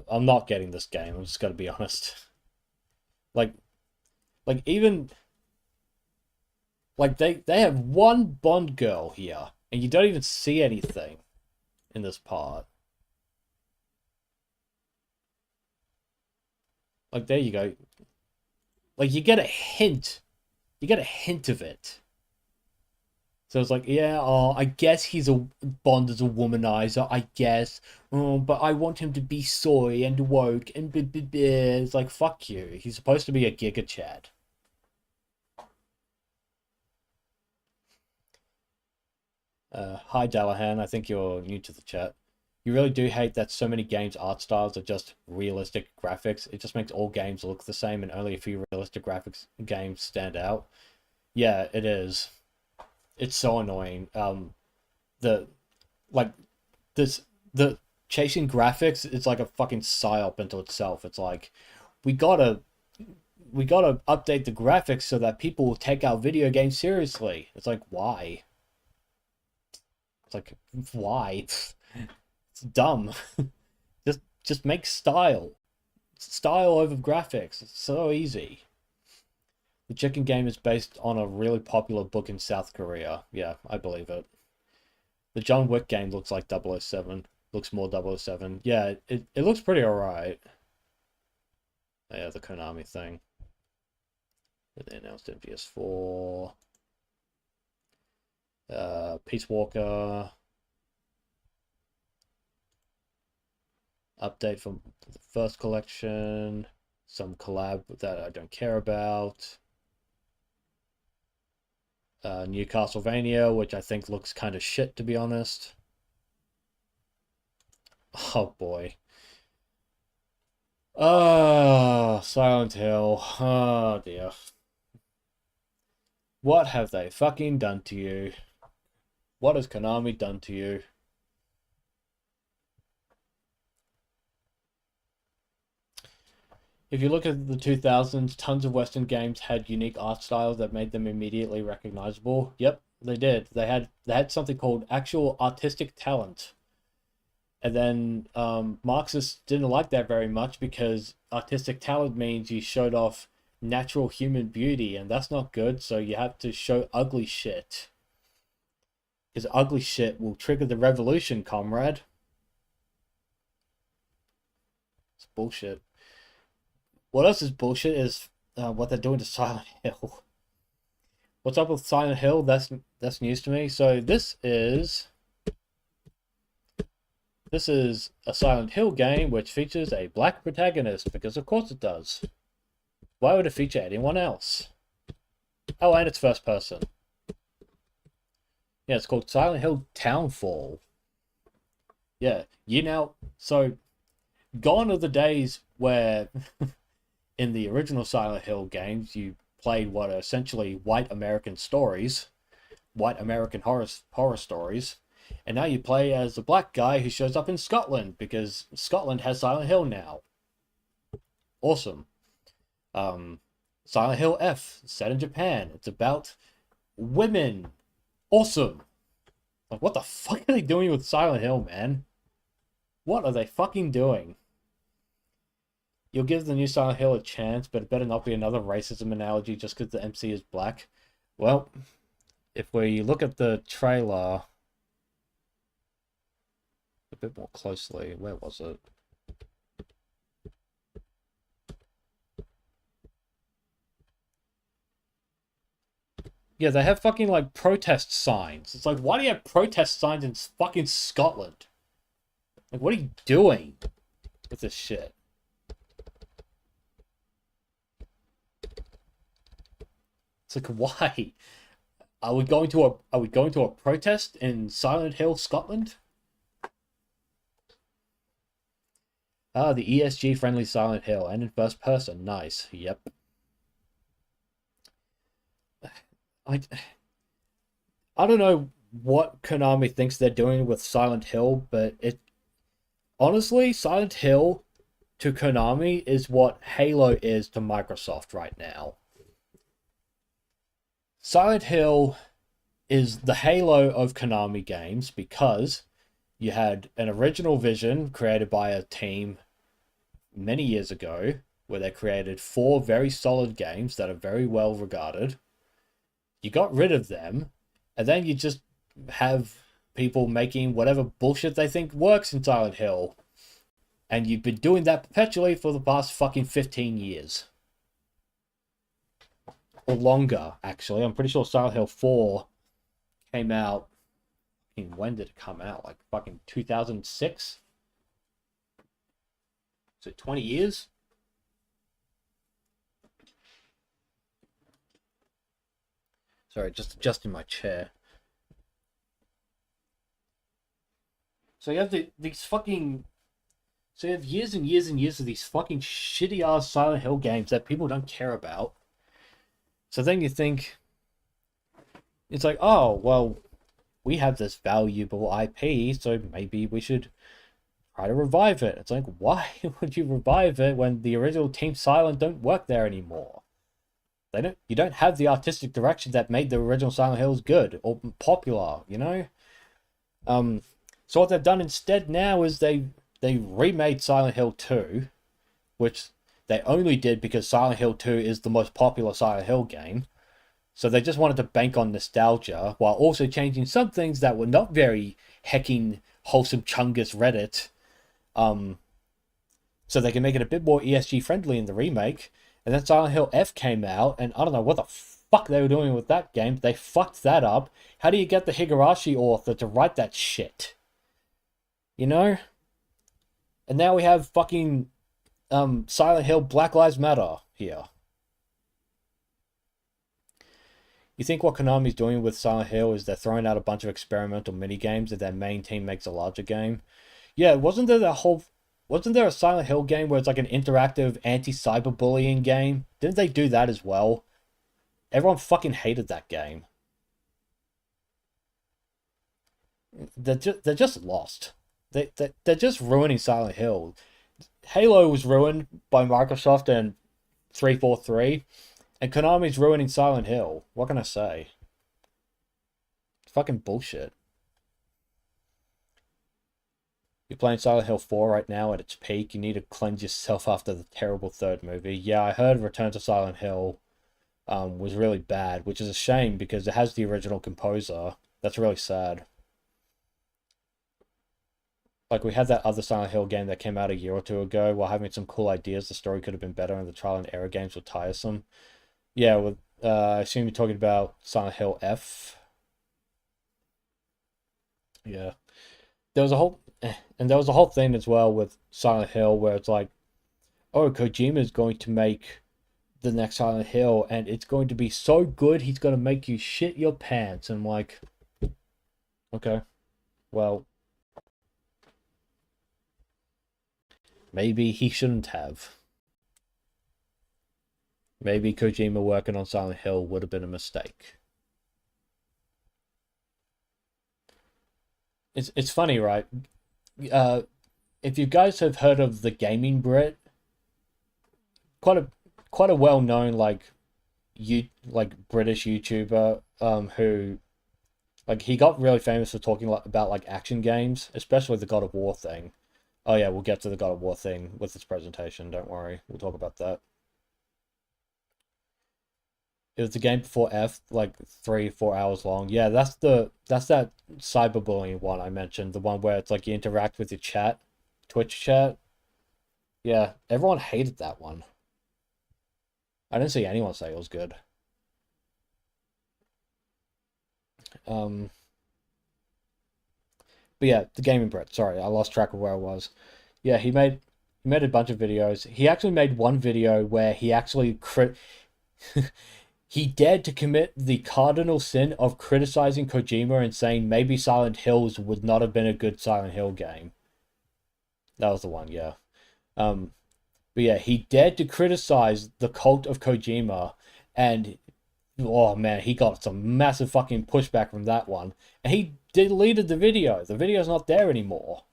S1: I'm not getting this game. I'm just gotta be honest. Like, even like they have one Bond girl here, and you don't even see anything in this part. Like there you go. Like you get a hint. You get a hint of it. So it's like, yeah, oh, I guess he's a Bond as a womanizer, I guess. Oh, but I want him to be soy and woke and it's like, fuck you. He's supposed to be a Giga Chad. Hi Dallahan, I think you're new to the chat. You really do hate that so many games' art styles are just realistic graphics. It just makes all games look the same and only a few realistic graphics games stand out. Yeah, it is. It's so annoying. The like the chasing graphics is like a fucking psyop into itself. It's like we gotta update the graphics so that people will take our video games seriously. It's like, why? It's like, why? It's dumb. just make style. Style over graphics. It's so easy. The chicken game is based on a really popular book in South Korea. Yeah, I believe it. The John Wick game looks like 007. Looks more 007. Yeah, it looks pretty alright. Yeah, the Konami thing. They announced in PS4. Peace Walker. Update from the first collection. Some collab that I don't care about. New Castlevania, which I think looks kind of shit, to be honest. Oh boy. Oh, Silent Hill. Oh dear. What have they fucking done to you? What has Konami done to you? If you look at the 2000s, tons of Western games had unique art styles that made them immediately recognizable. Yep, they did. They had something called actual artistic talent. And then Marxists didn't like that very much because artistic talent means you showed off natural human beauty, and that's not good, so you have to show ugly shit. Because ugly shit will trigger the revolution, comrade. It's bullshit. What else is bullshit is what they're doing to Silent Hill. What's up with Silent Hill? That's news to me. So this is a Silent Hill game which features a black protagonist, because of course it does. Why would it feature anyone else? Oh, and it's first person. Yeah, it's called Silent Hill Townfall. Yeah, so gone are the days where in the original Silent Hill games you played what are essentially white American stories, white American horror stories, and now you play as a black guy who shows up in Scotland because Scotland has Silent Hill now. Awesome. Silent Hill F, set in Japan. It's about women. Awesome. Like, what the fuck are they doing with Silent Hill, man? What are they fucking doing? You'll give the new Silent Hill a chance, but it better not be another racism analogy just because the MC is black. Well, if we look at the trailer a bit more closely, where was it? Yeah, they have fucking, like, protest signs. It's like, why do you have protest signs in fucking Scotland? Like, what are you doing with this shit? It's like, why? Are we going to a protest in Silent Hill, Scotland? Ah, the ESG friendly Silent Hill and in first person. Nice. Yep. I don't know what Konami thinks they're doing with Silent Hill, but honestly, Silent Hill to Konami is what Halo is to Microsoft right now. Silent Hill is the Halo of Konami games because you had an original vision created by a team many years ago where they created 4 very solid games that are very well regarded. You got rid of them, and then you just have people making whatever bullshit they think works in Silent Hill. And you've been doing that perpetually for the past fucking 15 years. Or longer, actually. I'm pretty sure Silent Hill 4 came out... When did it come out? Like fucking 2006? So 20 years? Sorry, just adjusting my chair. So you have these fucking... So you have years and years and years of these fucking shitty-ass Silent Hill games that people don't care about. So then you think... It's like, oh, well... we have this valuable IP, so maybe we should try to revive it. It's like, why would you revive it when the original Team Silent don't work there anymore? You don't have the artistic direction that made the original Silent Hills good or popular, you know? So what they've done instead now is they remade Silent Hill 2, which they only did because Silent Hill 2 is the most popular Silent Hill game. So they just wanted to bank on nostalgia while also changing some things that were not very hecking wholesome Chungus Reddit. So they can make it a bit more ESG friendly in the remake. And then Silent Hill F came out, and I don't know what the fuck they were doing with that game. They fucked that up. How do you get the Higurashi author to write that shit? You know? And now we have fucking Silent Hill Black Lives Matter here. You think what Konami's doing with Silent Hill is they're throwing out a bunch of experimental mini games that their main team makes a larger game? Yeah, wasn't there a Silent Hill game where it's like an interactive anti-cyberbullying game? Didn't they do that as well? Everyone fucking hated that game. They're just lost. They're just ruining Silent Hill. Halo was ruined by Microsoft and 343, and Konami's ruining Silent Hill. What can I say? It's fucking bullshit. You're playing Silent Hill 4 right now at its peak. You need to cleanse yourself after the terrible third movie. Yeah, I heard Return to Silent Hill was really bad, which is a shame because it has the original composer. That's really sad. Like, we had that other Silent Hill game that came out a year or two ago while having some cool ideas. The story could have been better and the trial and error games were tiresome. Yeah, with I assume you're talking about Silent Hill F. Yeah. There was a whole thing as well with Silent Hill where it's like, oh, Kojima is going to make the next Silent Hill and it's going to be so good he's going to make you shit your pants. And I'm like, okay, well, maybe he shouldn't have. Maybe Kojima working on Silent Hill would have been a mistake. It's funny, right? If you guys have heard of the Gaming Brit, quite a well known like British YouTuber who like he got really famous for talking about like action games, especially the God of War thing. Oh yeah, we'll get to the God of War thing with this presentation. Don't worry, we'll talk about that. It was the game before F, like 3-4 hours long. Yeah, that's that cyberbullying one I mentioned, the one where it's like you interact with your chat, Twitch chat. Yeah, everyone hated that one. I didn't see anyone say it was good. But yeah, the Gaming Brit. Sorry, I lost track of where I was. Yeah, he made a bunch of videos. He actually made one video where he actually he dared to commit the cardinal sin of criticizing Kojima and saying maybe Silent Hills would not have been a good Silent Hill game. That was the one, yeah. But yeah, he dared to criticize the cult of Kojima, and oh man, he got some massive fucking pushback from that one. And he deleted the video. The video's not there anymore.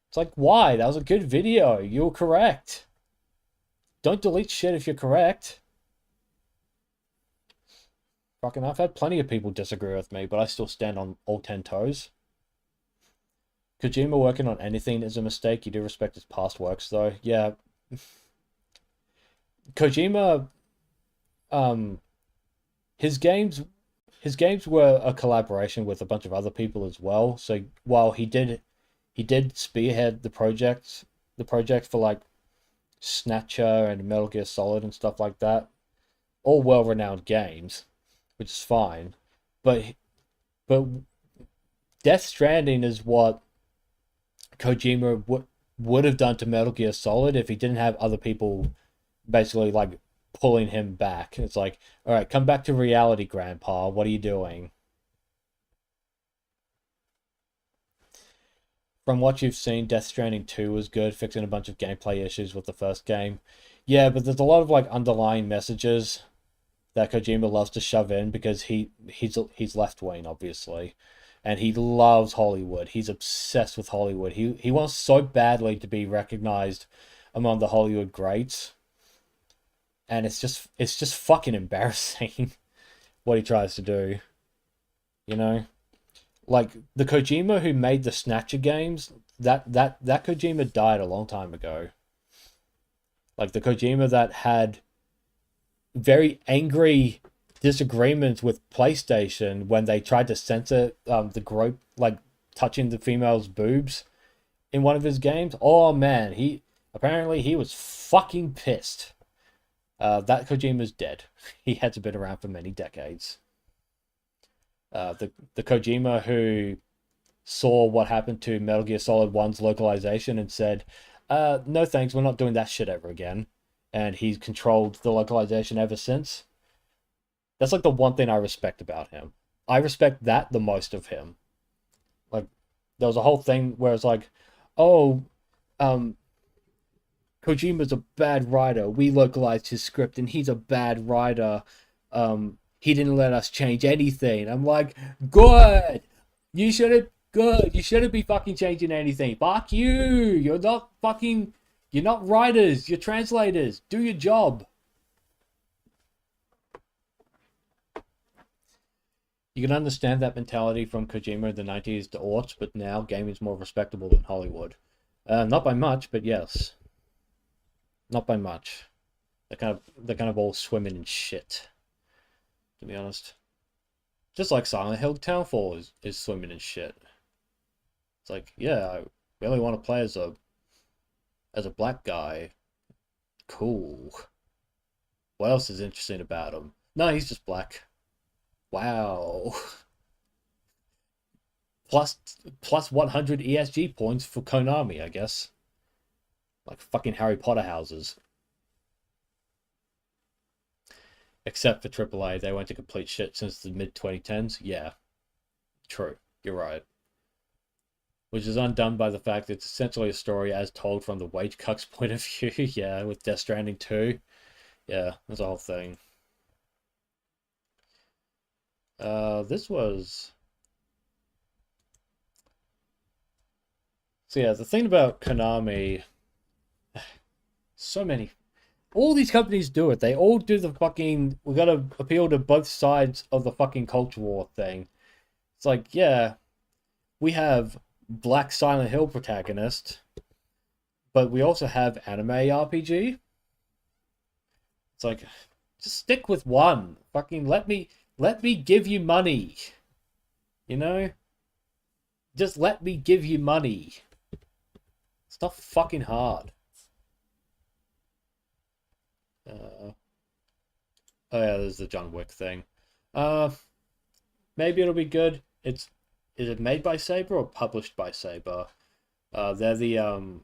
S1: It's like, why? That was a good video. You were correct. Don't delete shit if you're correct. Fucking, I've had plenty of people disagree with me, but I still stand on all 10 toes. Kojima working on anything is a mistake. You do respect his past works, though. Yeah. Kojima, his games were a collaboration with a bunch of other people as well. So while he did spearhead the project for like Snatcher and Metal Gear Solid and stuff like that, all well-renowned games, which is fine. But Death Stranding is what Kojima would have done to Metal Gear Solid if he didn't have other people basically like pulling him back. It's like, all right, come back to reality, Grandpa. What are you doing? From what you've seen, Death Stranding 2 was good, fixing a bunch of gameplay issues with the first game. Yeah, but there's a lot of like underlying messages that Kojima loves to shove in because he's left wing, obviously, and he loves Hollywood. He's obsessed with Hollywood. He wants so badly to be recognized among the Hollywood greats, and it's just fucking embarrassing what he tries to do. You know, like the Kojima who made the Snatcher games, that Kojima died a long time ago. Like the Kojima that had very angry disagreements with PlayStation when they tried to censor the group like touching the female's boobs in one of his games. Oh man, he was fucking pissed. That Kojima's dead. He hasn't been around for many decades. The Kojima who saw what happened to Metal Gear Solid 1's localization and said, no thanks, we're not doing that shit ever again. And he's controlled the localization ever since. That's like the one thing I respect about him. I respect that the most of him. Like, there was a whole thing where it's like, oh, Kojima's a bad writer. We localized his script and he's a bad writer. He didn't let us change anything. I'm like, good. You shouldn't be fucking changing anything. Fuck you. You're not writers. You're translators. Do your job. You can understand that mentality from Kojima in the 90s to aughts, but now gaming's more respectable than Hollywood. Not by much, but yes. Not by much. They're kind of all swimming in shit, to be honest. Just like Silent Hill, Townfall is swimming in shit. It's like, yeah, I really want to play as a black guy. Cool. What else is interesting about him? No, he's just black. Wow. Plus 100 ESG points for Konami, I guess. Like fucking Harry Potter houses. Except for AAA, they went to complete shit since the mid-2010s. Yeah. True. You're right. Which is undone by the fact that it's essentially a story as told from the wage cuck's point of view. Yeah, with Death Stranding 2. Yeah, that's the whole thing. This was... So yeah, the thing about Konami... So many... All these companies do it. They all do the fucking... We gotta appeal to both sides of the fucking culture war thing. It's like, yeah, we have Black Silent Hill protagonist, but we also have anime RPG. It's like, just stick with one. Fucking let me give you money. You know? Just let me give you money. It's not fucking hard. Oh yeah, there's the John Wick thing. Maybe it'll be good. Is it made by Saber or published by Saber? They're the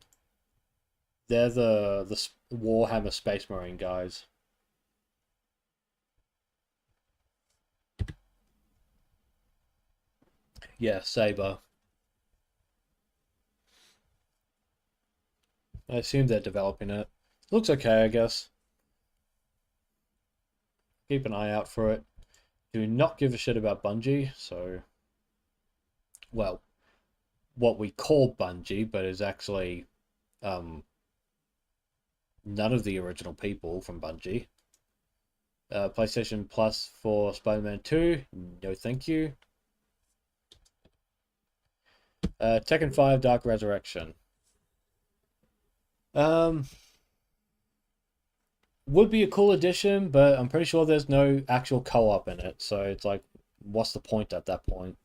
S1: Warhammer Space Marine guys. Yeah, Saber. I assume they're developing it. Looks okay, I guess. Keep an eye out for it. Do not give a shit about Bungie, so... Well, what we call Bungie, but is actually none of the original people from Bungie. PlayStation Plus for Spider-Man 2, no thank you. Tekken 5 Dark Resurrection. Would be a cool addition, but I'm pretty sure there's no actual co-op in it, so it's like, what's the point at that point?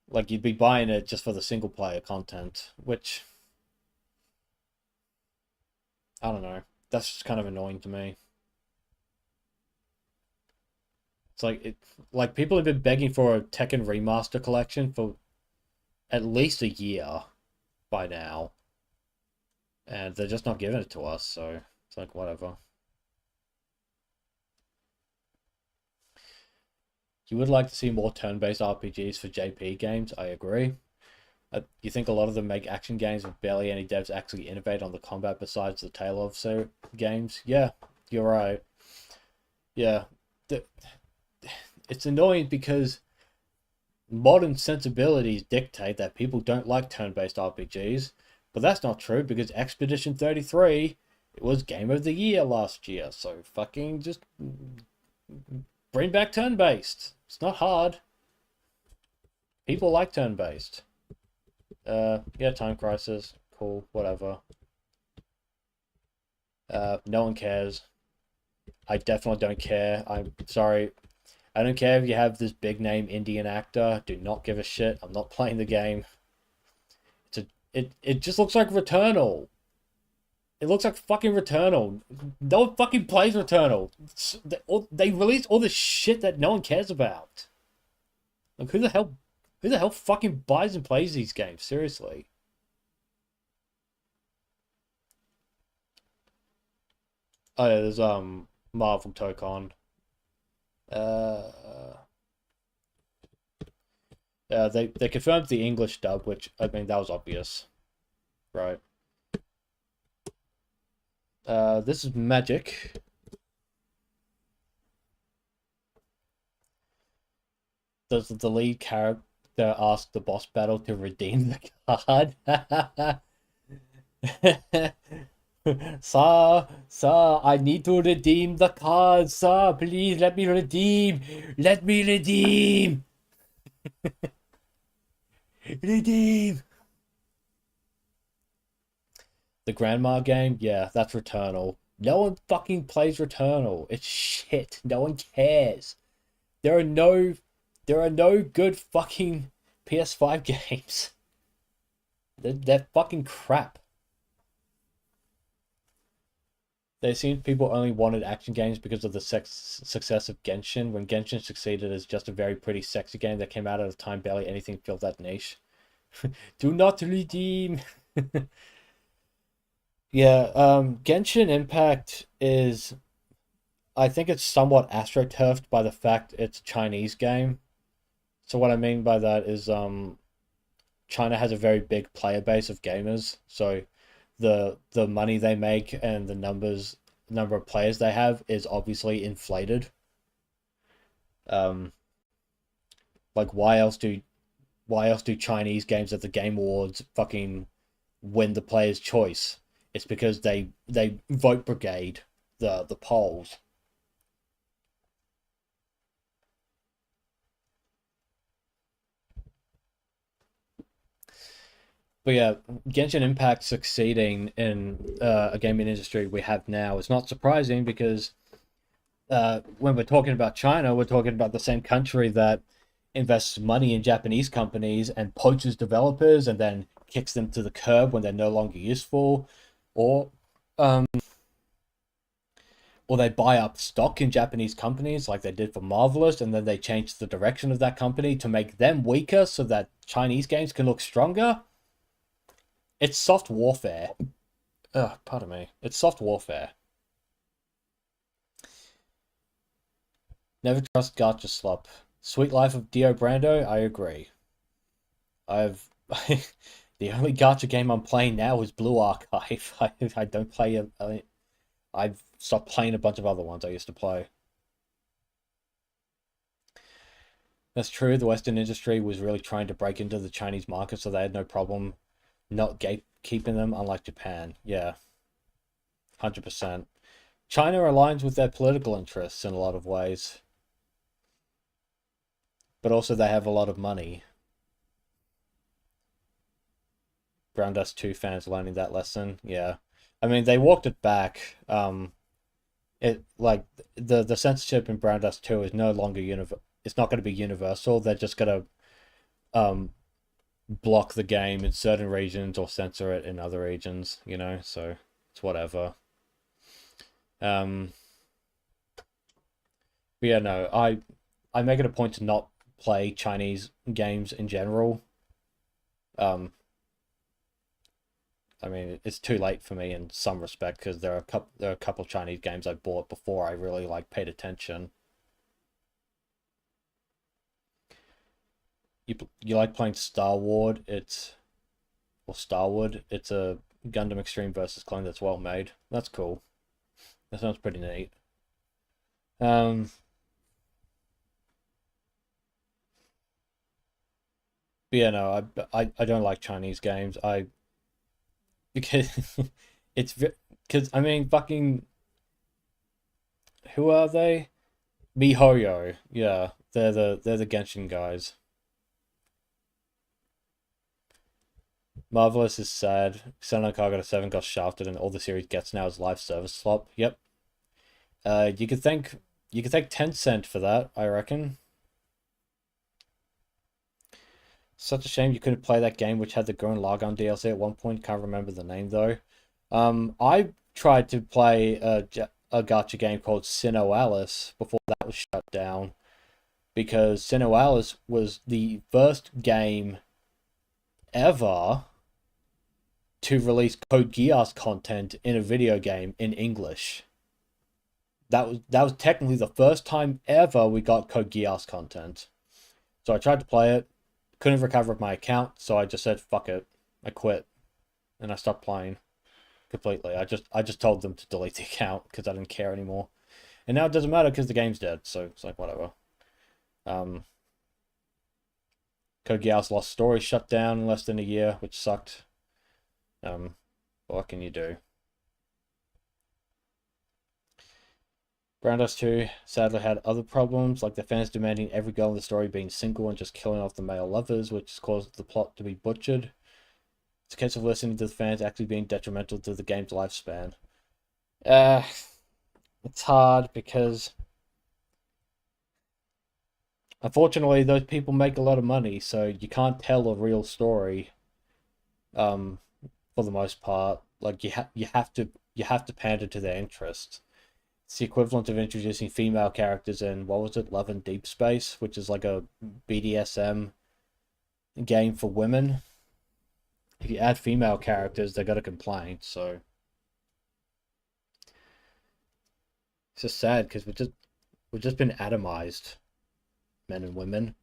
S1: Like you'd be buying it just for the single player content, which I don't know. That's just kind of annoying to me. It's like people have been begging for a Tekken Remaster collection for at least a year by now. And they're just not giving it to us, so it's like, whatever. You would like to see more turn-based RPGs for JP games, I agree. You think a lot of them make action games with barely any devs actually innovate on the combat besides the Tale of games? Yeah, you're right. Yeah, it's annoying because modern sensibilities dictate that people don't like turn-based RPGs, but that's not true because Expedition 33 it was Game of the Year last year. So fucking just bring back turn-based. It's not hard. People like turn-based. Yeah, Time Crisis, cool, whatever. No one cares. I definitely don't care. I'm sorry. I don't care if you have this big name Indian actor. Do not give a shit. I'm not playing the game. It just looks like Returnal. It looks like fucking Returnal. No one fucking plays Returnal. They release all this shit that no one cares about. Like who the hell fucking buys and plays these games? Seriously. Oh yeah, there's Marvel Tokon. Uh, they confirmed the English dub, which I mean that was obvious, right? This is Magic. Does the lead character ask the boss battle to redeem the card? Sir, I need to redeem the card, sir. Please let me redeem. Let me redeem. Redeem. The Grandma game, yeah, that's Returnal. No one fucking plays Returnal. It's shit. No one cares. There are no, there are no good fucking PS5 games. They're fucking crap. They seemed people only wanted action games because of the success of Genshin, when Genshin succeeded as just a very pretty, sexy game that came out at a time barely anything filled that niche. Do not redeem. Yeah, Genshin Impact is, I think it's somewhat astroturfed by the fact it's a Chinese game. So what I mean by that is, China has a very big player base of gamers, so the money they make and the number of players they have is obviously inflated. Um, like why else do Chinese games at the Game Awards fucking win the player's choice? It's because they vote brigade the polls. But yeah, Genshin Impact succeeding in a gaming industry we have now is not surprising because when we're talking about China, we're talking about the same country that invests money in Japanese companies and poaches developers and then kicks them to the curb when they're no longer useful, or um, or they buy up stock in Japanese companies like they did for Marvelous, and then they change the direction of that company to make them weaker so that Chinese games can look stronger. It's soft warfare. Ugh, pardon me. It's soft warfare. Never trust gacha slop. Sweet Life of Dio Brando, I agree. I've the only gacha game I'm playing now is Blue Archive. I don't play I've stopped playing a bunch of other ones I used to play. That's true. The Western industry was really trying to break into the Chinese market, so they had no problem not gatekeeping them, unlike Japan. Yeah, 100%. China aligns with their political interests in a lot of ways, but also they have a lot of money. Brown Dust 2 fans learning that lesson. Yeah. I mean, they walked it back. It like the censorship in Brown Dust 2 is no longer it's not going to be universal. They're just going to block the game in certain regions or censor it in other regions, you know, so it's whatever. But yeah, no, I make it a point to not play Chinese games in general. Um, I mean, it's too late for me in some respect because there are a couple Chinese games I bought before I really like paid attention. You like playing Star Wars? It's a Gundam Extreme versus clone that's well made. That's cool. That sounds pretty neat. Um, but yeah, no, I don't like Chinese games. Because it's because I mean, fucking, who are they? MiHoYo. Yeah, they're the Genshin guys. Marvelous is sad. Xenoblade Chronicles 7 got shafted, and all the series gets now is live service slop. Yep. You could thank Tencent for that, I reckon. Such a shame you couldn't play that game, which had the Gurren Lagann DLC at one point. Can't remember the name though. I tried to play a gacha game called Sinnoh Alice before that was shut down because Sinnoh Alice was the first game ever to release Code Geass content in a video game in English. That was technically the first time ever we got Code Geass content. So I tried to play it, couldn't recover my account, so I just said fuck it. I quit and I stopped playing completely. I just told them to delete the account because I didn't care anymore. And now it doesn't matter because the game's dead, so it's like whatever. Um Code Geass Lost Story shut down in less than a year, which sucked. What can you do? Groundhouse 2 sadly had other problems, like the fans demanding every girl in the story being single and just killing off the male lovers, which has caused the plot to be butchered. It's a case of listening to the fans actually being detrimental to the game's lifespan. Uh, it's hard because unfortunately those people make a lot of money, so you can't tell a real story. Um, for the most part, like you have to pander to their interests. It's the equivalent of introducing female characters in what was it, Love and Deep Space, which is like a BDSM game for women. If you add female characters, they got a complaint. So it's just sad because we've just been atomized, men and women.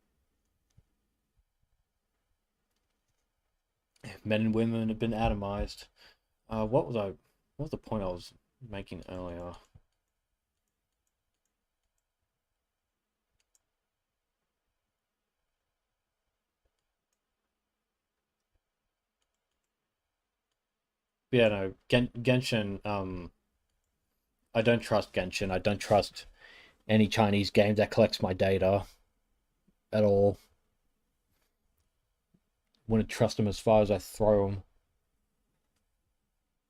S1: Men and women have been atomized. What was the point I was making earlier? Yeah, no, Genshin. I don't trust Genshin. I don't trust any Chinese game that collects my data at all. Wouldn't trust them as far as I throw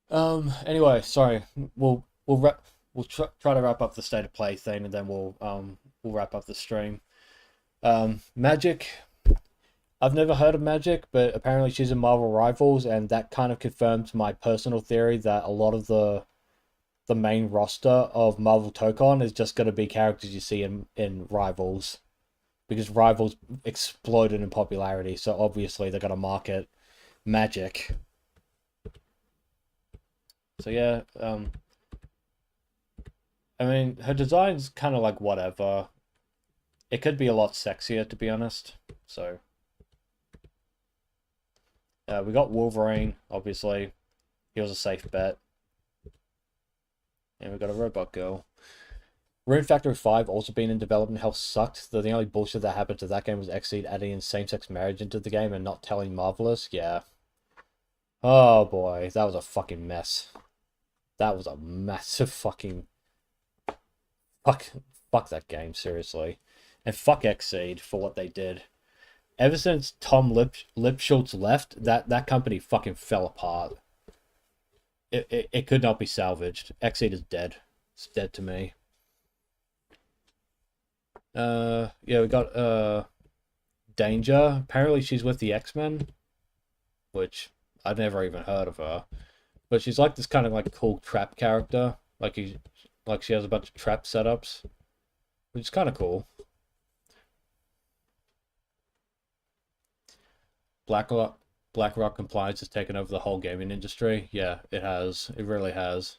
S1: them. Anyway, sorry. We'll try to wrap up the state of play thing, and then we'll wrap up the stream. Magic. I've never heard of Magic, but apparently she's in Marvel Rivals, and that kind of confirms my personal theory that a lot of the main roster of Marvel Tokon is just going to be characters you see in Rivals, because Rivals exploded in popularity, so obviously they're going to market Magic. So yeah, I mean her design's kind of like whatever. It could be a lot sexier to be honest. So we got Wolverine, obviously. He was a safe bet. And we got a Robot Girl. Rune Factory 5 also been in development. Hell sucked. The only bullshit that happened to that game was Xseed adding in same-sex marriage into the game and not telling Marvelous. Yeah. Oh boy, that was a fucking mess. That was a massive fucking fuck fuck that game, seriously. And fuck Xseed for what they did. Ever since Tom Lipschultz left, that company fucking fell apart. It could not be salvaged. Xseed is dead. It's dead to me. Yeah, we got Danger. Apparently she's with the X-Men, which I've never even heard of her. But she's like this kind of like cool trap character. Like she has a bunch of trap setups, which is kind of cool. BlackRock BlackRock compliance has taken over the whole gaming industry. Yeah, it has. It really has.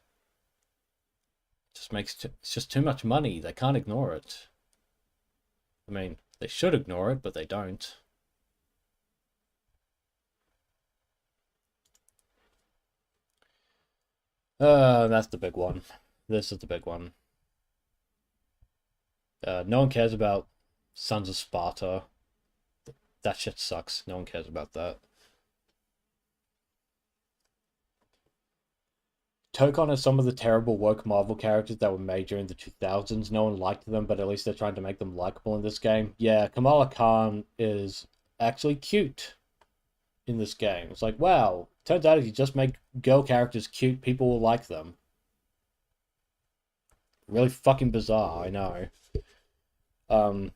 S1: It's just too much money. They can't ignore it. I mean, they should ignore it, but they don't. That's the big one. This is the big one. No one cares about Sons of Sparta. That shit sucks. No one cares about that. Tokon is some of the terrible woke Marvel characters that were made during the 2000s. No one liked them, but at least they're trying to make them likable in this game. Yeah, Kamala Khan is actually cute in this game. It's like, wow, turns out if you just make girl characters cute, people will like them. Really fucking bizarre, I know. Um,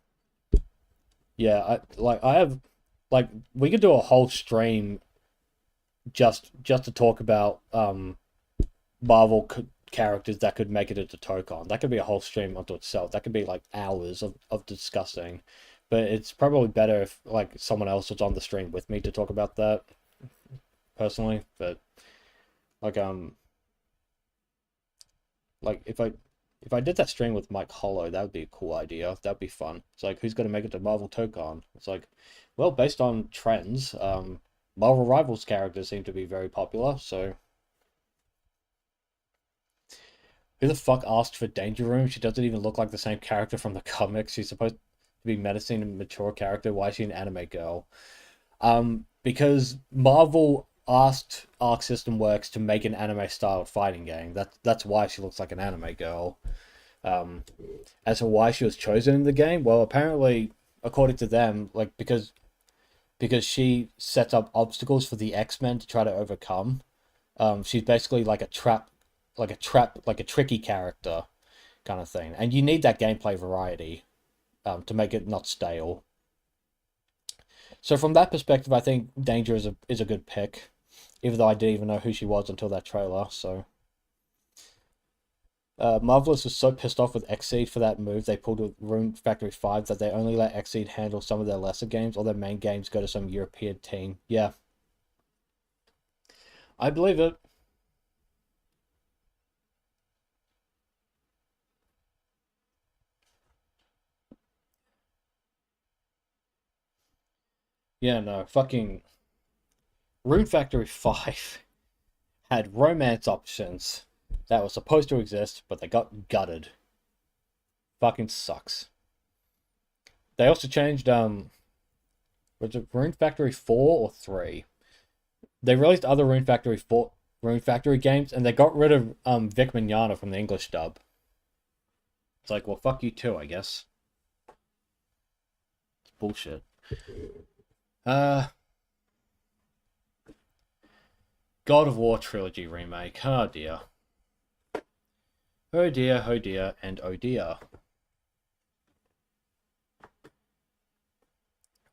S1: yeah, I have like we could do a whole stream just to talk about Marvel characters that could make it into Tokon. That could be a whole stream unto itself. That could be like hours of discussing. But it's probably better if like someone else was on the stream with me to talk about that personally. But like like if I did that stream with Mike Hollow, that would be a cool idea. That'd be fun. It's like who's gonna make it to Marvel Tokon? It's like, well, based on trends, Marvel Rivals characters seem to be very popular, so who the fuck asked for Danger Room? She doesn't even look like the same character from the comics. She's supposed to be menacing and mature character. Why is she an anime girl? Because Marvel asked Arc System Works to make an anime style fighting game. That's why she looks like an anime girl. As to why she was chosen in the game, well, apparently, according to them, like because she sets up obstacles for the X-Men to try to overcome. She's basically like a tricky character kind of thing, and you need that gameplay variety to make it not stale. So from that perspective, I think Danger is a good pick, even though I didn't even know who she was until that trailer. So Marvelous was so pissed off with Xseed for that move they pulled with Rune Factory 5 that they only let Xseed handle some of their lesser games, or their main games go to some European team. Yeah, I believe it. Yeah, no, fucking Rune Factory 5 had romance options that were supposed to exist, but they got gutted. Fucking sucks. They also changed was it Rune Factory 4 or 3? They released other Rune Factory games and they got rid of Vic Mignogna from the English dub. It's like, well, fuck you too, I guess. It's bullshit. God of War trilogy remake. Oh dear. Oh dear, oh dear, and oh dear.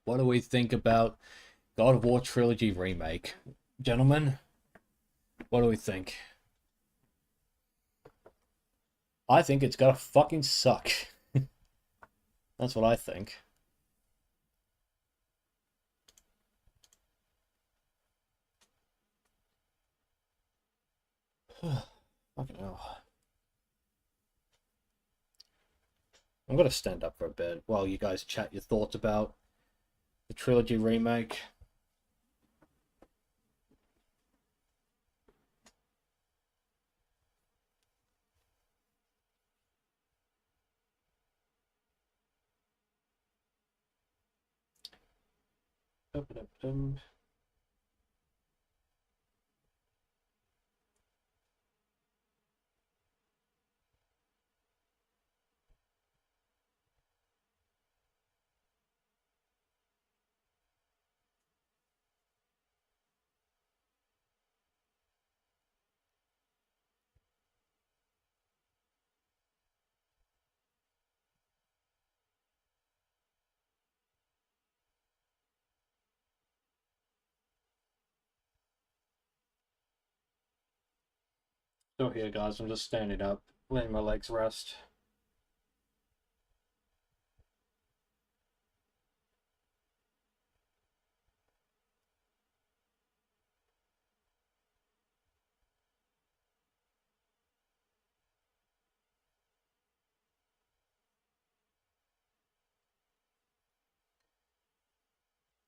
S1: What do we think about God of War trilogy remake? Gentlemen, what do we think? I think it's gotta fucking suck. That's what I think. Fucking hell. I'm gonna stand up for a bit while you guys chat your thoughts about the trilogy remake. Still here, guys. I'm just standing up, letting my legs rest.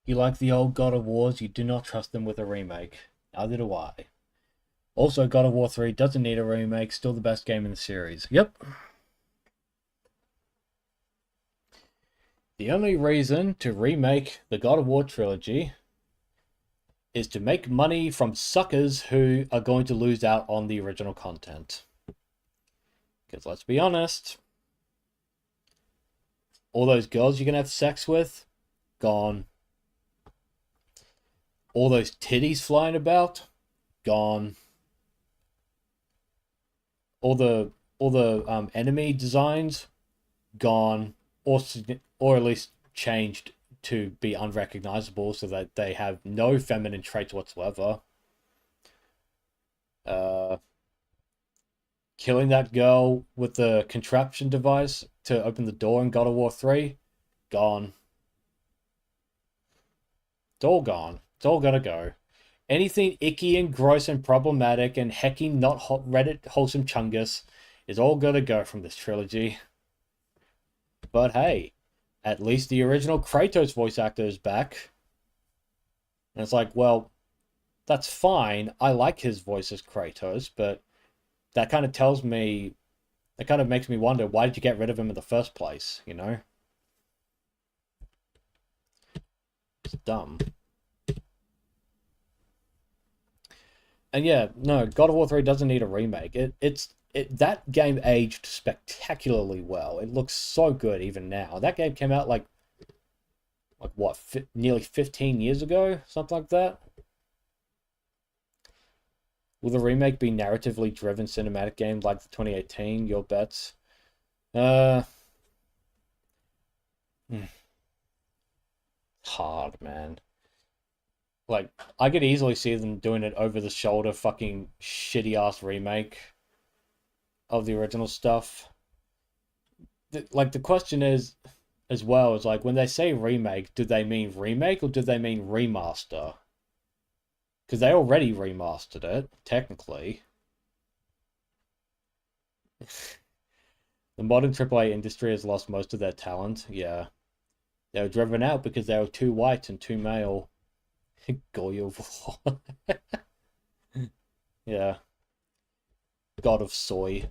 S1: You like the old God of Wars, you do not trust them with a remake. Neither do I. Also, God of War 3 doesn't need a remake, still the best game in the series. Yep. The only reason to remake the God of War trilogy is to make money from suckers who are going to lose out on the original content. Because let's be honest, all those girls you're going to have sex with, gone. All those titties flying about, gone. All the enemy designs, gone, or at least changed to be unrecognizable so that they have no feminine traits whatsoever. Killing that girl with the contraption device to open the door in God of War 3, gone. It's all gone. It's all gotta go. Anything icky and gross and problematic and hecking not Reddit wholesome chungus is all gotta go from this trilogy. But hey, at least the original Kratos voice actor is back. And it's like, well, that's fine. I like his voice as Kratos, but that kind of tells me, that kind of makes me wonder, why did you get rid of him in the first place, you know? It's dumb. And yeah, no, God of War 3 doesn't need a remake. That game aged spectacularly well. It looks so good even now. That game came out like what, nearly 15 years ago, something like that. Will the remake be narratively driven cinematic game like the 2018? Your bets. Hard, man. Like, I could easily see them doing it over the shoulder fucking shitty ass remake of the original stuff. The question is, as well, is like, when they say remake, do they mean remake or do they mean remaster? Because they already remastered it, technically. The modern AAA industry has lost most of their talent, yeah. They were driven out because they were too white and too male. Goyo War. Yeah. God of Soy.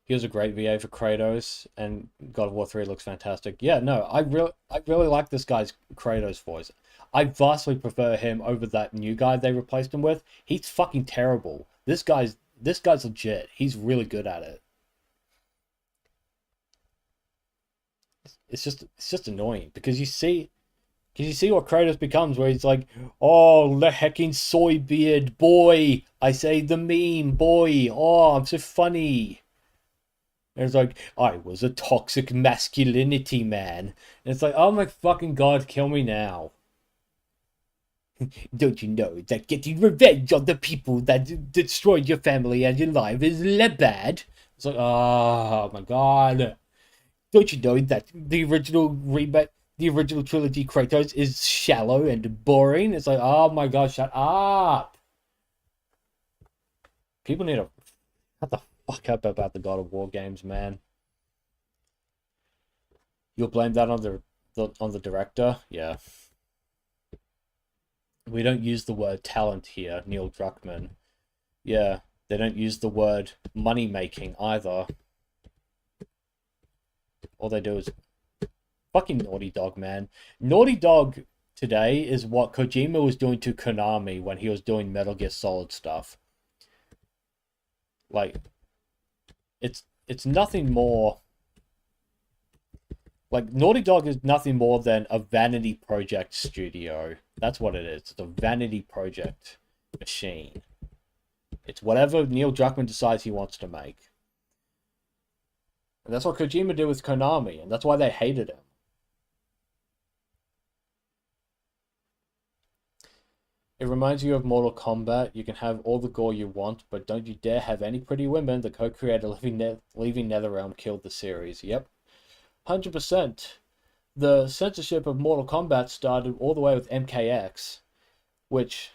S1: Here's a great VA for Kratos, and God of War 3 looks fantastic. Yeah, no, I really like this guy's Kratos voice. I vastly prefer him over that new guy they replaced him with. He's fucking terrible. This guy's legit. He's really good at it. It's just annoying because you see what Kratos becomes, where he's like, oh, the hecking soy beard boy. I say the meme boy. Oh, I'm so funny. And it's like, I was a toxic masculinity man. And it's like, oh my fucking god, kill me now. Don't you know that getting revenge on the people that destroyed your family and your life is bad? It's like, oh my god. Don't you know that the original trilogy Kratos is shallow and boring? It's like, oh my god, shut up. People need to shut the fuck up about the God of War games, man. You'll blame that on the director? Yeah. We don't use the word talent here, Neil Druckmann. Yeah, they don't use the word money making either. All they do is fucking Naughty Dog, man. Naughty Dog today is what Kojima was doing to Konami when he was doing Metal Gear Solid stuff. Like, it's nothing more. Like, Naughty Dog is nothing more than a vanity project studio. That's what it is. It's a vanity project machine. It's whatever Neil Druckmann decides he wants to make. And that's what Kojima did with Konami, and that's why they hated him. It reminds you of Mortal Kombat. You can have all the gore you want, but don't you dare have any pretty women. The co-creator leaving NetherRealm killed the series. Yep. 100%. The censorship of Mortal Kombat started all the way with MKX, which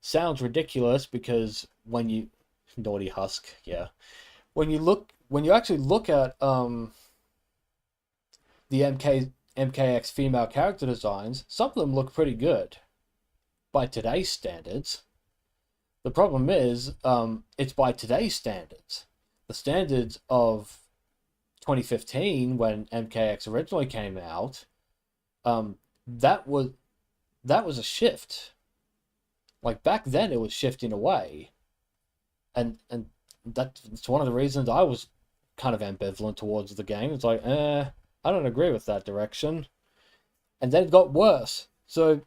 S1: sounds ridiculous because when you... Naughty Husk, yeah. When you actually look at the MKX female character designs, some of them look pretty good by today's standards. The problem is, it's by today's standards. The standards of 2015 when MKX originally came out, um, that was that was a shift. Like back then, it was shifting away, and that's one of the reasons I was kind of ambivalent towards the game. It's like, I don't agree with that direction, and then it got worse. So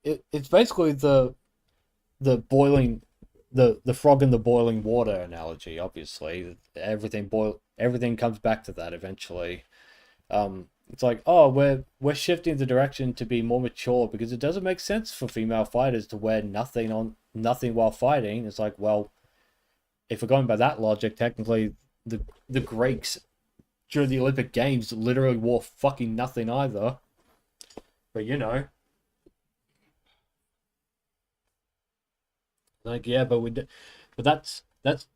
S1: it's basically the boiling the frog in the boiling water analogy. Obviously, everything comes back to that eventually. It's like, oh, we're shifting the direction to be more mature because it doesn't make sense for female fighters to wear nothing while fighting. It's like, well, if we're going by that logic, technically the Greeks during the Olympic Games literally wore fucking nothing either. But like, yeah, but that's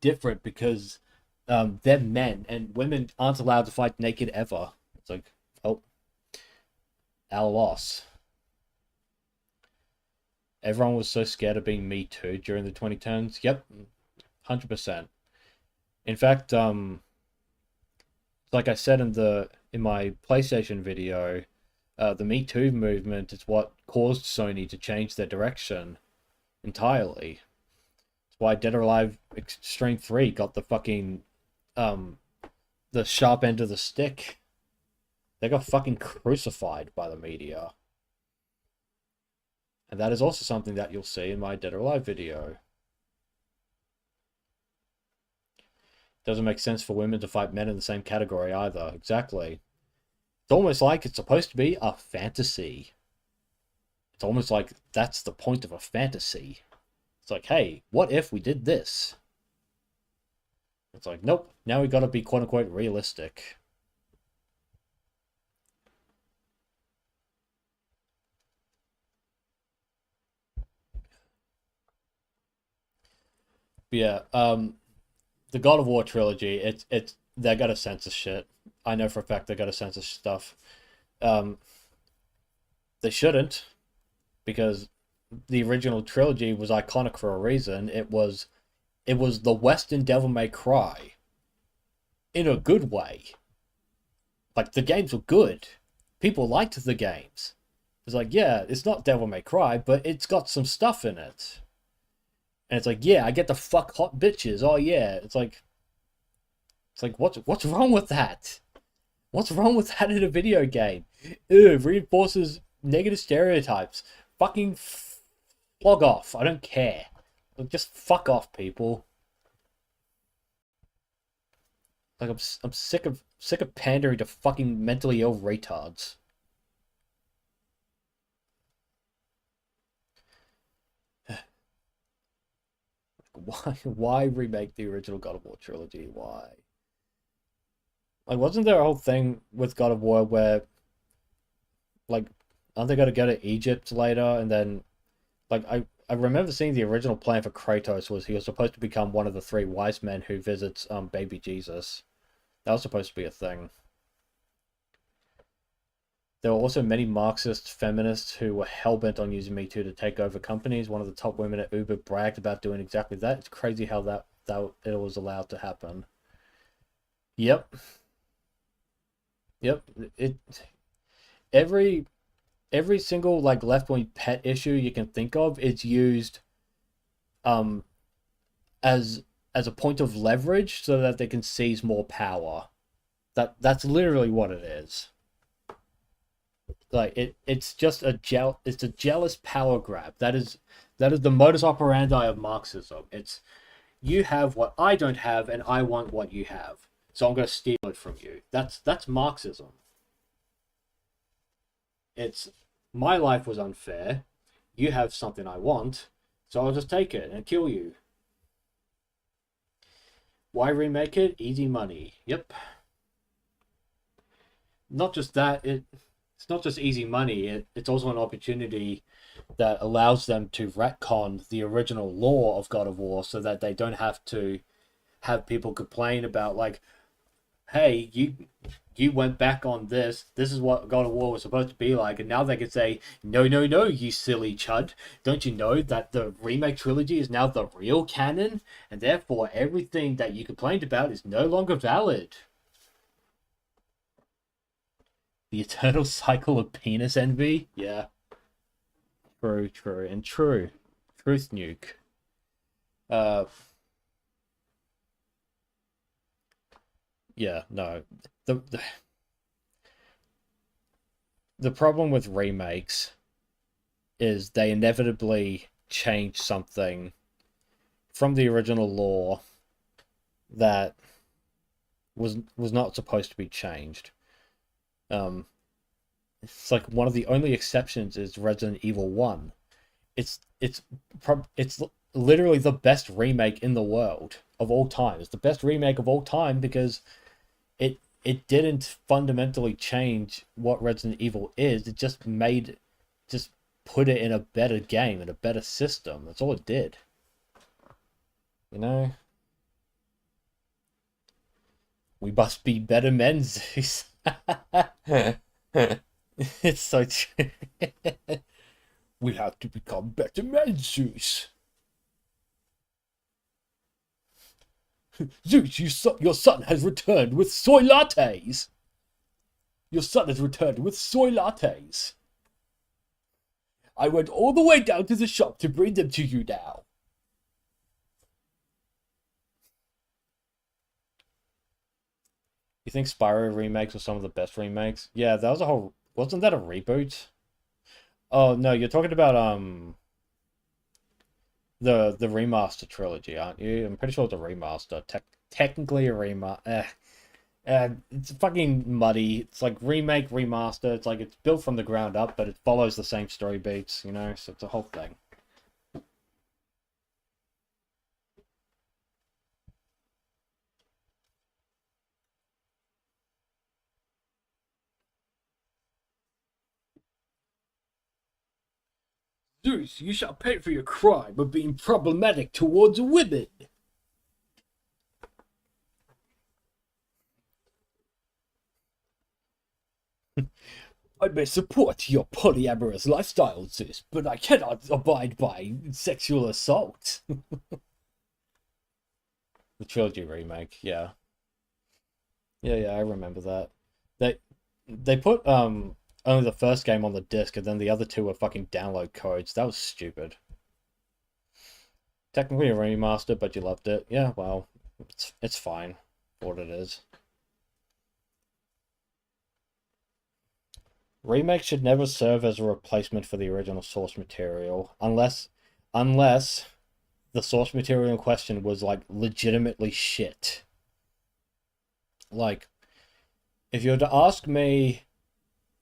S1: different because they're men and women aren't allowed to fight naked ever. It's like, oh, our loss. Everyone was so scared of being Me Too during the 2010s. Yep, 100%. In fact, like I said in my PlayStation video, the Me Too movement is what caused Sony to change their direction entirely. That's why Dead or Alive Extreme 3 got the fucking the sharp end of the stick. They got fucking crucified by the media. And that is also something that you'll see in my Dead or Alive video. Doesn't make sense for women to fight men in the same category either. Exactly. It's almost like it's supposed to be a fantasy. It's almost like that's the point of a fantasy. It's like, hey, what if we did this? It's like, nope, now we gotta be quote unquote realistic. But yeah, the God of War trilogy, it's they gotta censor shit. I know for a fact they gotta censor stuff. Um, they shouldn't, because the original trilogy was iconic for a reason. It was the Western Devil May Cry in a good way. Like the games were good. People liked the games. It's like, yeah, it's not Devil May Cry, but it's got some stuff in it. And it's like, yeah, I get to fuck hot bitches. Oh yeah. It's like what's wrong with that? What's wrong with that in a video game? Ew, reinforces negative stereotypes. Fucking flog off. I don't care. Just fuck off, people. Like I'm sick of pandering to fucking mentally ill retards. Why remake the original God of War trilogy? Why? Like, wasn't there a whole thing with God of War where, like, aren't they gonna go to Egypt later? And then, like, I remember seeing the original plan for Kratos was he was supposed to become one of the three wise men who visits baby Jesus. That was supposed to be a thing. There were also many Marxist feminists who were hell-bent on using Me Too to take over companies. One of the top women at Uber bragged about doing exactly that. It's crazy how that it was allowed to happen. Yep. Yep. It every every single like left-wing pet issue you can think of is used um as a point of leverage so that they can seize more power. That's literally what it is. Like it's just it's a jealous power grab. That is the modus operandi of Marxism. It's you have what I don't have and I want what you have. So I'm going to steal it from you. That's Marxism. It's my life was unfair. You have something I want, so I'll just take it and kill you. Why remake it? Easy money. Yep. Not just that, it's not just easy money, it's also an opportunity that allows them to retcon the original lore of God of War so that they don't have to have people complain about, like, hey, you went back on this. This is what God of War was supposed to be like, and now they can say, no, no, no, you silly chud. Don't you know that the remake trilogy is now the real canon, and therefore everything that you complained about is no longer valid? The eternal cycle of penis envy? Yeah. True, true, and true. Truth nuke. Uh, yeah, no. The problem with remakes is they inevitably change something from the original lore that was not supposed to be changed. Um, it's like one of the only exceptions is Resident Evil 1. It's literally the best remake in the world of all time. It's the best remake of all time because it didn't fundamentally change what Resident Evil is. It just put it in a better game, in a better system. That's all it did. You know? We must be better men, Zeus. It's so true. We have to become better men, Zeus. Zeus, your son has returned with soy lattes. Your son has returned with soy lattes. I went all the way down to the shop to bring them to you now. You think Spyro remakes were some of the best remakes? Yeah, that was a whole... Wasn't that a reboot? Oh, no, you're talking about, the remaster trilogy, aren't you? I'm pretty sure it's a remaster. Technically a remaster. It's fucking muddy. It's like remake, remaster. It's like it's built from the ground up, but it follows the same story beats, you know? So it's a whole thing. Zeus, you shall pay for your crime of being problematic towards women. I may support your polyamorous lifestyle, Zeus, but I cannot abide by sexual assault. The trilogy remake, yeah. Yeah, I remember that. They they put only the first game on the disc and then the other two were fucking download codes. That was stupid. Technically a remaster, but you loved it. Yeah, well, it's fine for what it is. Remakes should never serve as a replacement for the original source material, unless the source material in question was like legitimately shit. Like, if you were to ask me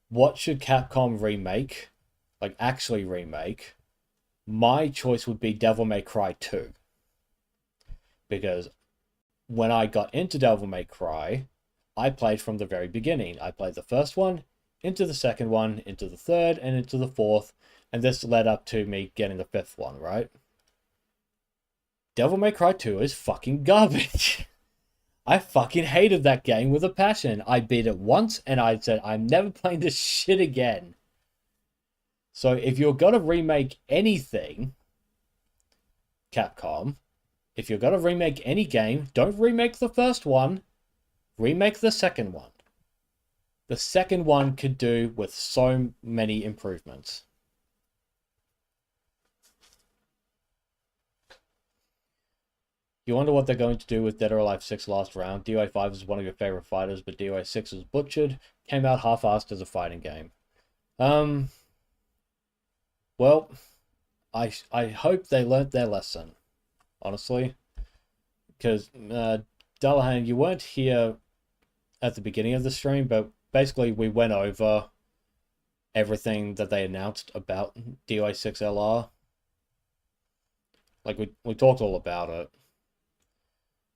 S1: what should Capcom remake, like actually remake, my choice would be Devil May Cry 2. Because when I got into Devil May Cry, I played from the very beginning. I played the first one, into the second one, into the third, and into the fourth, and this led up to me getting the fifth one, right? Devil May Cry 2 is fucking garbage. I fucking hated that game with a passion. I beat it once and I said, I'm never playing this shit again. So if you're gonna remake anything, Capcom, if you're gonna remake any game, don't remake the first one, remake the second one. The second one could do with so many improvements. You wonder what they're going to do with Dead or Alive 6 Last Round. DOA 5 is one of your favorite fighters, but DOA 6 was butchered. Came out half-assed as a fighting game. Well, I hope they learnt their lesson, honestly. Because, Dullahan, you weren't here at the beginning of the stream, but basically we went over everything that they announced about DOA 6 LR. Like, we talked all about it.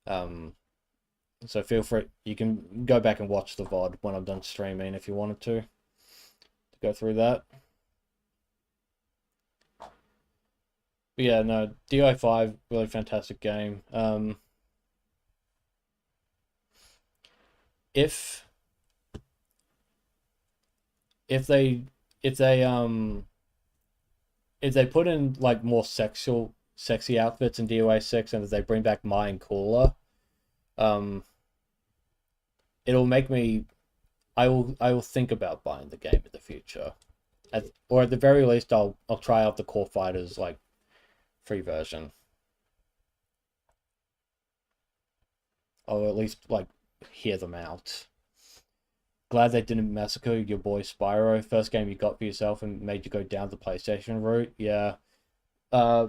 S1: So feel free, you can go back and watch the VOD when I'm done streaming if you wanted to go through that. But yeah, no, DOA 5, really fantastic game. if if they if they if they put in like more sexy outfits in DOA 6, and if they bring back Mai and Cooler, um it'll make me I will think about buying the game in the future. Or at the very least I'll try out the Core Fighters like free version. Or at least like hear them out. Glad they didn't massacre your boy Spyro. First game you got for yourself and made you go down the PlayStation route. Yeah. Uh,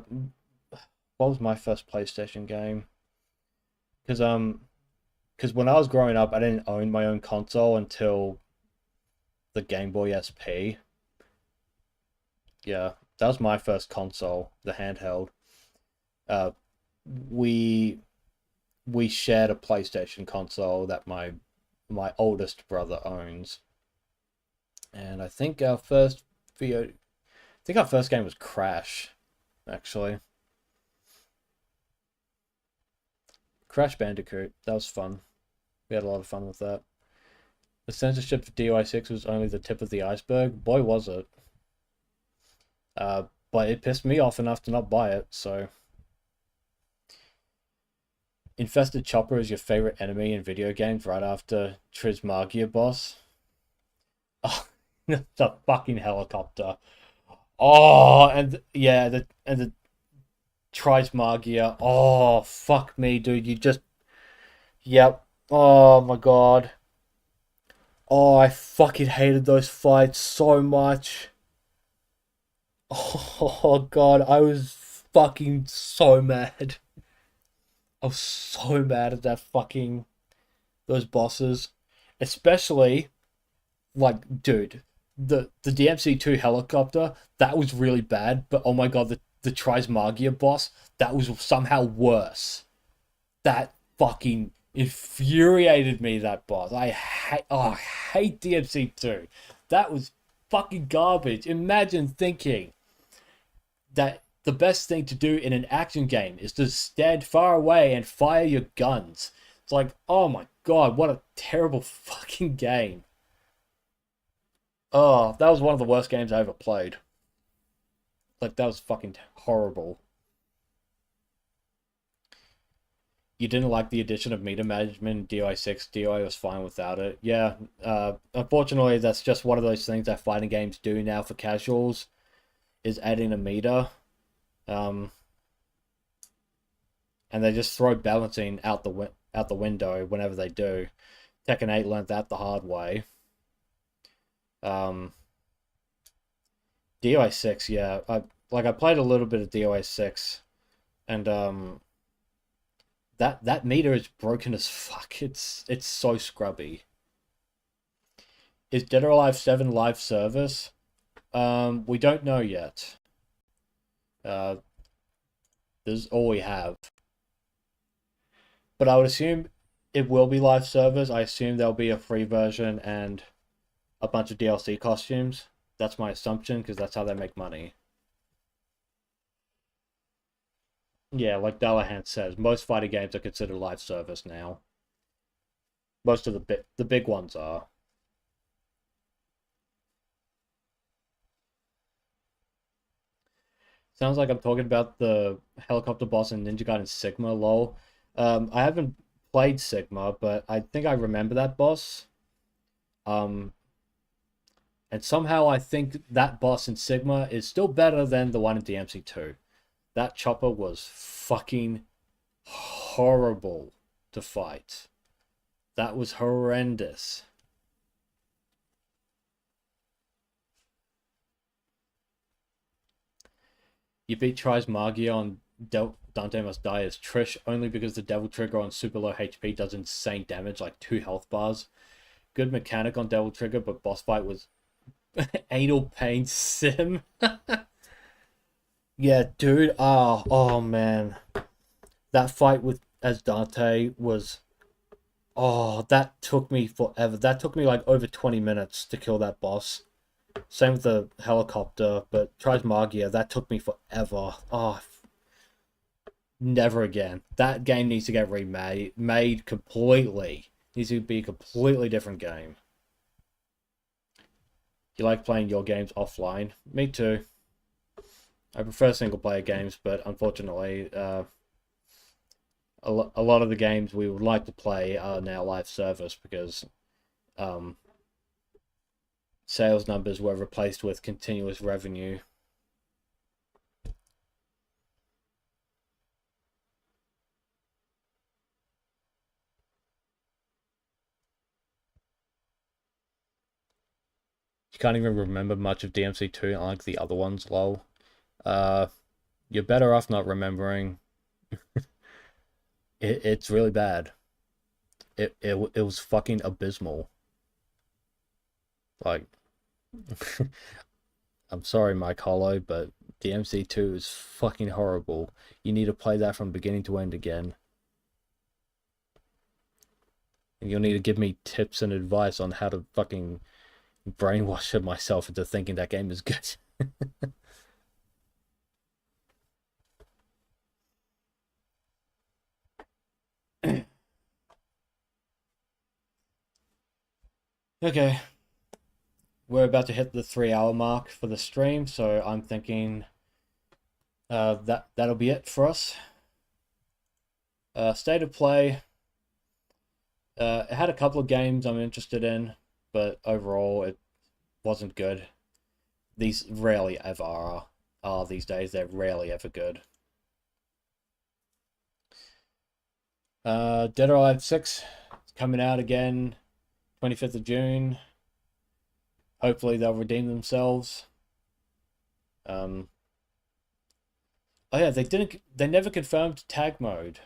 S1: what was my first PlayStation game? Because when I was growing up, I didn't own my own console until the Game Boy SP. Yeah, that was my first console, the handheld. Uh, we we shared a PlayStation console that my oldest brother owns, and I think our first game was Crash, actually. Crash Bandicoot. That was fun. We had a lot of fun with that. The censorship for DOI 6 was only the tip of the iceberg. Boy, was it. But it pissed me off enough to not buy it, so. Infested Chopper is your favorite enemy in video games right after Trismagia boss. Oh, the fucking helicopter. Oh, and yeah, the Trismagia. Oh, fuck me, dude. Yep. Oh my god. Oh, I fucking hated those fights so much. Oh god, I was fucking so mad. I was so mad at those bosses, especially like, dude, the DMC2 helicopter, that was really bad. But oh my god, the Trismagia boss, that was somehow worse. That fucking infuriated me. That boss, I hate DMC2. That was fucking garbage. Imagine thinking that the best thing to do in an action game is to stand far away and fire your guns. It's like, oh my god, what a terrible fucking game. Oh, that was one of the worst games I ever played. Like, that was fucking horrible. You didn't like the addition of meter management in DOI 6. DOI was fine without it. Yeah, unfortunately, that's just one of those things that fighting games do now for casuals, is adding a meter. And they just throw balancing out the window whenever they do. Tekken 8 learned that the hard way. DOI 6, yeah. I played a little bit of DOI 6, and that meter is broken as fuck. It's so scrubby. Is Dead or Alive 7 live service? We don't know yet. This is all we have. But I would assume it will be live servers. I assume there'll be a free version and a bunch of DLC costumes. That's my assumption, because that's how they make money. Yeah, like Dallahan says, most fighting games are considered live service now. Most of the big ones are. Sounds like I'm talking about the helicopter boss in Ninja Gaiden Sigma, lol. I haven't played Sigma, but I think I remember that boss. And somehow I think that boss in Sigma is still better than the one in DMC2. That chopper was fucking horrible to fight. That was horrendous. You beat Trismagia on Dante Must Die as Trish only because the Devil Trigger on super low HP does insane damage, like 2 health bars. Good mechanic on Devil Trigger, but boss fight was anal pain sim. Yeah, dude. Oh man, that fight with as Dante was. Oh, that took me forever. That took me like over 20 minutes to kill that boss. Same with the helicopter, but Trismagia, that took me forever. Oh, never again. That game needs to get remade, made completely. Needs to be a completely different game. You like playing your games offline? Me too. I prefer single player games, but unfortunately, a lot of the games we would like to play are now live service because sales numbers were replaced with continuous revenue. You can't even remember much of DMC2 unlike the other ones, lol. You're better off not remembering. It's really bad. It was fucking abysmal. Like, I'm sorry, Mike Hollow, but DMC2 is fucking horrible. You need to play that from beginning to end again. And you'll need to give me tips and advice on how to fucking brainwash myself into thinking that game is good. Okay. We're about to hit the 3 hour mark for the stream, so I'm thinking that'll be it for us. State of play. It had a couple of games I'm interested in, but overall it wasn't good. These rarely ever are these days. They're rarely ever good. Dead or Alive 6 is coming out again, 25th of June. Hopefully they'll redeem themselves. Oh yeah, they never confirmed tag mode.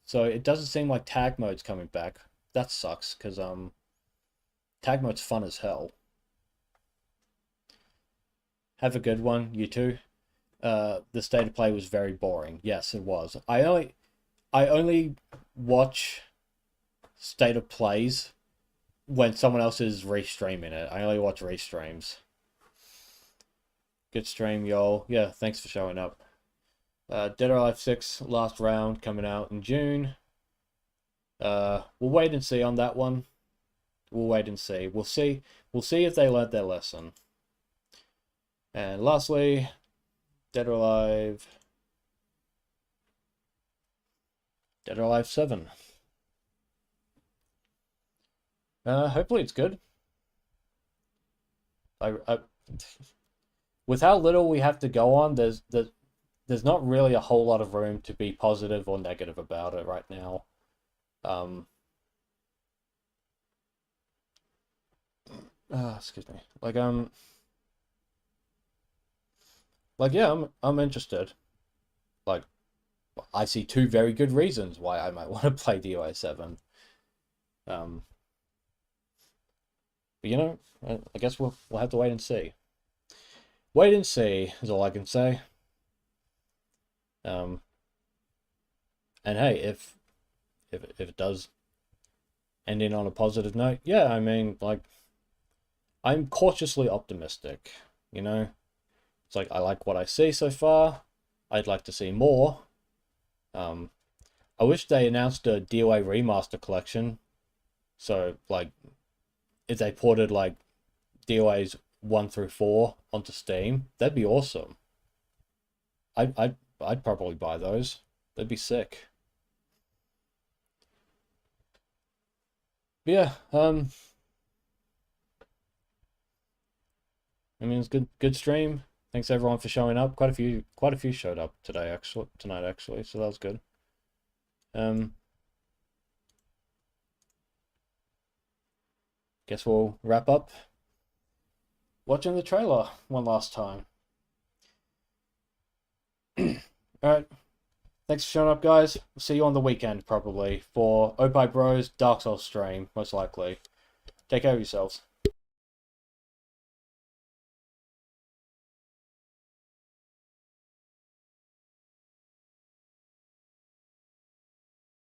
S1: So it doesn't seem like tag mode's coming back. That sucks, because tag mode's fun as hell. Have a good one, you too. The state of play was very boring. Yes, it was. I only watch state of plays when someone else is restreaming it. I only watch restreams. Good stream, y'all. Yeah, thanks for showing up. Dead or Alive 6 last round coming out in June. We'll wait and see on that one. We'll wait and see. We'll see if they learnt their lesson. And lastly, Dead or Alive 7. Hopefully it's good. With how little we have to go on, there's not really a whole lot of room to be positive or negative about it right now. Excuse me. Yeah, I'm interested. Like, I see two very good reasons why I might want to play DOA 7. But you know, I guess we'll have to wait and see. Wait and see is all I can say. And hey, if it does end in on a positive note, yeah, I mean, like, I'm cautiously optimistic, you know? It's like, I like what I see so far. I'd like to see more. I wish they announced a DOA remaster collection. So, like, if they ported, like, DOAs 1 through 4 onto Steam, that'd be awesome. I'd probably buy those. That'd be sick. But yeah, I mean, it's good stream. Thanks everyone for showing up. Quite a few showed up tonight actually, so that was good. Guess we'll wrap up watching the trailer one last time. Alright. Thanks for showing up, guys. We'll see you on the weekend, probably, for Opie Bros Dark Souls stream, most likely. Take care of yourselves.